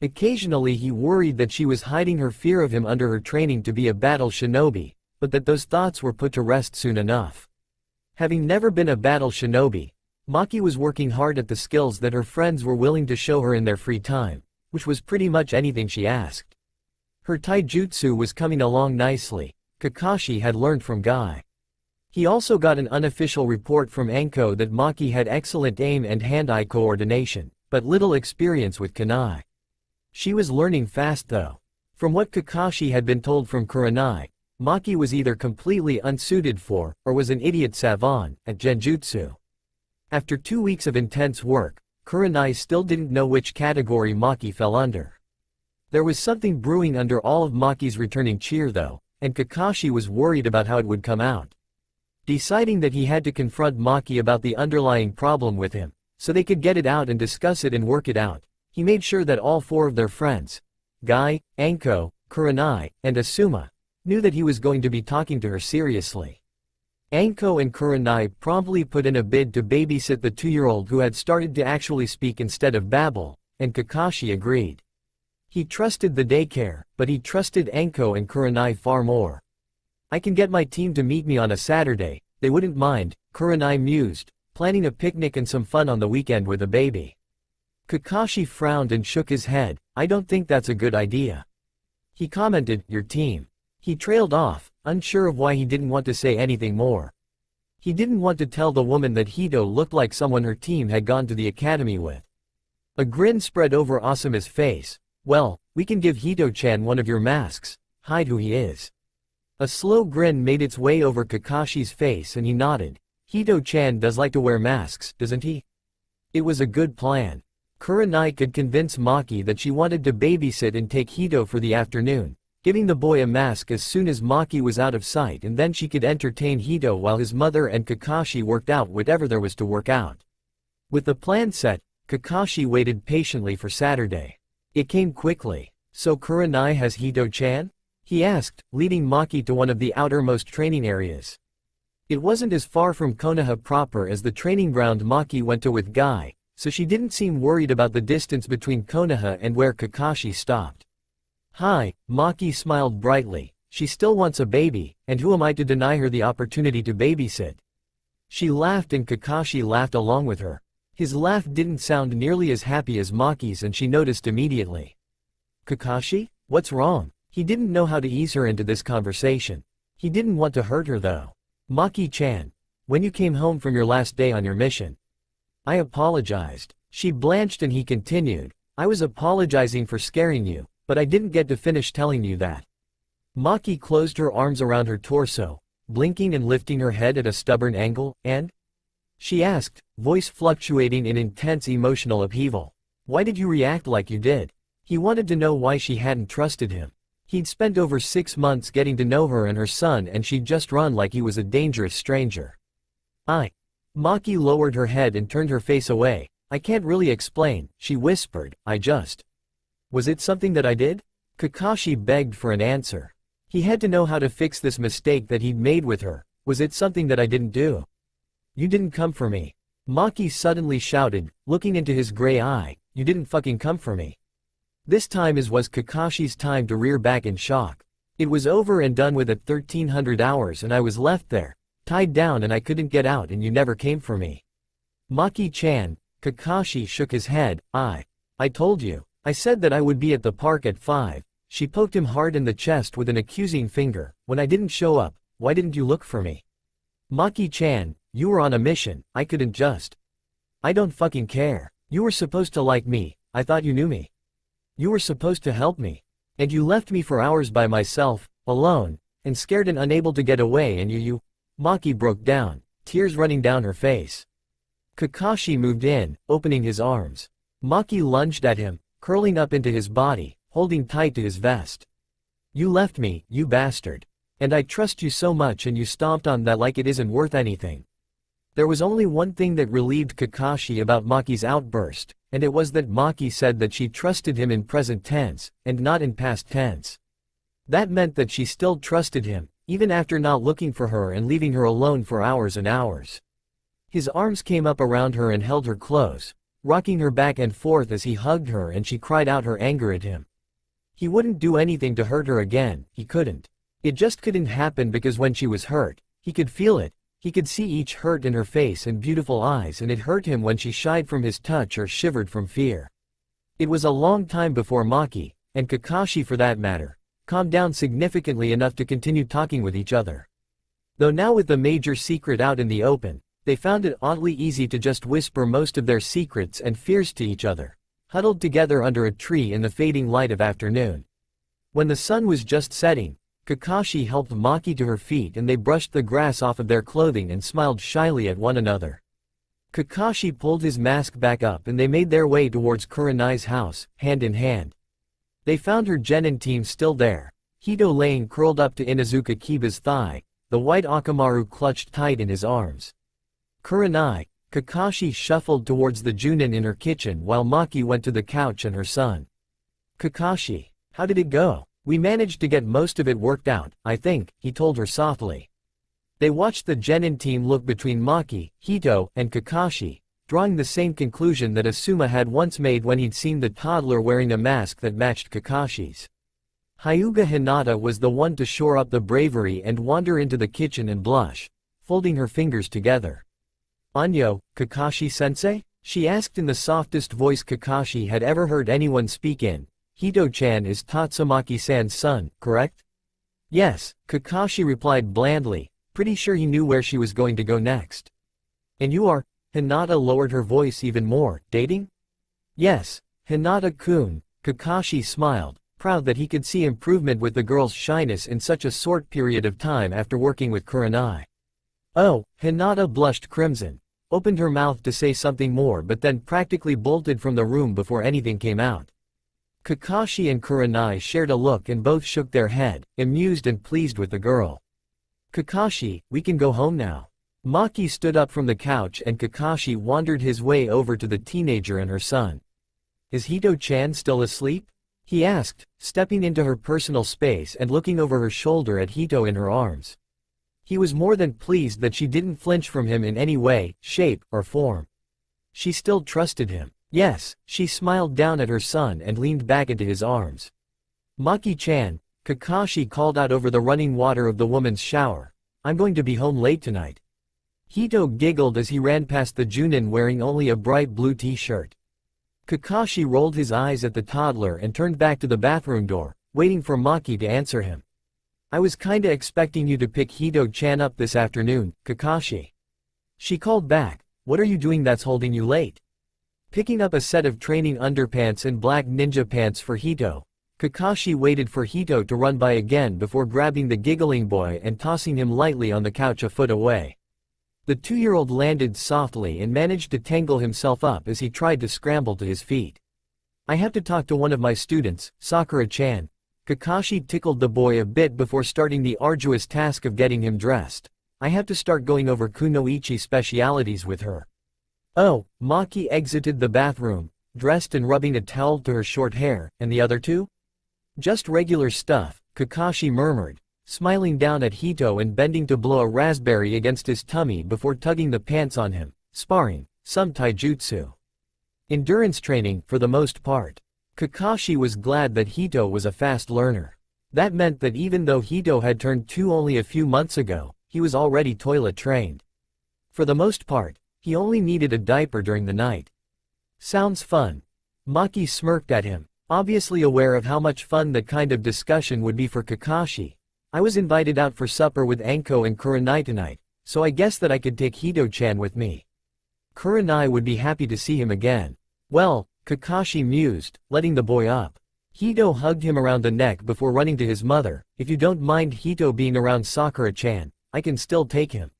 Occasionally he worried that she was hiding her fear of him under her training to be a battle shinobi, but that those thoughts were put to rest soon enough. Having never been a battle shinobi, Maki was working hard at the skills that her friends were willing to show her in their free time, which was pretty much anything she asked. Her taijutsu was coming along nicely. Kakashi had learned from Guy. He also got an unofficial report from Anko that Maki had excellent aim and hand-eye coordination, but little experience with kunai. She was learning fast though. From what Kakashi had been told from Kurenai, Maki was either completely unsuited for, or was an idiot savant, at genjutsu. After 2 weeks of intense work, Kurenai still didn't know which category Maki fell under. There was something brewing under all of Maki's returning cheer though, and Kakashi was worried about how it would come out. Deciding that he had to confront Maki about the underlying problem with him, so they could get it out and discuss it and work it out, he made sure that all 4 of their friends, Guy, Anko, Kurenai, and Asuma, knew that he was going to be talking to her seriously. Anko and Kurenai promptly put in a bid to babysit the 2-year-old who had started to actually speak instead of babble, and Kakashi agreed. He trusted the daycare, but he trusted Anko and Kurenai far more. I can get my team to meet me on a Saturday, they wouldn't mind, Kurenai mused, planning a picnic and some fun on the weekend with a baby. Kakashi frowned and shook his head. I don't think that's a good idea. He commented, your team. He trailed off, unsure of why he didn't want to say anything more. He didn't want to tell the woman that Hito looked like someone her team had gone to the academy with. A grin spread over Asuma's face. Well, we can give Hito-chan one of your masks, hide who he is. A slow grin made its way over Kakashi's face and he nodded. Hito-chan does like to wear masks, doesn't he? It was a good plan. Kurenai could convince Maki that she wanted to babysit and take Hito for the afternoon, giving the boy a mask as soon as Maki was out of sight, and then she could entertain Hito while his mother and Kakashi worked out whatever there was to work out. With the plan set, Kakashi waited patiently for Saturday. It came quickly. So Kurenai has Hito-chan? He asked, leading Maki to one of the outermost training areas. It wasn't as far from Konoha proper as the training ground Maki went to with Guy, so she didn't seem worried about the distance between Konoha and where Kakashi stopped. Hi, Maki smiled brightly. She still wants a baby, and who am I to deny her the opportunity to babysit? She laughed and Kakashi laughed along with her. His laugh didn't sound nearly as happy as Maki's and she noticed immediately. Kakashi? What's wrong? He didn't know how to ease her into this conversation. He didn't want to hurt her though. Maki-chan. When you came home from your last day on your mission. I apologized. She blanched and he continued. I was apologizing for scaring you, but I didn't get to finish telling you that. Maki closed her arms around her torso, blinking and lifting her head at a stubborn angle, and? She asked, voice fluctuating in intense emotional upheaval. Why did you react like you did? He wanted to know why she hadn't trusted him. He'd spent over 6 months getting to know her and her son, and she'd just run like he was a dangerous stranger. Maki lowered her head and turned her face away. I can't really explain, she whispered, Was it something that I did? Kakashi begged for an answer. He had to know how to fix this mistake that he'd made with her. Was it something that I didn't do? You didn't come for me. Maki suddenly shouted, looking into his gray eye. You didn't fucking come for me. This time was Kakashi's time to rear back in shock. It was over and done with at 1300 hours and I was left there, tied down, and I couldn't get out, and you never came for me. Maki-chan. Kakashi shook his head. I told you. I said that I would be at the park at 5. She poked him hard in the chest with an accusing finger. When I didn't show up, why didn't you look for me? Maki-chan, you were on a mission, I couldn't just. I don't fucking care. You were supposed to like me, I thought you knew me. You were supposed to help me. And you left me for hours by myself, alone, and scared and unable to get away, and you. Maki broke down, tears running down her face. Kakashi moved in, opening his arms. Maki lunged at him, curling up into his body, holding tight to his vest. You left me, you bastard. And I trust you so much, and you stomped on that like it isn't worth anything. There was only one thing that relieved Kakashi about Maki's outburst, and it was that Maki said that she trusted him in present tense, and not in past tense. That meant that she still trusted him, even after not looking for her and leaving her alone for hours and hours. His arms came up around her and held her close, rocking her back and forth as he hugged her, and she cried out her anger at him. He wouldn't do anything to hurt her again, he couldn't. It just couldn't happen, because when she was hurt, he could feel it, he could see each hurt in her face and beautiful eyes, and it hurt him when she shied from his touch or shivered from fear. It was a long time before Maki, and Kakashi for that matter, calmed down significantly enough to continue talking with each other. Though now with the major secret out in the open, they found it oddly easy to just whisper most of their secrets and fears to each other, huddled together under a tree in the fading light of afternoon. When the sun was just setting, Kakashi helped Maki to her feet, and they brushed the grass off of their clothing and smiled shyly at one another. Kakashi pulled his mask back up and they made their way towards Kurenai's house, hand in hand. They found her genin team still there, Hito laying curled up to Inuzuka Kiba's thigh, the white Akamaru clutched tight in his arms. Kurenai. Kakashi shuffled towards the Junin in her kitchen while Maki went to the couch and her son. Kakashi, how did it go? We managed to get most of it worked out, I think, he told her softly. They watched the genin team look between Maki, Hito, and Kakashi, drawing the same conclusion that Asuma had once made when he'd seen the toddler wearing a mask that matched Kakashi's. Hyuga Hinata was the one to shore up the bravery and wander into the kitchen and blush, folding her fingers together. Anyo, Kakashi-sensei? She asked in the softest voice Kakashi had ever heard anyone speak in. Hito-chan is Tatsumaki-san's son, correct? Yes, Kakashi replied blandly, pretty sure he knew where she was going to go next. And you are? Hinata lowered her voice even more, dating? Yes, Hinata-kun, Kakashi smiled, proud that he could see improvement with the girl's shyness in such a short period of time after working with Kurenai. Oh, Hinata blushed crimson, opened her mouth to say something more but then practically bolted from the room before anything came out. Kakashi and Kurenai shared a look and both shook their head, amused and pleased with the girl. Kakashi, we can go home now. Maki stood up from the couch and Kakashi wandered his way over to the teenager and her son. Is Hito-chan still asleep? He asked, stepping into her personal space and looking over her shoulder at Hito in her arms. He was more than pleased that she didn't flinch from him in any way, shape, or form. She still trusted him. Yes, she smiled down at her son and leaned back into his arms. Maki-chan, Kakashi called out over the running water of the woman's shower. I'm going to be home late tonight. Hito giggled as he ran past the Junin wearing only a bright blue t-shirt. Kakashi rolled his eyes at the toddler and turned back to the bathroom door, waiting for Maki to answer him. I was kinda expecting you to pick Hito-chan up this afternoon, Kakashi. She called back, what are you doing that's holding you late? Picking up a set of training underpants and black ninja pants for Hito, Kakashi waited for Hito to run by again before grabbing the giggling boy and tossing him lightly on the couch a foot away. The 2-year-old landed softly and managed to tangle himself up as he tried to scramble to his feet. I have to talk to one of my students, Sakura-chan. Kakashi tickled the boy a bit before starting the arduous task of getting him dressed. I have to start going over kunoichi specialities with her. Oh, Maki exited the bathroom, dressed and rubbing a towel to her short hair, and the other two? Just regular stuff, Kakashi murmured, smiling down at Hito and bending to blow a raspberry against his tummy before tugging the pants on him. Sparring, some taijutsu. Endurance training, for the most part. Kakashi was glad that Hito was a fast learner. That meant that even though Hito had turned 2 only a few months ago, he was already toilet trained. For the most part, he only needed a diaper during the night. Sounds fun. Maki smirked at him, obviously aware of how much fun that kind of discussion would be for Kakashi. I was invited out for supper with Anko and Kurenai tonight, so I guess that I could take Hito-chan with me. Kurenai would be happy to see him again. Well, Kakashi mused, letting the boy up. Hito hugged him around the neck before running to his mother. If you don't mind Hito being around Sakura-chan, I can still take him.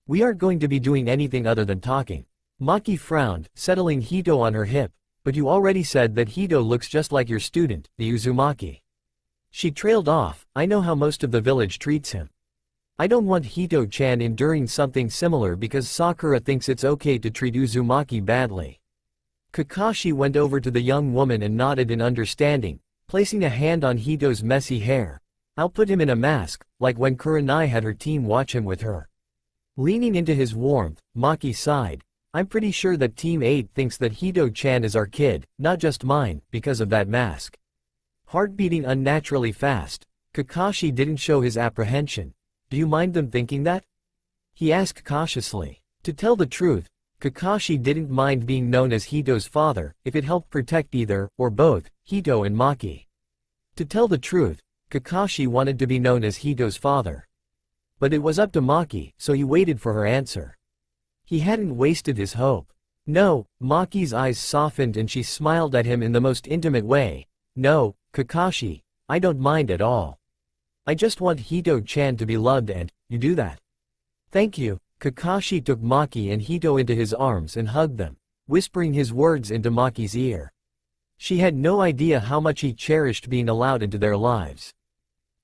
We aren't going to be doing anything other than talking. Maki frowned, settling Hito on her hip. But you already said that Hito looks just like your student, the Uzumaki. She trailed off, I know how most of the village treats him. I don't want Hito-chan enduring something similar because Sakura thinks it's okay to treat Uzumaki badly. Kakashi went over to the young woman and nodded in understanding, placing a hand on Hito's messy hair. I'll put him in a mask, like when Kurenai had her team watch him with her. Leaning into his warmth, Maki sighed. I'm pretty sure that Team 8 thinks that Hito-chan is our kid, not just mine, because of that mask. Heart beating unnaturally fast, Kakashi didn't show his apprehension. Do you mind them thinking that? He asked cautiously. To tell the truth, Kakashi didn't mind being known as Hito's father, if it helped protect either, or both, Hito and Maki. To tell the truth, Kakashi wanted to be known as Hito's father. But it was up to Maki, so he waited for her answer. He hadn't wasted his hope. No, Maki's eyes softened and she smiled at him in the most intimate way. No, Kakashi, I don't mind at all. I just want Hito-chan to be loved and, you do that. Thank you. Kakashi took Maki and Hito into his arms and hugged them, whispering his words into Maki's ear. She had no idea how much he cherished being allowed into their lives.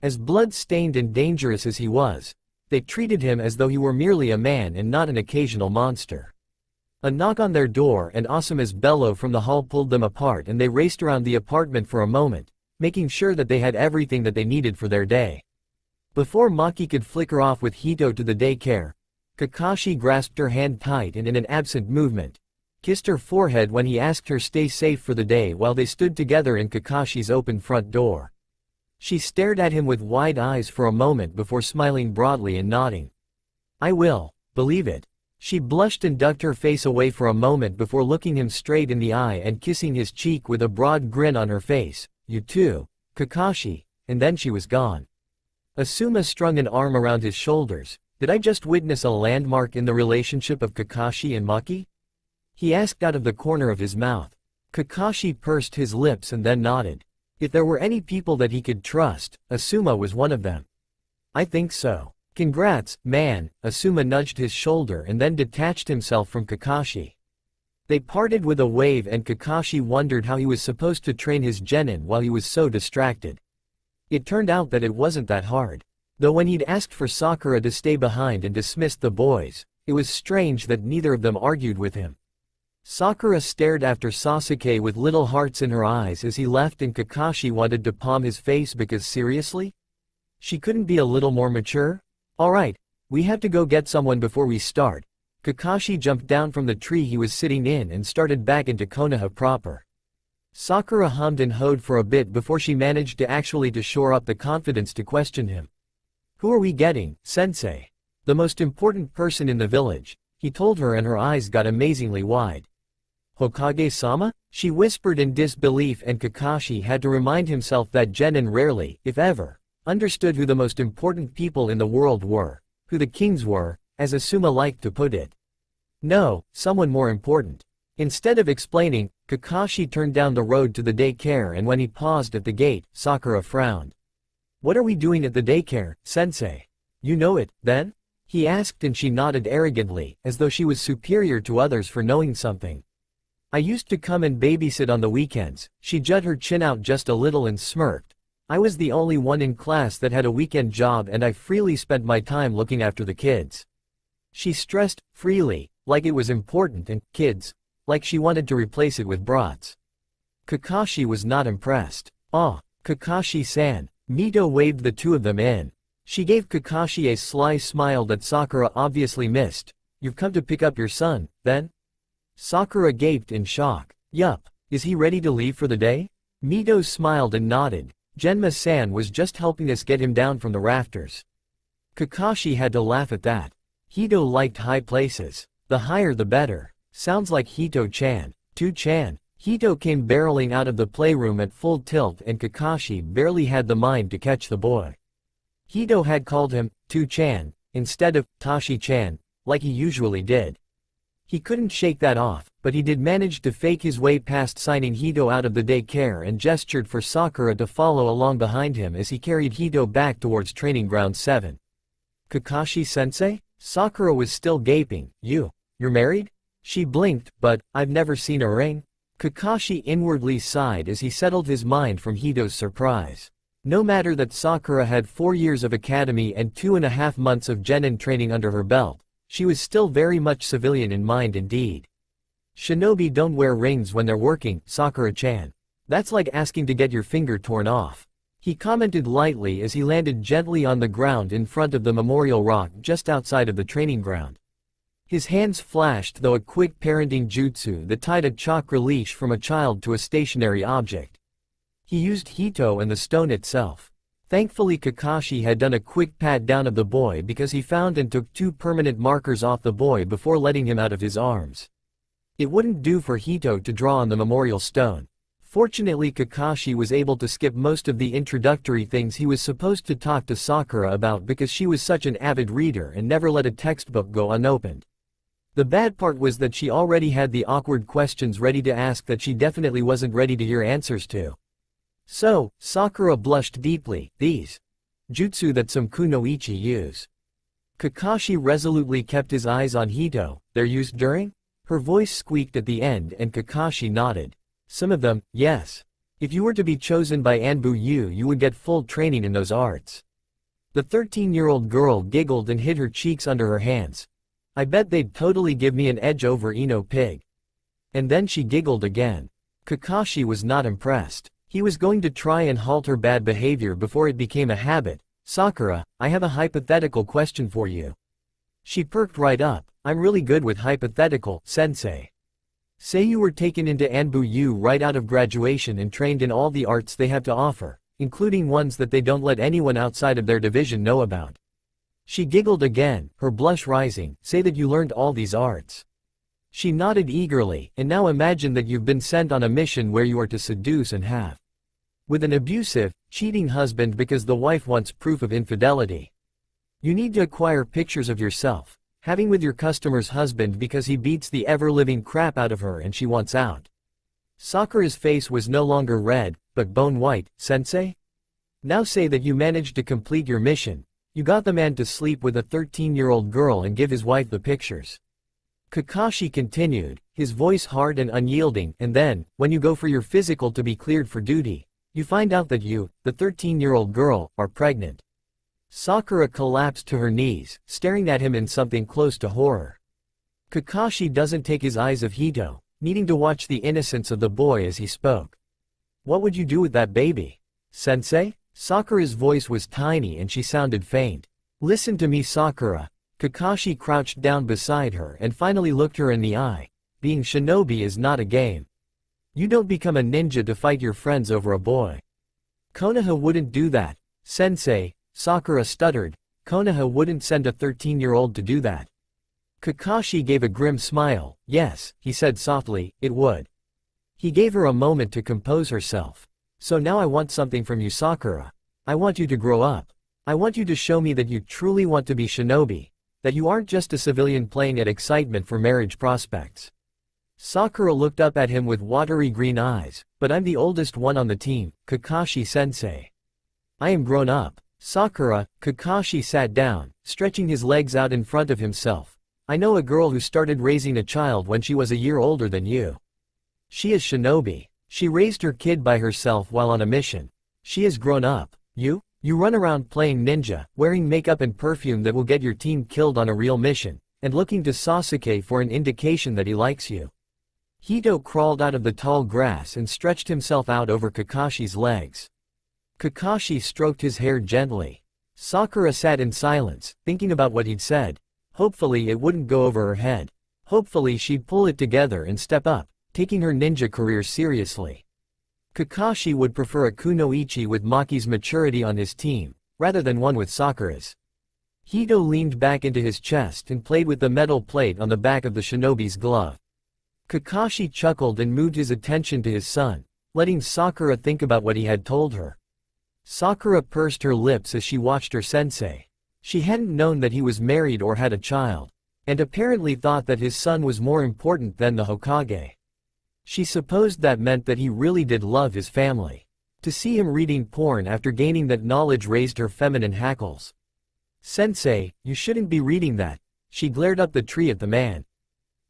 As blood-stained and dangerous as he was, they treated him as though he were merely a man and not an occasional monster. A knock on their door and Asuma's bellow from the hall pulled them apart and they raced around the apartment for a moment, making sure that they had everything that they needed for their day. Before Maki could flicker off with Hito to the daycare, Kakashi grasped her hand tight and in an absent movement, kissed her forehead when he asked her stay safe for the day while they stood together in Kakashi's open front door. She stared at him with wide eyes for a moment before smiling broadly and nodding. I will, believe it. She blushed and ducked her face away for a moment before looking him straight in the eye and kissing his cheek with a broad grin on her face. You too, Kakashi, and then she was gone. Asuma strung an arm around his shoulders. Did I just witness a landmark in the relationship of Kakashi and Maki? He asked out of the corner of his mouth. Kakashi pursed his lips and then nodded. If there were any people that he could trust, Asuma was one of them. I think so. Congrats, man, Asuma nudged his shoulder and then detached himself from Kakashi. They parted with a wave and Kakashi wondered how he was supposed to train his genin while he was so distracted. It turned out that it wasn't that hard. Though when he'd asked for Sakura to stay behind and dismissed the boys, it was strange that neither of them argued with him. Sakura stared after Sasuke with little hearts in her eyes as he left and Kakashi wanted to palm his face because seriously? She couldn't be a little more mature? Alright, we have to go get someone before we start. Kakashi jumped down from the tree he was sitting in and started back into Konoha proper. Sakura hummed and howed for a bit before she managed to actually shore up the confidence to question him. Who are we getting, Sensei? The most important person in the village, he told her and her eyes got amazingly wide. Hokage-sama? She whispered in disbelief and Kakashi had to remind himself that genin rarely, if ever, understood who the most important people in the world were, who the kings were, as Asuma liked to put it. No, someone more important. Instead of explaining, Kakashi turned down the road to the daycare, and when he paused at the gate, Sakura frowned. "What are we doing at the daycare, Sensei? You know it, then?" he asked, and she nodded arrogantly, as though she was superior to others for knowing something. "I used to come and babysit on the weekends." She jut her chin out just a little and smirked. "I was the only one in class that had a weekend job, and I freely spent my time looking after the kids." She stressed, freely, like it was important, and kids, like she wanted to replace it with brats. Kakashi was not impressed. "Ah, Kakashi-san." Mito waved the two of them in. She gave Kakashi a sly smile that Sakura obviously missed. "You've come to pick up your son, then?" Sakura gaped in shock. "Yup. Is he ready to leave for the day?" Mito smiled and nodded. "Genma-san was just helping us get him down from the rafters." Kakashi had to laugh at that. Hito liked high places. The higher the better. Sounds like Hito-chan. Tu-chan. Hito came barreling out of the playroom at full tilt, and Kakashi barely had the mind to catch the boy. Hito had called him Tu-chan instead of Tashi-chan, like he usually did. He couldn't shake that off, but he did manage to fake his way past signing Hito out of the daycare and gestured for Sakura to follow along behind him as he carried Hito back towards Training Ground 7. "Kakashi-sensei?" Sakura was still gaping. You're married?" She blinked, but, "I've never seen a ring." Kakashi inwardly sighed as he settled his mind from Hito's surprise. No matter that Sakura had 4 years of academy and 2.5 months of genin training under her belt, she was still very much civilian in mind and deed. "Shinobi don't wear rings when they're working, Sakura-chan. That's like asking to get your finger torn off," he commented lightly as he landed gently on the ground in front of the memorial rock just outside of the training ground. His hands flashed though a quick parenting jutsu that tied a chakra leash from a child to a stationary object. He used Hito and the stone itself. Thankfully Kakashi had done a quick pat down of the boy because he found and took 2 permanent markers off the boy before letting him out of his arms. It wouldn't do for Hito to draw on the memorial stone. Fortunately Kakashi was able to skip most of the introductory things he was supposed to talk to Sakura about because she was such an avid reader and never let a textbook go unopened. The bad part was that she already had the awkward questions ready to ask that she definitely wasn't ready to hear answers to. "So," Sakura blushed deeply, "these jutsu that some kunoichi use." Kakashi resolutely kept his eyes on Hito. "They're used during?" Her voice squeaked at the end and Kakashi nodded. "Some of them, yes. If you were to be chosen by Anbu, you would get full training in those arts." The 13-year-old girl giggled and hid her cheeks under her hands. "I bet they'd totally give me an edge over Ino Pig." And then she giggled again. Kakashi was not impressed. He was going to try and halt her bad behavior before it became a habit. "Sakura, I have a hypothetical question for you." She perked right up. "I'm really good with hypothetical, sensei. Say you were taken into Anbu right out of graduation and trained in all the arts they have to offer, including ones that they don't let anyone outside of their division know about." She giggled again, her blush rising. "Say that you learned all these arts." She nodded eagerly. "And now imagine that you've been sent on a mission where you are to seduce and have with an abusive, cheating husband because the wife wants proof of infidelity. You need to acquire pictures of yourself having with your customer's husband because he beats the ever-living crap out of her and she wants out." Sakura's face was no longer red, but bone white. "Sensei? Now say that you managed to complete your mission. You got the man to sleep with a 13-year-old girl and give his wife the pictures." Kakashi continued, his voice hard and unyielding, "And then, when you go for your physical to be cleared for duty, you find out that you, the 13-year-old girl, are pregnant." Sakura collapsed to her knees, staring at him in something close to horror. Kakashi doesn't take his eyes off Hito, needing to watch the innocence of the boy as he spoke. "What would you do with that baby, sensei?" Sakura's voice was tiny and she sounded faint. "Listen to me, Sakura." Kakashi crouched down beside her and finally looked her in the eye. "Being shinobi is not a game. You don't become a ninja to fight your friends over a boy. Konoha wouldn't do that, sensei." Sakura stuttered. "Konoha wouldn't send a 13-year-old to do that." Kakashi gave a grim smile. "Yes," he said softly, "it would." He gave her a moment to compose herself. "So now I want something from you, Sakura. I want you to grow up. I want you to show me that you truly want to be shinobi, that you aren't just a civilian playing at excitement for marriage prospects. Sakura looked up at him with watery green eyes, but I'm the oldest one on the team, Kakashi-sensei. I am grown up. Sakura, Kakashi sat down, stretching his legs out in front of himself. I know a girl who started raising a child when she was a year older than you. She is shinobi. She raised her kid by herself while on a mission. She is grown up. You run around playing ninja, wearing makeup and perfume that will get your team killed on a real mission, and looking to Sasuke for an indication that he likes you. Hito crawled out of the tall grass and stretched himself out over Kakashi's legs. Kakashi stroked his hair gently. Sakura sat in silence, thinking about what he'd said. Hopefully it wouldn't go over her head. Hopefully she'd pull it together and step up, taking her ninja career seriously. Kakashi would prefer a kunoichi with Maki's maturity on his team, rather than one with Sakura's. Hito leaned back into his chest and played with the metal plate on the back of the shinobi's glove. Kakashi chuckled and moved his attention to his son, letting Sakura think about what he had told her. Sakura pursed her lips as she watched her sensei. She hadn't known that he was married or had a child, and apparently thought that his son was more important than the Hokage. She supposed that meant that he really did love his family. To see him reading porn after gaining that knowledge raised her feminine hackles. Sensei, you shouldn't be reading that. She glared up the tree at the man.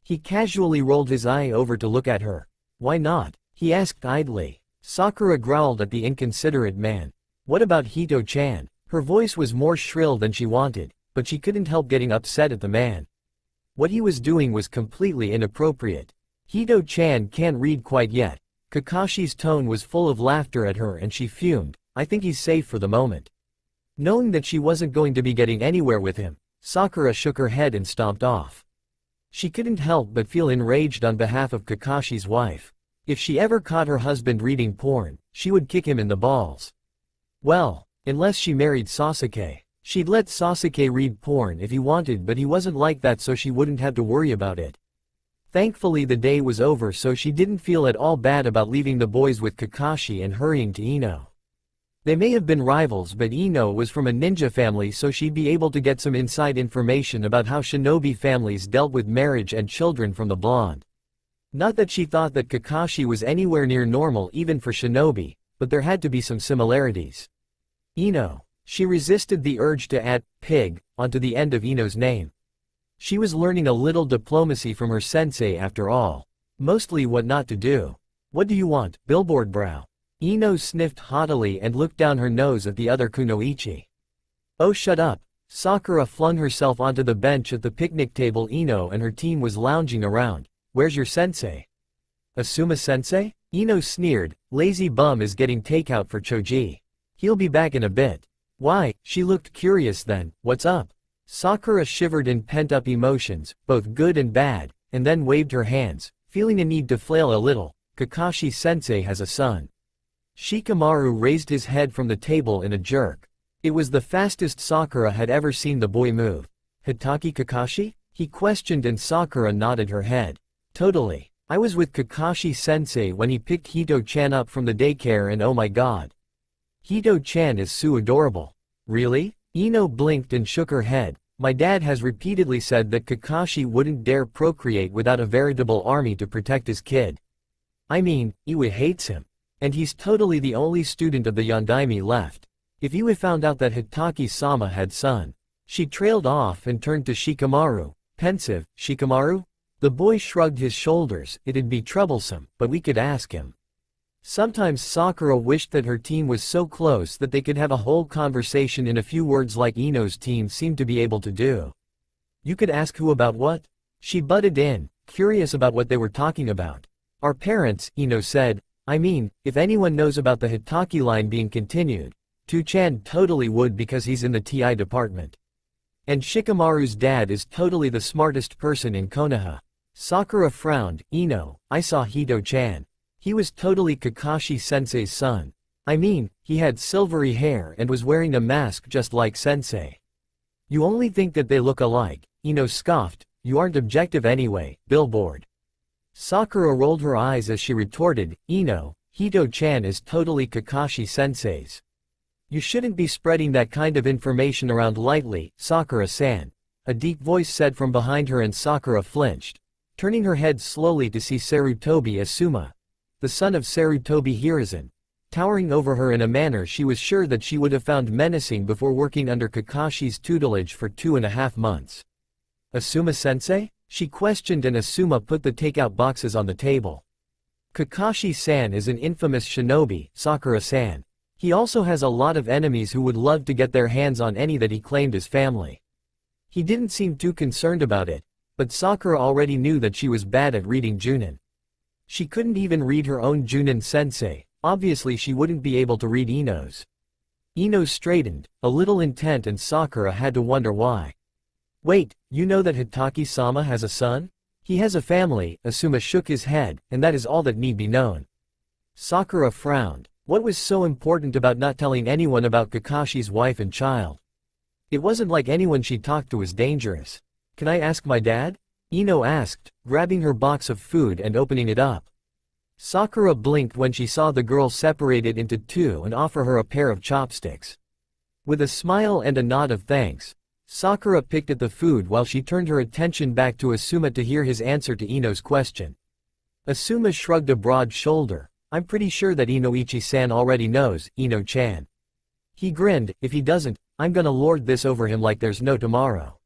He casually rolled his eye over to look at her. Why not? He asked idly. Sakura growled at the inconsiderate man. What about Hito-chan? Her voice was more shrill than she wanted, but she couldn't help getting upset at the man. What he was doing was completely inappropriate. Hito-chan can't read quite yet. Kakashi's tone was full of laughter at her and she fumed. I think he's safe for the moment. Knowing that she wasn't going to be getting anywhere with him, Sakura shook her head and stomped off. She couldn't help but feel enraged on behalf of Kakashi's wife. If she ever caught her husband reading porn, she would kick him in the balls. Well, unless she married Sasuke. She'd let Sasuke read porn if he wanted, but he wasn't like that, so she wouldn't have to worry about it. Thankfully the day was over, so she didn't feel at all bad about leaving the boys with Kakashi and hurrying to Ino. They may have been rivals, but Ino was from a ninja family, so she'd be able to get some inside information about how shinobi families dealt with marriage and children from the blonde. Not that she thought that Kakashi was anywhere near normal even for shinobi, but there had to be some similarities. Ino. She resisted the urge to add pig onto the end of Ino's name. She was learning a little diplomacy from her sensei after all. Mostly what not to do. What do you want, billboard brow? Ino sniffed haughtily and looked down her nose at the other kunoichi. Oh, shut up. Sakura flung herself onto the bench at the picnic table Ino and her team was lounging around. Where's your sensei? Asuma-sensei? Ino sneered. Lazy bum is getting takeout for Choji. He'll be back in a bit. Why? She looked curious then. What's up? Sakura shivered in pent-up emotions, both good and bad, and then waved her hands, feeling a need to flail a little. Kakashi-sensei has a son. Shikamaru raised his head from the table in a jerk. It was the fastest Sakura had ever seen the boy move. Hitaki Kakashi? He questioned and Sakura nodded her head. Totally. I was with Kakashi-sensei when he picked Hito-chan up from the daycare and oh my god. Hito-chan is so adorable. Really? Ino blinked and shook her head. My dad has repeatedly said that Kakashi wouldn't dare procreate without a veritable army to protect his kid. I mean, Iwa hates him. And he's totally the only student of the Yondaime left. If Iwa found out that Hitaki-sama had son. She trailed off and turned to Shikamaru. Pensive. Shikamaru? The boy shrugged his shoulders. It'd be troublesome, but we could ask him. Sometimes Sakura wished that her team was so close that they could have a whole conversation in a few words like Ino's team seemed to be able to do. You could ask who about what? She butted in, curious about what they were talking about. Our parents, Ino said. I mean, if anyone knows about the Hitaki line being continued, Tu-chan totally would because he's in the TI department. And Shikamaru's dad is totally the smartest person in Konoha. Sakura frowned. Ino, I saw Hito-chan. He was totally Kakashi-sensei's son. I mean, he had silvery hair and was wearing a mask just like sensei. You only think that they look alike, Ino scoffed. You aren't objective anyway, billboard. Sakura rolled her eyes as she retorted, Ino, Hito-chan is totally Kakashi-sensei's. You shouldn't be spreading that kind of information around lightly, Sakura-san. A deep voice said from behind her and Sakura flinched, turning her head slowly to see Sarutobi Asuma, the son of Sarutobi Hiruzen, towering over her in a manner she was sure that she would have found menacing before working under Kakashi's tutelage for 2.5 months. Asuma-sensei? She questioned, and Asuma put the takeout boxes on the table. Kakashi-san is an infamous shinobi, Sakura-san. He also has a lot of enemies who would love to get their hands on any that he claimed as family. He didn't seem too concerned about it, but Sakura already knew that she was bad at reading Junin. She couldn't even read her own Junin sensei, obviously she wouldn't be able to read Ino's. Ino straightened, a little intent, and Sakura had to wonder why. Wait, you know that Hitaki-sama has a son? He has a family, Asuma shook his head, and that is all that need be known. Sakura frowned. What was so important about not telling anyone about Kakashi's wife and child? It wasn't like anyone she talked to was dangerous. Can I ask my dad? Ino asked, grabbing her box of food and opening it up. Sakura blinked when she saw the girl separate it into two and offer her a pair of chopsticks. With a smile and a nod of thanks, Sakura picked at the food while she turned her attention back to Asuma to hear his answer to Ino's question. Asuma shrugged a broad shoulder. I'm pretty sure that Inoichi-san already knows, Ino-chan. He grinned. If he doesn't, I'm gonna lord this over him like there's no tomorrow.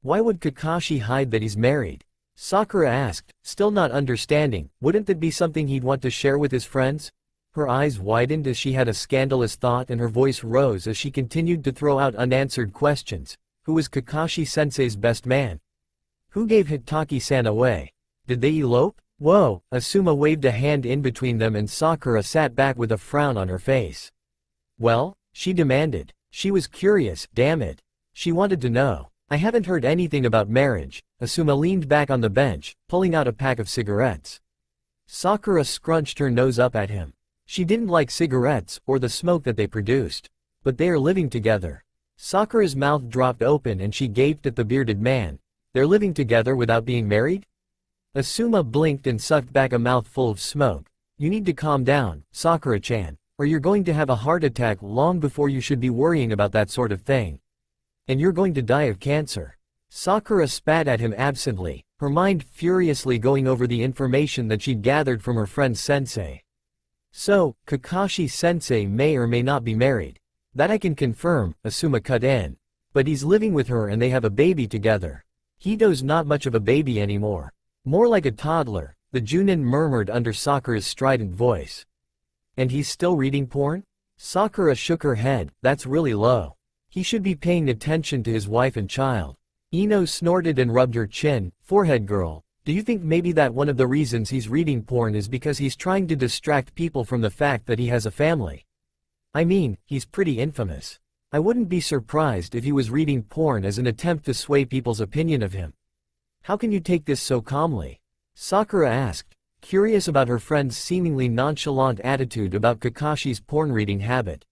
Why would Kakashi hide that he's married? Sakura asked, still not understanding. Wouldn't that be something he'd want to share with his friends? Her eyes widened as she had a scandalous thought, and her voice rose as she continued to throw out unanswered questions. Who was Kakashi-sensei's best man? Who gave Hitaki-san away? Did they elope? Whoa, Asuma waved a hand in between them, and Sakura sat back with a frown on her face. Well? She demanded. She was curious, damn it. She wanted to know. I haven't heard anything about marriage. Asuma leaned back on the bench, pulling out a pack of cigarettes. Sakura scrunched her nose up at him. She didn't like cigarettes, or the smoke that they produced. But they are living together. Sakura's mouth dropped open and she gaped at the bearded man. They're living together without being married? Asuma blinked and sucked back a mouthful of smoke. You need to calm down, Sakura-chan, or you're going to have a heart attack long before you should be worrying about that sort of thing. And you're going to die of cancer. Sakura spat at him absently, her mind furiously going over the information that she'd gathered from her friend Sensei. So, Kakashi-sensei may or may not be married. That I can confirm, Asuma cut in. But he's living with her and they have a baby together. Hito's not much of a baby anymore. More like a toddler, the Junin murmured under Sakura's strident voice. And he's still reading porn? Sakura shook her head. That's really low. He should be paying attention to his wife and child. Ino snorted and rubbed her chin. Forehead girl, do you think maybe that one of the reasons he's reading porn is because he's trying to distract people from the fact that he has a family? I mean, he's pretty infamous. I wouldn't be surprised if he was reading porn as an attempt to sway people's opinion of him. How can you take this so calmly? Sakura asked, curious about her friend's seemingly nonchalant attitude about Kakashi's porn-reading habit.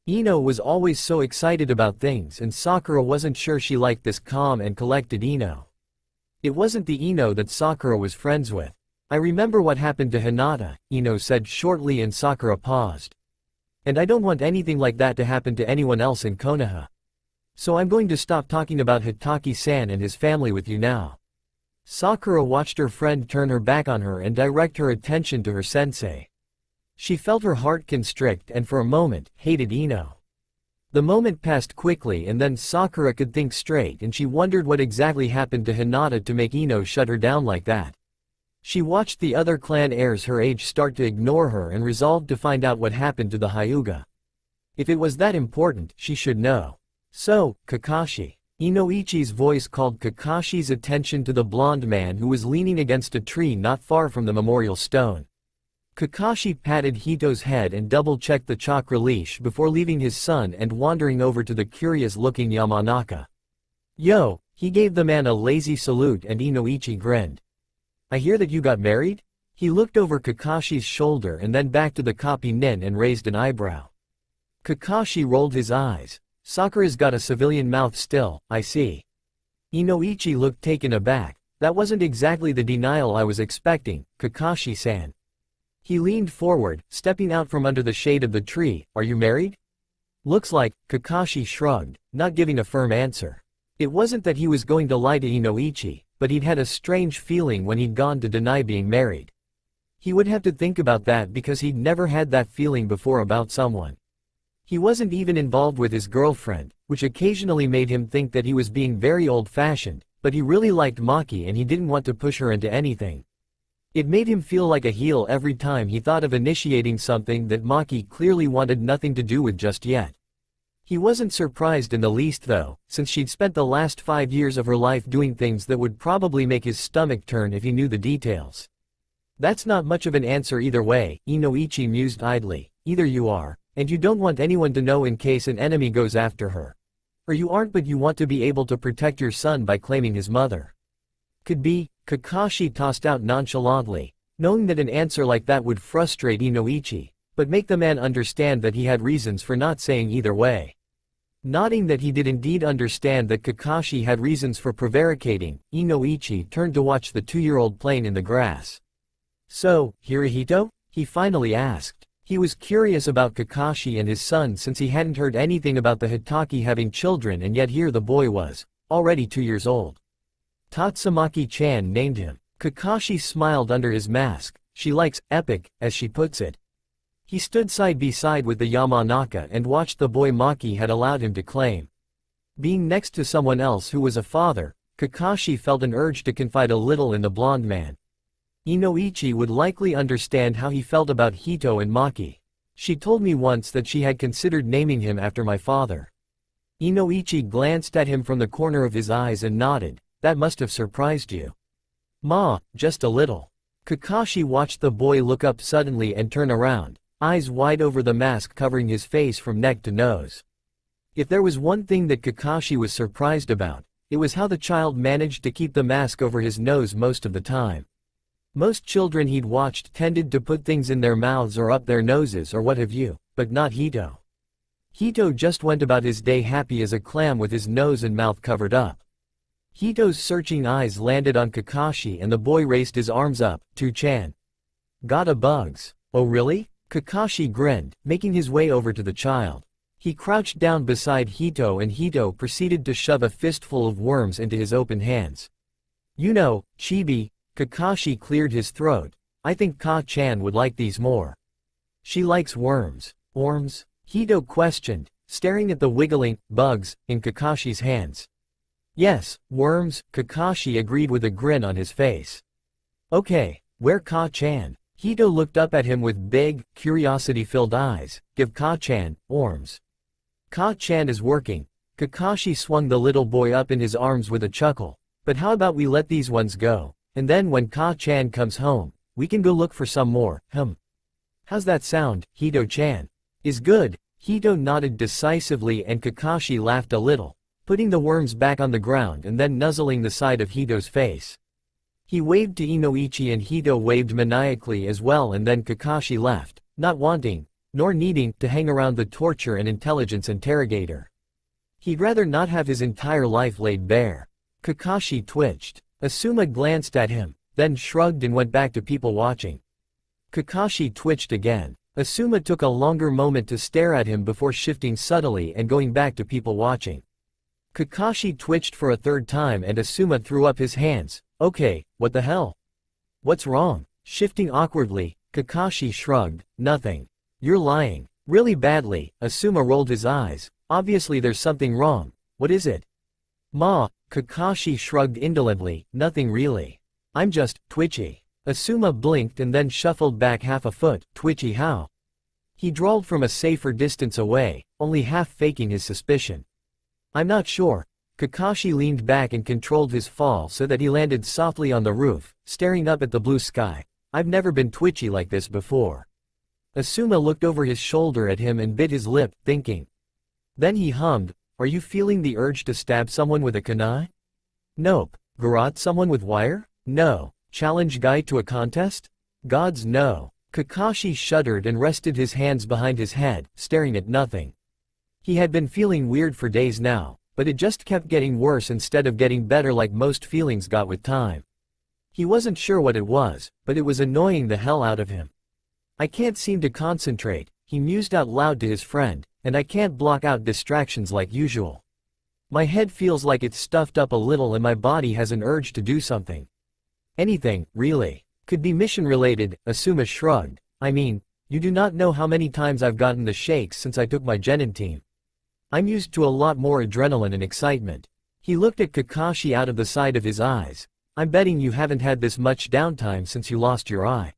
Ino was always so excited about things, and Sakura wasn't sure she liked this calm and collected Ino. It wasn't the Ino that Sakura was friends with. I remember what happened to Hinata, Ino said shortly, and Sakura paused. And I don't want anything like that to happen to anyone else in Konoha. So I'm going to stop talking about Hitaki-san and his family with you now. Sakura watched her friend turn her back on her and direct her attention to her sensei. She felt her heart constrict and for a moment, hated Ino. The moment passed quickly, and then Sakura could think straight, and she wondered what exactly happened to Hinata to make Ino shut her down like that. She watched the other clan heirs her age start to ignore her and resolved to find out what happened to the Hyuga. If it was that important, she should know. So, Kakashi. Inoichi's voice called Kakashi's attention to the blonde man who was leaning against a tree not far from the memorial stone. Kakashi patted Hito's head and double-checked the chakra leash before leaving his son and wandering over to the curious-looking Yamanaka. Yo, he gave the man a lazy salute and Inoichi grinned. I hear that you got married? He looked over Kakashi's shoulder and then back to the copy nin and raised an eyebrow. Kakashi rolled his eyes. Sakura's got a civilian mouth still, I see. Inoichi looked taken aback. That wasn't exactly the denial I was expecting, Kakashi-san. He leaned forward, stepping out from under the shade of the tree. Are you married? Looks like, Kakashi shrugged, not giving a firm answer. It wasn't that he was going to lie to Inoichi, but he'd had a strange feeling when he'd gone to deny being married. He would have to think about that because he'd never had that feeling before about someone. He wasn't even involved with his girlfriend, which occasionally made him think that he was being very old-fashioned, but he really liked Maki and he didn't want to push her into anything. It made him feel like a heel every time he thought of initiating something that Maki clearly wanted nothing to do with just yet. He wasn't surprised in the least though, since she'd spent the last 5 years of her life doing things that would probably make his stomach turn if he knew the details. That's not much of an answer either way, Inoichi mused idly. Either you are, and you don't want anyone to know in case an enemy goes after her. Or you aren't but you want to be able to protect your son by claiming his mother. Could be, Kakashi tossed out nonchalantly, knowing that an answer like that would frustrate Inoichi, but make the man understand that he had reasons for not saying either way. Nodding that he did indeed understand that Kakashi had reasons for prevaricating, Inoichi turned to watch the 2-year-old playing in the grass. So, Hirohito? He finally asked. He was curious about Kakashi and his son since he hadn't heard anything about the Hitaki having children and yet here the boy was, already 2 years old. Tatsumaki-chan named him. Kakashi smiled under his mask. She likes epic, as she puts it. He stood side by side with the Yamanaka and watched the boy Maki had allowed him to claim. Being next to someone else who was a father, Kakashi felt an urge to confide a little in the blonde man. Inoichi would likely understand how he felt about Hito and Maki. She told me once that she had considered naming him after my father. Inoichi glanced at him from the corner of his eyes and nodded. That must have surprised you. Ma, just a little. Kakashi watched the boy look up suddenly and turn around, eyes wide over the mask covering his face from neck to nose. If there was one thing that Kakashi was surprised about, it was how the child managed to keep the mask over his nose most of the time. Most children he'd watched tended to put things in their mouths or up their noses or what have you, but not Hito. Hito just went about his day happy as a clam with his nose and mouth covered up. Hito's searching eyes landed on Kakashi and the boy raised his arms up. "2-chan. Gotta bugs." "Oh really?" Kakashi grinned, making his way over to the child. He crouched down beside Hito and Hito proceeded to shove a fistful of worms into his open hands. "You know, Chibi," Kakashi cleared his throat, "I think Ka-chan would like these more." "She likes worms." "Worms?" Hito questioned, staring at the wiggling bugs in Kakashi's hands. "Yes, worms," Kakashi agreed with a grin on his face. "Okay, where Ka-chan?" Hito looked up at him with big, curiosity-filled eyes. "Give Ka-chan worms." "Ka-chan is working." Kakashi swung the little boy up in his arms with a chuckle. "But how about we let these ones go? And then when Ka-chan comes home, we can go look for some more, How's that sound, Hito-chan?" "Is good." Hito nodded decisively and Kakashi laughed a little, putting the worms back on the ground and then nuzzling the side of Hito's face. He waved to Inoichi and Hito waved maniacally as well and then Kakashi left, not wanting, nor needing, to hang around the torture and intelligence interrogator. He'd rather not have his entire life laid bare. Kakashi twitched. Asuma glanced at him, then shrugged and went back to people watching. Kakashi twitched again. Asuma took a longer moment to stare at him before shifting subtly and going back to people watching. Kakashi twitched for a third time and Asuma threw up his hands. "Okay, what the hell? What's wrong?" Shifting awkwardly, Kakashi shrugged. "Nothing." "You're lying. Really badly." Asuma rolled his eyes. "Obviously there's something wrong. What is it?" "Ma," Kakashi shrugged indolently, "nothing really. I'm just twitchy." Asuma blinked and then shuffled back half a foot. "Twitchy how?" He drawled from a safer distance away, only half faking his suspicion. "I'm not sure." Kakashi leaned back and controlled his fall so that he landed softly on the roof, staring up at the blue sky. "I've never been twitchy like this before." Asuma looked over his shoulder at him and bit his lip, thinking. Then he hummed, "Are you feeling the urge to stab someone with a kunai?" "Nope." "Garrote someone with wire?" "No." "Challenge guy to a contest?" "Gods no." Kakashi shuddered and rested his hands behind his head, staring at nothing. He had been feeling weird for days now, but it just kept getting worse instead of getting better like most feelings got with time. He wasn't sure what it was, but it was annoying the hell out of him. "I can't seem to concentrate," he mused out loud to his friend, and I can't block out distractions like usual. My head feels like it's stuffed up a little and my body has an urge to do something. Anything, really. Could be mission-related, Asuma shrugged. I mean, you do not know how many times I've gotten the shakes since I took my genin team. I'm used to a lot more adrenaline and excitement. He looked at Kakashi out of the side of his eyes. I'm betting you haven't had this much downtime since you lost your eye.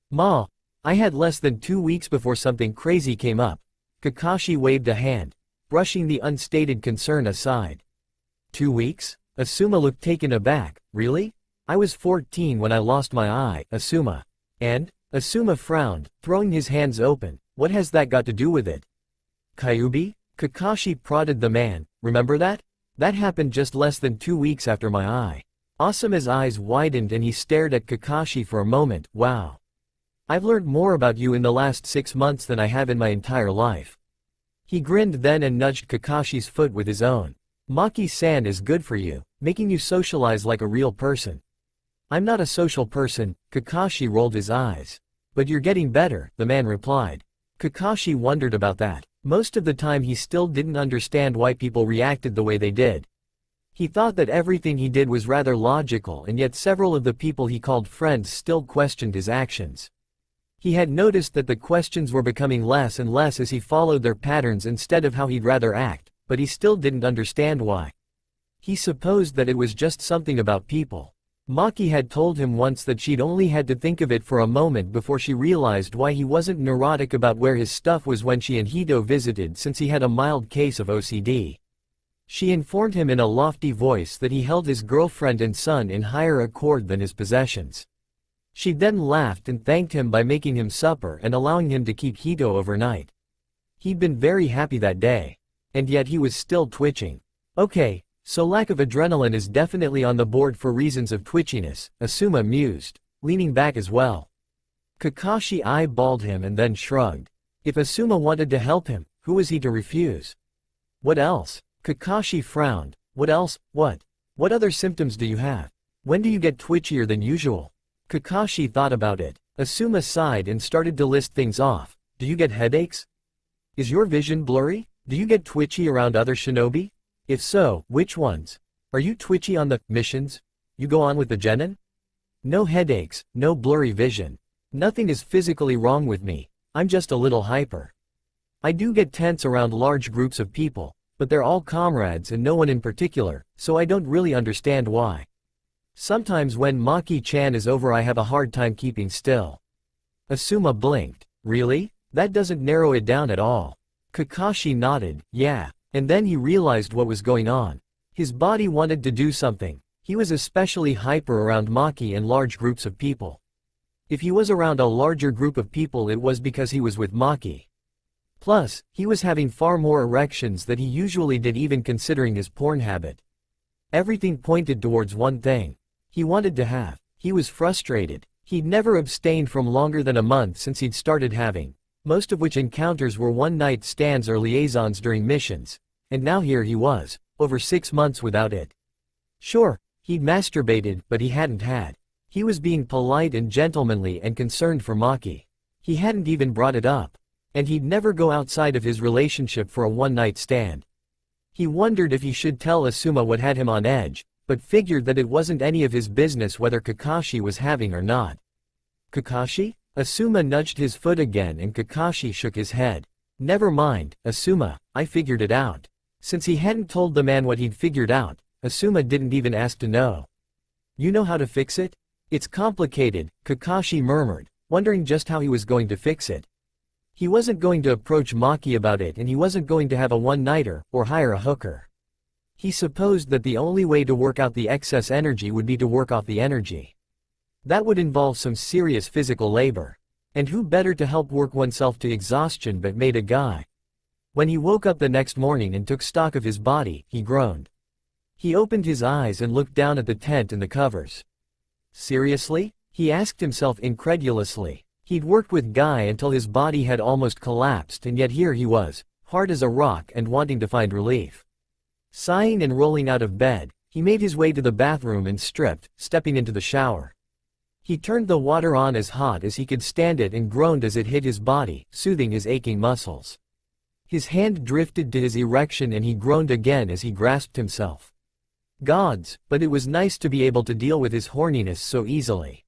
Ma, I had less than 2 weeks before something crazy came up. Kakashi waved a hand, brushing the unstated concern aside. 2 weeks? Asuma looked taken aback. Really? I was 14 when I lost my eye, Asuma. And? Asuma frowned, throwing his hands open. What has that got to do with it? Kyuubi? Kakashi prodded the man. Remember that? That happened just less than 2 weeks after my eye. Asuma's eyes widened and he stared at Kakashi for a moment. Wow. I've learned more about you in the last 6 months than I have in my entire life. He grinned then and nudged Kakashi's foot with his own. Maki-san is good for you, making you socialize like a real person. I'm not a social person, Kakashi rolled his eyes. But you're getting better, the man replied. Kakashi wondered about that. Most of the time he still didn't understand why people reacted the way they did. He thought that everything he did was rather logical, and yet several of the people he called friends still questioned his actions. He had noticed that the questions were becoming less and less as he followed their patterns instead of how he'd rather act, but he still didn't understand why. He supposed that it was just something about people. Maki had told him once that she'd only had to think of it for a moment before she realized why he wasn't neurotic about where his stuff was when she and Hito visited, since he had a mild case of OCD. She informed him in a lofty voice that he held his girlfriend and son in higher accord than his possessions. She then laughed and thanked him by making him supper and allowing him to keep Hito overnight. He'd been very happy that day. And yet he was still twitching. Okay, so lack of adrenaline is definitely on the board for reasons of twitchiness, Asuma mused, leaning back as well. Kakashi eyeballed him and then shrugged. If Asuma wanted to help him, who was he to refuse? What else? Kakashi frowned. What else? What? What other symptoms do you have? When do you get twitchier than usual? Kakashi thought about it. Asuma sighed and started to list things off. Do you get headaches? Is your vision blurry? Do you get twitchy around other shinobi? If so, which ones? Are you twitchy on the missions you go on with the genin? No headaches, no blurry vision. Nothing is physically wrong with me. I'm just a little hyper. I do get tense around large groups of people, but they're all comrades and no one in particular, so I don't really understand why. Sometimes when Maki-chan is over I have a hard time keeping still. Asuma blinked. Really? That doesn't narrow it down at all. Kakashi nodded. Yeah. And then he realized what was going on. His body wanted to do something. He was especially hyper around Maki and large groups of people. If he was around a larger group of people it was because he was with Maki. Plus, he was having far more erections than he usually did even considering his porn habit. Everything pointed towards one thing. He wanted to have. He was frustrated. He'd never abstained from longer than a month since he'd started having, most of which encounters were one-night stands or liaisons during missions, and now here he was, over 6 months without it. Sure, he'd masturbated, but he hadn't had. He was being polite and gentlemanly and concerned for Maki. He hadn't even brought it up. And he'd never go outside of his relationship for a one-night stand. He wondered if he should tell Asuma what had him on edge, but figured that it wasn't any of his business whether Kakashi was having or not. Kakashi? Asuma nudged his foot again and Kakashi shook his head. Never mind, Asuma, I figured it out. Since he hadn't told the man what he'd figured out, Asuma didn't even ask to know. You know how to fix it? It's complicated, Kakashi murmured, wondering just how he was going to fix it. He wasn't going to approach Maki about it and he wasn't going to have a one-nighter, or hire a hooker. He supposed that the only way to work out the excess energy would be to work off the energy. That would involve some serious physical labor. And who better to help work oneself to exhaustion but made a guy? When he woke up the next morning and took stock of his body, he groaned. He opened his eyes and looked down at the tent and the covers. Seriously? He asked himself incredulously. He'd worked with Guy until his body had almost collapsed and yet here he was, hard as a rock and wanting to find relief. Sighing and rolling out of bed, he made his way to the bathroom and stripped, stepping into the shower. He turned the water on as hot as he could stand it and groaned as it hit his body, soothing his aching muscles. His hand drifted to his erection and he groaned again as he grasped himself. Gods, but it was nice to be able to deal with his horniness so easily.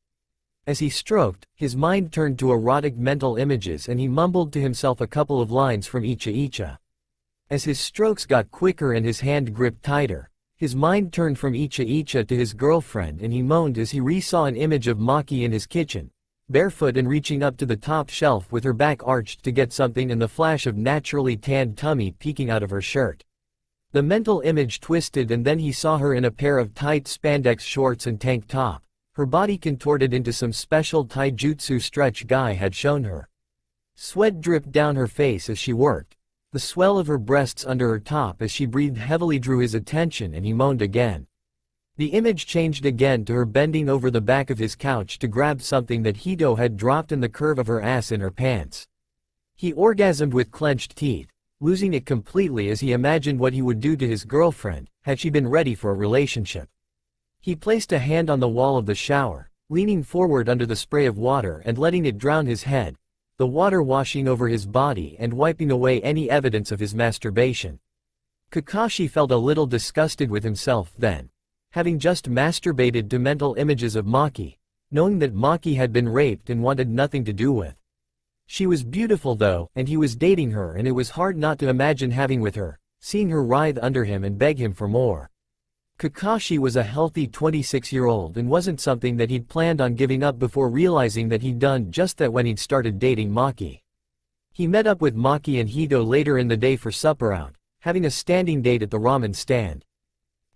As he stroked, his mind turned to erotic mental images and he mumbled to himself a couple of lines from Icha Icha. As his strokes got quicker and his hand gripped tighter, his mind turned from Icha Icha to his girlfriend and he moaned as he re-saw an image of Maki in his kitchen, barefoot and reaching up to the top shelf with her back arched to get something and the flash of naturally tanned tummy peeking out of her shirt. The mental image twisted and then he saw her in a pair of tight spandex shorts and tank top, her body contorted into some special taijutsu stretch Guy had shown her. Sweat dripped down her face as she worked. The swell of her breasts under her top as she breathed heavily drew his attention and he moaned again. The image changed again to her bending over the back of his couch to grab something that Hito had dropped and the curve of her ass in her pants. He orgasmed with clenched teeth, losing it completely as he imagined what he would do to his girlfriend, had she been ready for a relationship. He placed a hand on the wall of the shower, leaning forward under the spray of water and letting it drown his head, the water washing over his body and wiping away any evidence of his masturbation. Kakashi felt a little disgusted with himself then, having just masturbated to mental images of Maki, knowing that Maki had been raped and wanted nothing to do with. She was beautiful though, and he was dating her and it was hard not to imagine having with her, seeing her writhe under him and beg him for more. Kakashi was a healthy 26-year-old and wasn't something that he'd planned on giving up before realizing that he'd done just that when he'd started dating Maki. He met up with Maki and Hito later in the day for supper out, having a standing date at the ramen stand.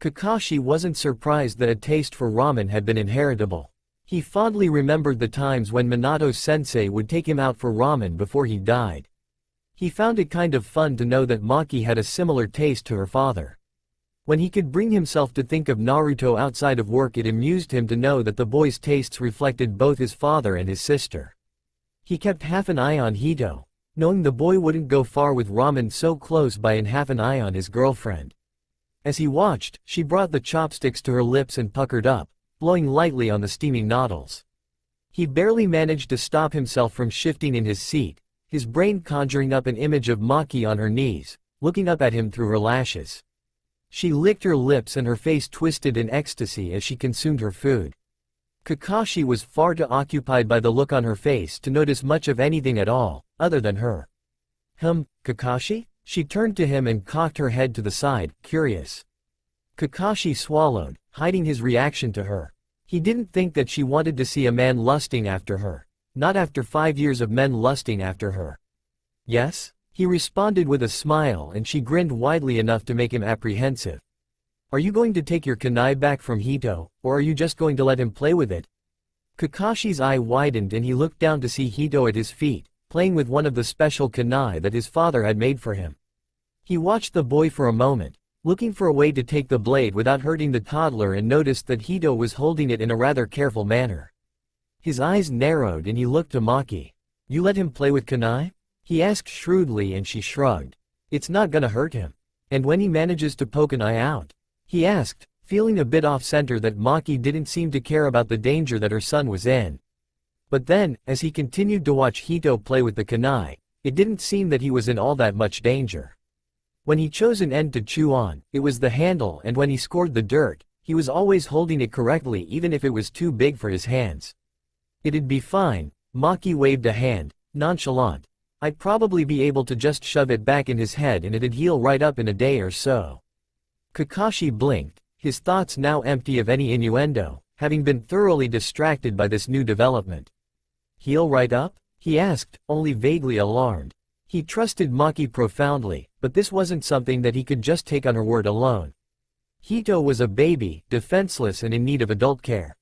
Kakashi wasn't surprised that a taste for ramen had been inheritable. He fondly remembered the times when Minato's sensei would take him out for ramen before he died. He found it kind of fun to know that Maki had a similar taste to her father. When he could bring himself to think of Naruto outside of work, it amused him to know that the boy's tastes reflected both his father and his sister. He kept half an eye on Hito, knowing the boy wouldn't go far with ramen so close by and half an eye on his girlfriend. As he watched, she brought the chopsticks to her lips and puckered up, blowing lightly on the steaming noodles. He barely managed to stop himself from shifting in his seat, his brain conjuring up an image of Maki on her knees, looking up at him through her lashes. She licked her lips and her face twisted in ecstasy as she consumed her food. Kakashi was far too occupied by the look on her face to notice much of anything at all, other than her. Kakashi? She turned to him and cocked her head to the side, curious. Kakashi swallowed, hiding his reaction to her. He didn't think that she wanted to see a man lusting after her. Not after 5 years of men lusting after her. Yes? He responded with a smile and she grinned widely enough to make him apprehensive. Are you going to take your kunai back from Hito, or are you just going to let him play with it? Kakashi's eye widened and he looked down to see Hito at his feet, playing with one of the special kunai that his father had made for him. He watched the boy for a moment, looking for a way to take the blade without hurting the toddler, and noticed that Hito was holding it in a rather careful manner. His eyes narrowed and he looked to Maki. You let him play with kunai? He asked shrewdly and she shrugged. It's not gonna hurt him. And when he manages to poke an eye out? He asked, feeling a bit off-center that Maki didn't seem to care about the danger that her son was in. But then, as he continued to watch Hito play with the kunai, it didn't seem that he was in all that much danger. When he chose an end to chew on, it was the handle, and when he scored the dirt, he was always holding it correctly even if it was too big for his hands. It'd be fine. Maki waved a hand, nonchalant. I'd probably be able to just shove it back in his head and it'd heal right up in a day or so. Kakashi blinked, his thoughts now empty of any innuendo, having been thoroughly distracted by this new development. Heal right up? He asked, only vaguely alarmed. He trusted Maki profoundly, but this wasn't something that he could just take on her word alone. Hito was a baby, defenseless and in need of adult care.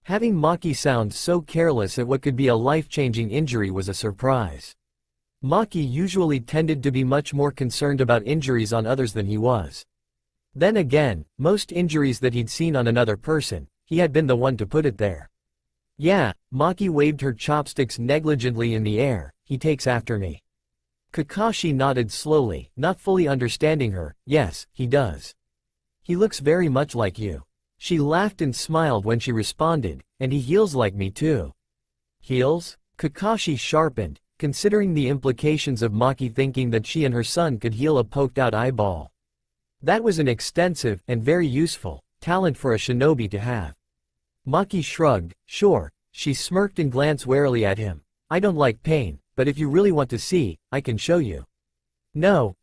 Having Maki sound so careless at what could be a life-changing injury was a surprise. Maki usually tended to be much more concerned about injuries on others than he was. Then again, most injuries that he'd seen on another person, he had been the one to put it there. Yeah, Maki waved her chopsticks negligently in the air, he takes after me. Kakashi nodded slowly, not fully understanding her. Yes, he does. He looks very much like you. She laughed and smiled when she responded, and he heals like me too. Heals? Kakashi sharpened, considering the implications of Maki thinking that she and her son could heal a poked-out eyeball. That was an extensive, and very useful, talent for a shinobi to have. Maki shrugged, sure, she smirked and glanced warily at him. I don't like pain, but if you really want to see, I can show you. No,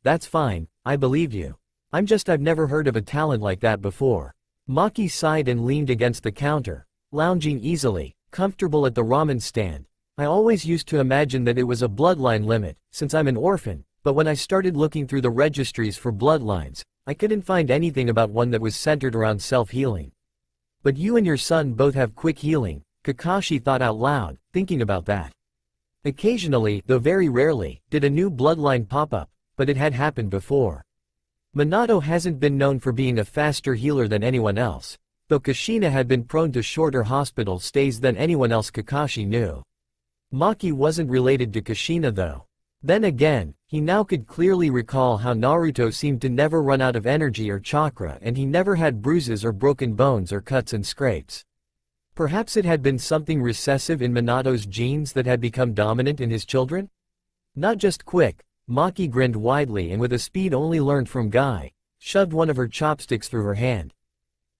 that's fine, I believe you. I've never heard of a talent like that before. Maki sighed and leaned against the counter, lounging easily, comfortable at the ramen stand. I always used to imagine that it was a bloodline limit, since I'm an orphan, but when I started looking through the registries for bloodlines, I couldn't find anything about one that was centered around self-healing. But you and your son both have quick healing, Kakashi thought out loud, thinking about that. Occasionally, though very rarely, did a new bloodline pop up, but it had happened before. Minato hasn't been known for being a faster healer than anyone else, though Kushina had been prone to shorter hospital stays than anyone else Kakashi knew. Maki wasn't related to Kushina though. Then again, he now could clearly recall how Naruto seemed to never run out of energy or chakra and he never had bruises or broken bones or cuts and scrapes. Perhaps it had been something recessive in Minato's genes that had become dominant in his children? Not just quick, Maki grinned widely and with a speed only learned from Guy, shoved one of her chopsticks through her hand.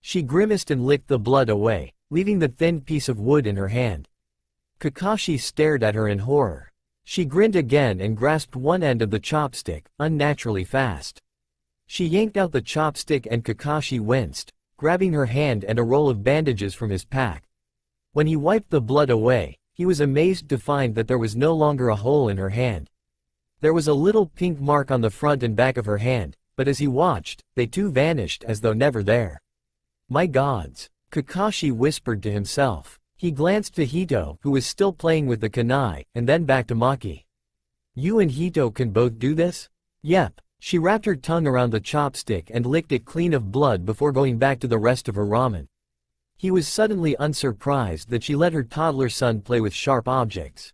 She grimaced and licked the blood away, leaving the thin piece of wood in her hand. Kakashi stared at her in horror. She grinned again and grasped one end of the chopstick, unnaturally fast. She yanked out the chopstick and Kakashi winced, grabbing her hand and a roll of bandages from his pack. When he wiped the blood away, he was amazed to find that there was no longer a hole in her hand. There was a little pink mark on the front and back of her hand, but as he watched, they too vanished as though never there. My gods, Kakashi whispered to himself. He glanced to Hito, who was still playing with the kunai, and then back to Maki. You and Hito can both do this? Yep. She wrapped her tongue around the chopstick and licked it clean of blood before going back to the rest of her ramen. He was suddenly unsurprised that she let her toddler son play with sharp objects.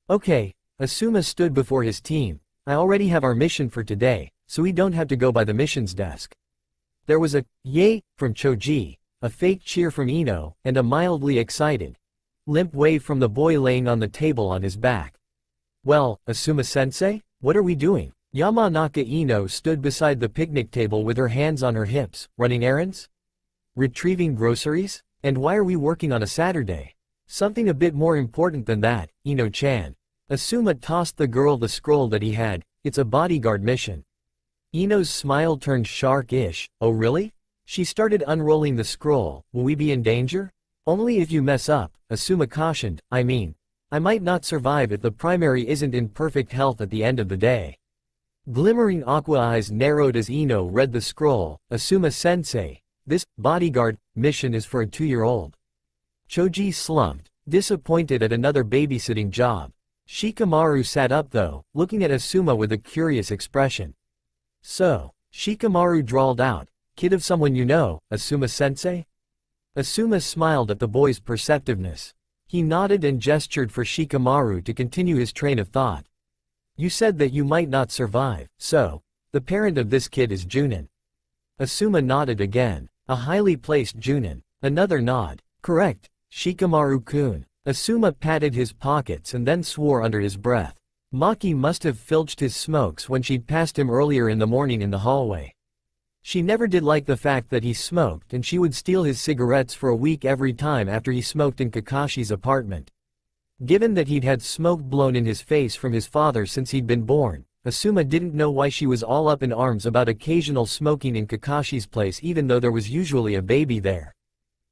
Okay, Asuma stood before his team. I already have our mission for today, so we don't have to go by the missions desk. There was a yay from Choji, a fake cheer from Ino, and a mildly excited, limp wave from the boy laying on the table on his back. Well, Asuma-sensei, what are we doing? Yamanaka Ino stood beside the picnic table with her hands on her hips, running errands? Retrieving groceries? And why are we working on a Saturday? Something a bit more important than that, Ino-chan. Asuma tossed the girl the scroll that he had. It's a bodyguard mission. Ino's smile turned shark-ish. Oh really? She started unrolling the scroll. Will we be in danger? Only if you mess up, Asuma cautioned. I mean, I might not survive if the primary isn't in perfect health at the end of the day. Glimmering aqua eyes narrowed as Ino read the scroll. Asuma-sensei, this bodyguard mission is for a 2-year-old. Choji slumped, disappointed at another babysitting job. Shikamaru sat up though, looking at Asuma with a curious expression. So, Shikamaru drawled out, kid of someone you know, Asuma-sensei? Asuma smiled at the boy's perceptiveness. He nodded and gestured for Shikamaru to continue his train of thought. You said that you might not survive, so, the parent of this kid is Junin. Asuma nodded again. A highly placed Junin. Another nod. Correct, Shikamaru-kun. Asuma patted his pockets and then swore under his breath. Maki must have filched his smokes when she'd passed him earlier in the morning in the hallway. She never did like the fact that he smoked and she would steal his cigarettes for a week every time after he smoked in Kakashi's apartment. Given that he'd had smoke blown in his face from his father since he'd been born, Asuma didn't know why she was all up in arms about occasional smoking in Kakashi's place even though there was usually a baby there.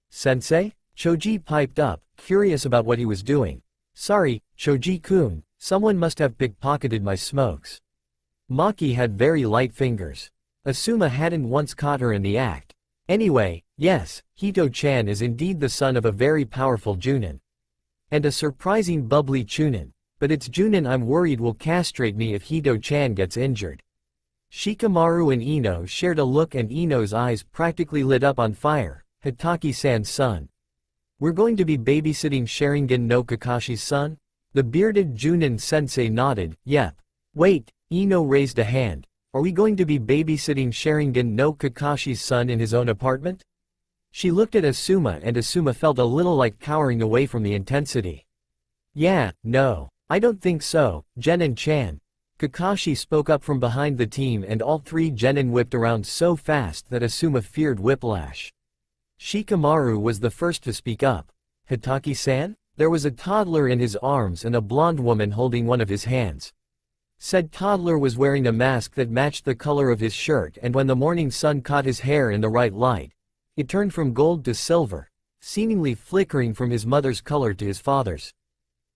Sensei? Choji piped up, curious about what he was doing. Sorry, Choji-kun, someone must have pickpocketed my smokes. Maki had very light fingers. Asuma hadn't once caught her in the act. Anyway, yes, Hito-chan is indeed the son of a very powerful Junin. And a surprising bubbly Chunin, but it's Junin I'm worried will castrate me if Hito-chan gets injured. Shikamaru and Ino shared a look and Ino's eyes practically lit up on fire. Hitaki-san's son. We're going to be babysitting Sharingan no Kakashi's son? The bearded Junin sensei nodded. Yep. Wait, Ino raised a hand. Are we going to be babysitting Sharingan no Kakashi's son in his own apartment? She looked at Asuma and Asuma felt a little like cowering away from the intensity. Yeah, no. I don't think so, Genin-chan. Kakashi spoke up from behind the team and all three genin whipped around so fast that Asuma feared whiplash. Shikamaru was the first to speak up. Hitaki-san? There was a toddler in his arms and a blonde woman holding one of his hands. Said toddler was wearing a mask that matched the color of his shirt, and when the morning sun caught his hair in the right light, it turned from gold to silver, seemingly flickering from his mother's color to his father's.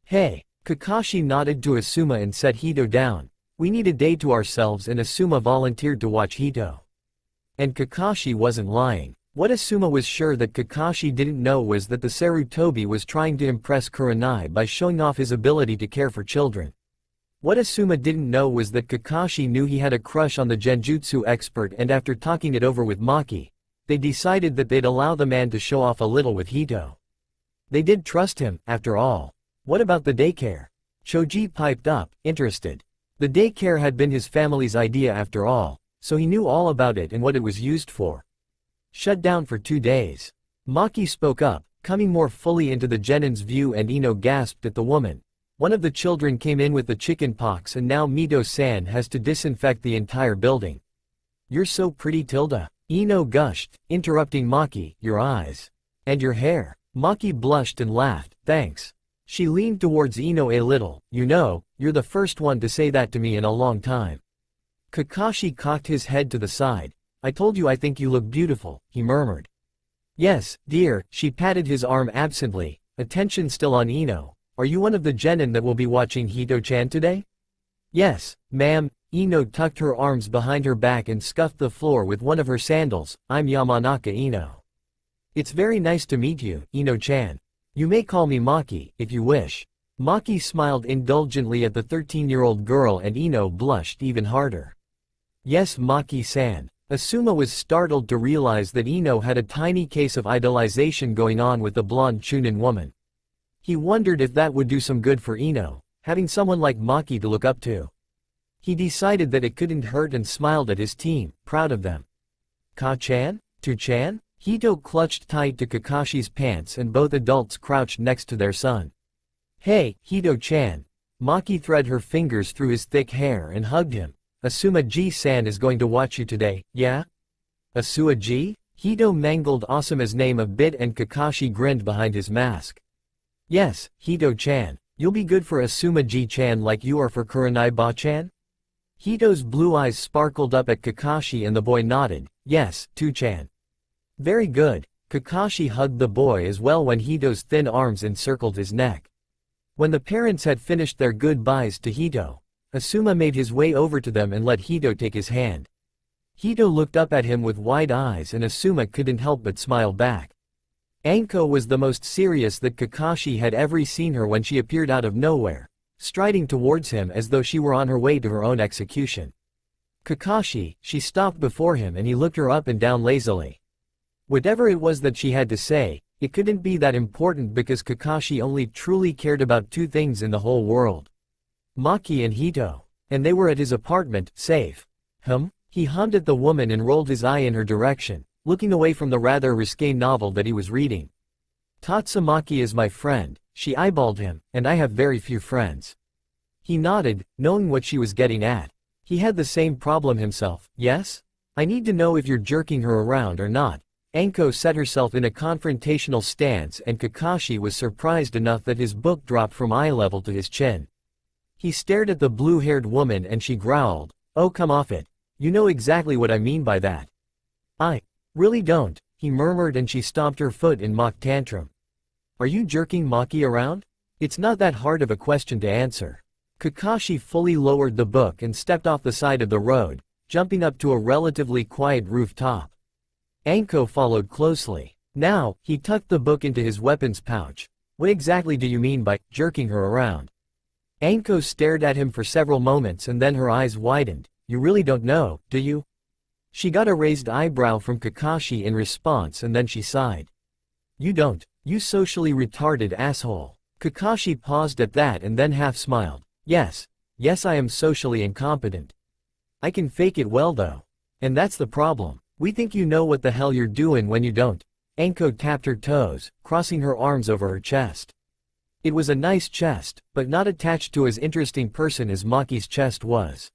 Hey, Kakashi nodded to Asuma and set Hito down. We need a day to ourselves, and Asuma volunteered to watch Hito. And Kakashi wasn't lying. What Asuma was sure that Kakashi didn't know was that the Sarutobi was trying to impress Kurenai by showing off his ability to care for children. What Asuma didn't know was that Kakashi knew he had a crush on the genjutsu expert, and after talking it over with Maki, they decided that they'd allow the man to show off a little with Hito. They did trust him, after all. What about the daycare? Choji piped up, interested. The daycare had been his family's idea after all, so he knew all about it and what it was used for. Shut down for 2 days. Maki spoke up, coming more fully into the genin's view, and Ino gasped at the woman. One of the children came in with the chicken pox and now Mito-san has to disinfect the entire building. You're so pretty, Tilda. Ino gushed, interrupting Maki. Your eyes. And your hair. Maki blushed and laughed. Thanks. She leaned towards Ino a little. You know, you're the first one to say that to me in a long time. Kakashi cocked his head to the side. I told you I think you look beautiful, he murmured. Yes, dear, she patted his arm absently, attention still on Ino. Are you one of the genin that will be watching Hito-chan today? Yes, ma'am. Ino tucked her arms behind her back and scuffed the floor with one of her sandals. I'm Yamanaka Ino. It's very nice to meet you, Ino-chan. You may call me Maki, if you wish. Maki smiled indulgently at the 13-year-old girl, and Ino blushed even harder. Yes, Maki-san. Asuma was startled to realize that Ino had a tiny case of idolization going on with the blonde Chunin woman. He wondered if that would do some good for Ino, having someone like Maki to look up to. He decided that it couldn't hurt and smiled at his team, proud of them. Ka-chan? Tu-chan? Hito clutched tight to Kakashi's pants and both adults crouched next to their son. Hey, Hito-chan. Maki threaded her fingers through his thick hair and hugged him. Asuma-ji-san is going to watch you today, yeah? Asuma-ji? Hito mangled Asuma's name a bit and Kakashi grinned behind his mask. Yes, Hito-chan. You'll be good for Asuma-ji-chan like you are for Kurenai-ba-chan? Hito's blue eyes sparkled up at Kakashi and the boy nodded. Yes, Tu-chan. Very good. Kakashi hugged the boy as well when Hito's thin arms encircled his neck. When the parents had finished their goodbyes to Hito, Asuma made his way over to them and let Hito take his hand. Hito looked up at him with wide eyes and Asuma couldn't help but smile back. Anko was the most serious that Kakashi had ever seen her when she appeared out of nowhere, striding towards him as though she were on her way to her own execution. Kakashi, she stopped before him and he looked her up and down lazily. Whatever it was that she had to say, it couldn't be that important because Kakashi only truly cared about 2 things in the whole world. Maki and Hito. And they were at his apartment, safe. He hummed at the woman and rolled his eye in her direction, looking away from the rather risque novel that he was reading. Tatsumaki is my friend, she eyeballed him, and I have very few friends. He nodded, knowing what she was getting at. He had the same problem himself, yes? I need to know if you're jerking her around or not. Anko set herself in a confrontational stance and Kakashi was surprised enough that his book dropped from eye level to his chin. He stared at the blue-haired woman and she growled, "Oh, come off it. You know exactly what I mean by that." "I really don't," he murmured, and she stomped her foot in mock tantrum. "Are you jerking Maki around? It's not that hard of a question to answer." Kakashi fully lowered the book and stepped off the side of the road, jumping up to a relatively quiet rooftop. Anko followed closely. Now, he tucked the book into his weapons pouch. "What exactly do you mean by jerking her around?" Anko stared at him for several moments and then her eyes widened. "You really don't know, do you?" She got a raised eyebrow from Kakashi in response and then she sighed. "You don't, you socially retarded asshole." Kakashi paused at that and then half smiled. Yes, I am socially incompetent. I can fake it well though. And that's the problem. We think you know what the hell you're doing when you don't. Anko tapped her toes, crossing her arms over her chest. It was a nice chest, but not attached to as interesting person as Maki's chest was.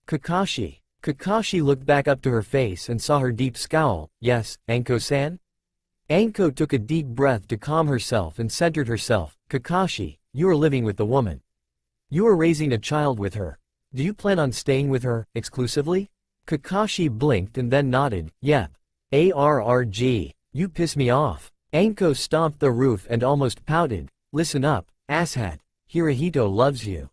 Kakashi. Kakashi looked back up to her face and saw her deep scowl. Yes, Anko-san? Anko took a deep breath to calm herself and centered herself. Kakashi, you are living with the woman. You are raising a child with her. Do you plan on staying with her, exclusively? Kakashi blinked and then nodded. Yep. ARRG. You piss me off. Anko stomped the roof and almost pouted. Listen up, asshat. Hirohito loves you.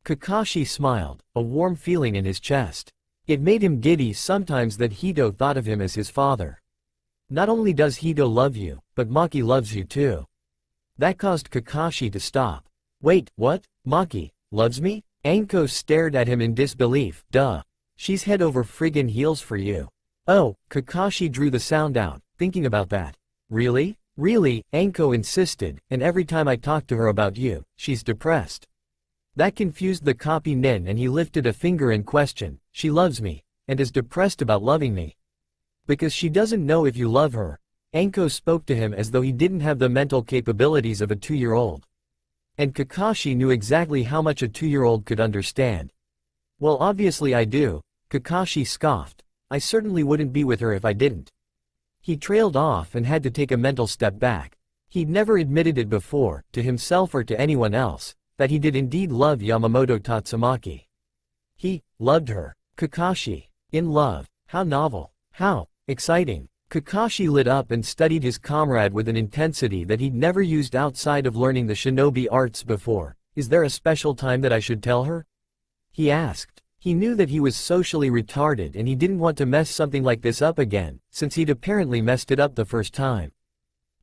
Kakashi smiled, a warm feeling in his chest. It made him giddy sometimes that Hito thought of him as his father. Not only does Hito love you, but Maki loves you too. That caused Kakashi to stop. Wait, what? Maki loves me? Anko stared at him in disbelief. Duh. She's head over friggin' heels for you. Oh, Kakashi drew the sound out, thinking about that. Really? Really, Anko insisted, and every time I talk to her about you, she's depressed. That confused the copy nin and he lifted a finger in question. She loves me, and is depressed about loving me. Because she doesn't know if you love her. Anko spoke to him as though he didn't have the mental capabilities of a 2-year-old. And Kakashi knew exactly how much a 2-year-old could understand. Well, obviously I do, Kakashi scoffed. I certainly wouldn't be with her if I didn't. He trailed off and had to take a mental step back. He'd never admitted it before, to himself or to anyone else, that he did indeed love Yamamoto Tatsumaki. He loved her. Kakashi. In love. How novel. How exciting. Kakashi lit up and studied his comrade with an intensity that he'd never used outside of learning the shinobi arts before. Is there a special time that I should tell her? He asked. He knew that he was socially retarded and he didn't want to mess something like this up again, since he'd apparently messed it up the first time.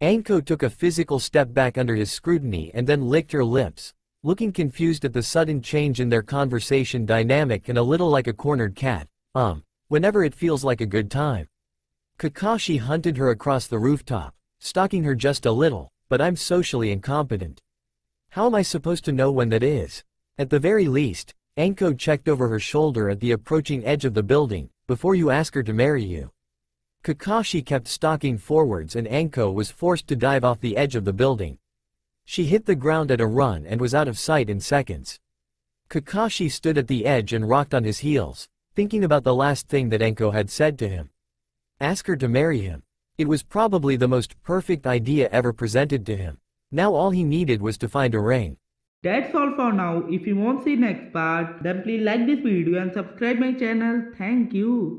Anko took a physical step back under his scrutiny and then licked her lips, looking confused at the sudden change in their conversation dynamic and a little like a cornered cat. Whenever it feels like a good time. Kakashi hunted her across the rooftop, stalking her just a little, but I'm socially incompetent. How am I supposed to know when that is? At the very least, Anko checked over her shoulder at the approaching edge of the building. Before you ask her to marry you. Kakashi kept stalking forwards and Anko was forced to dive off the edge of the building. She hit the ground at a run and was out of sight in seconds. Kakashi stood at the edge and rocked on his heels, thinking about the last thing that Anko had said to him. Ask her to marry him. It was probably the most perfect idea ever presented to him. Now all he needed was to find a ring. That's all for now. If you want to see next part, then please like this video and subscribe my channel. Thank you.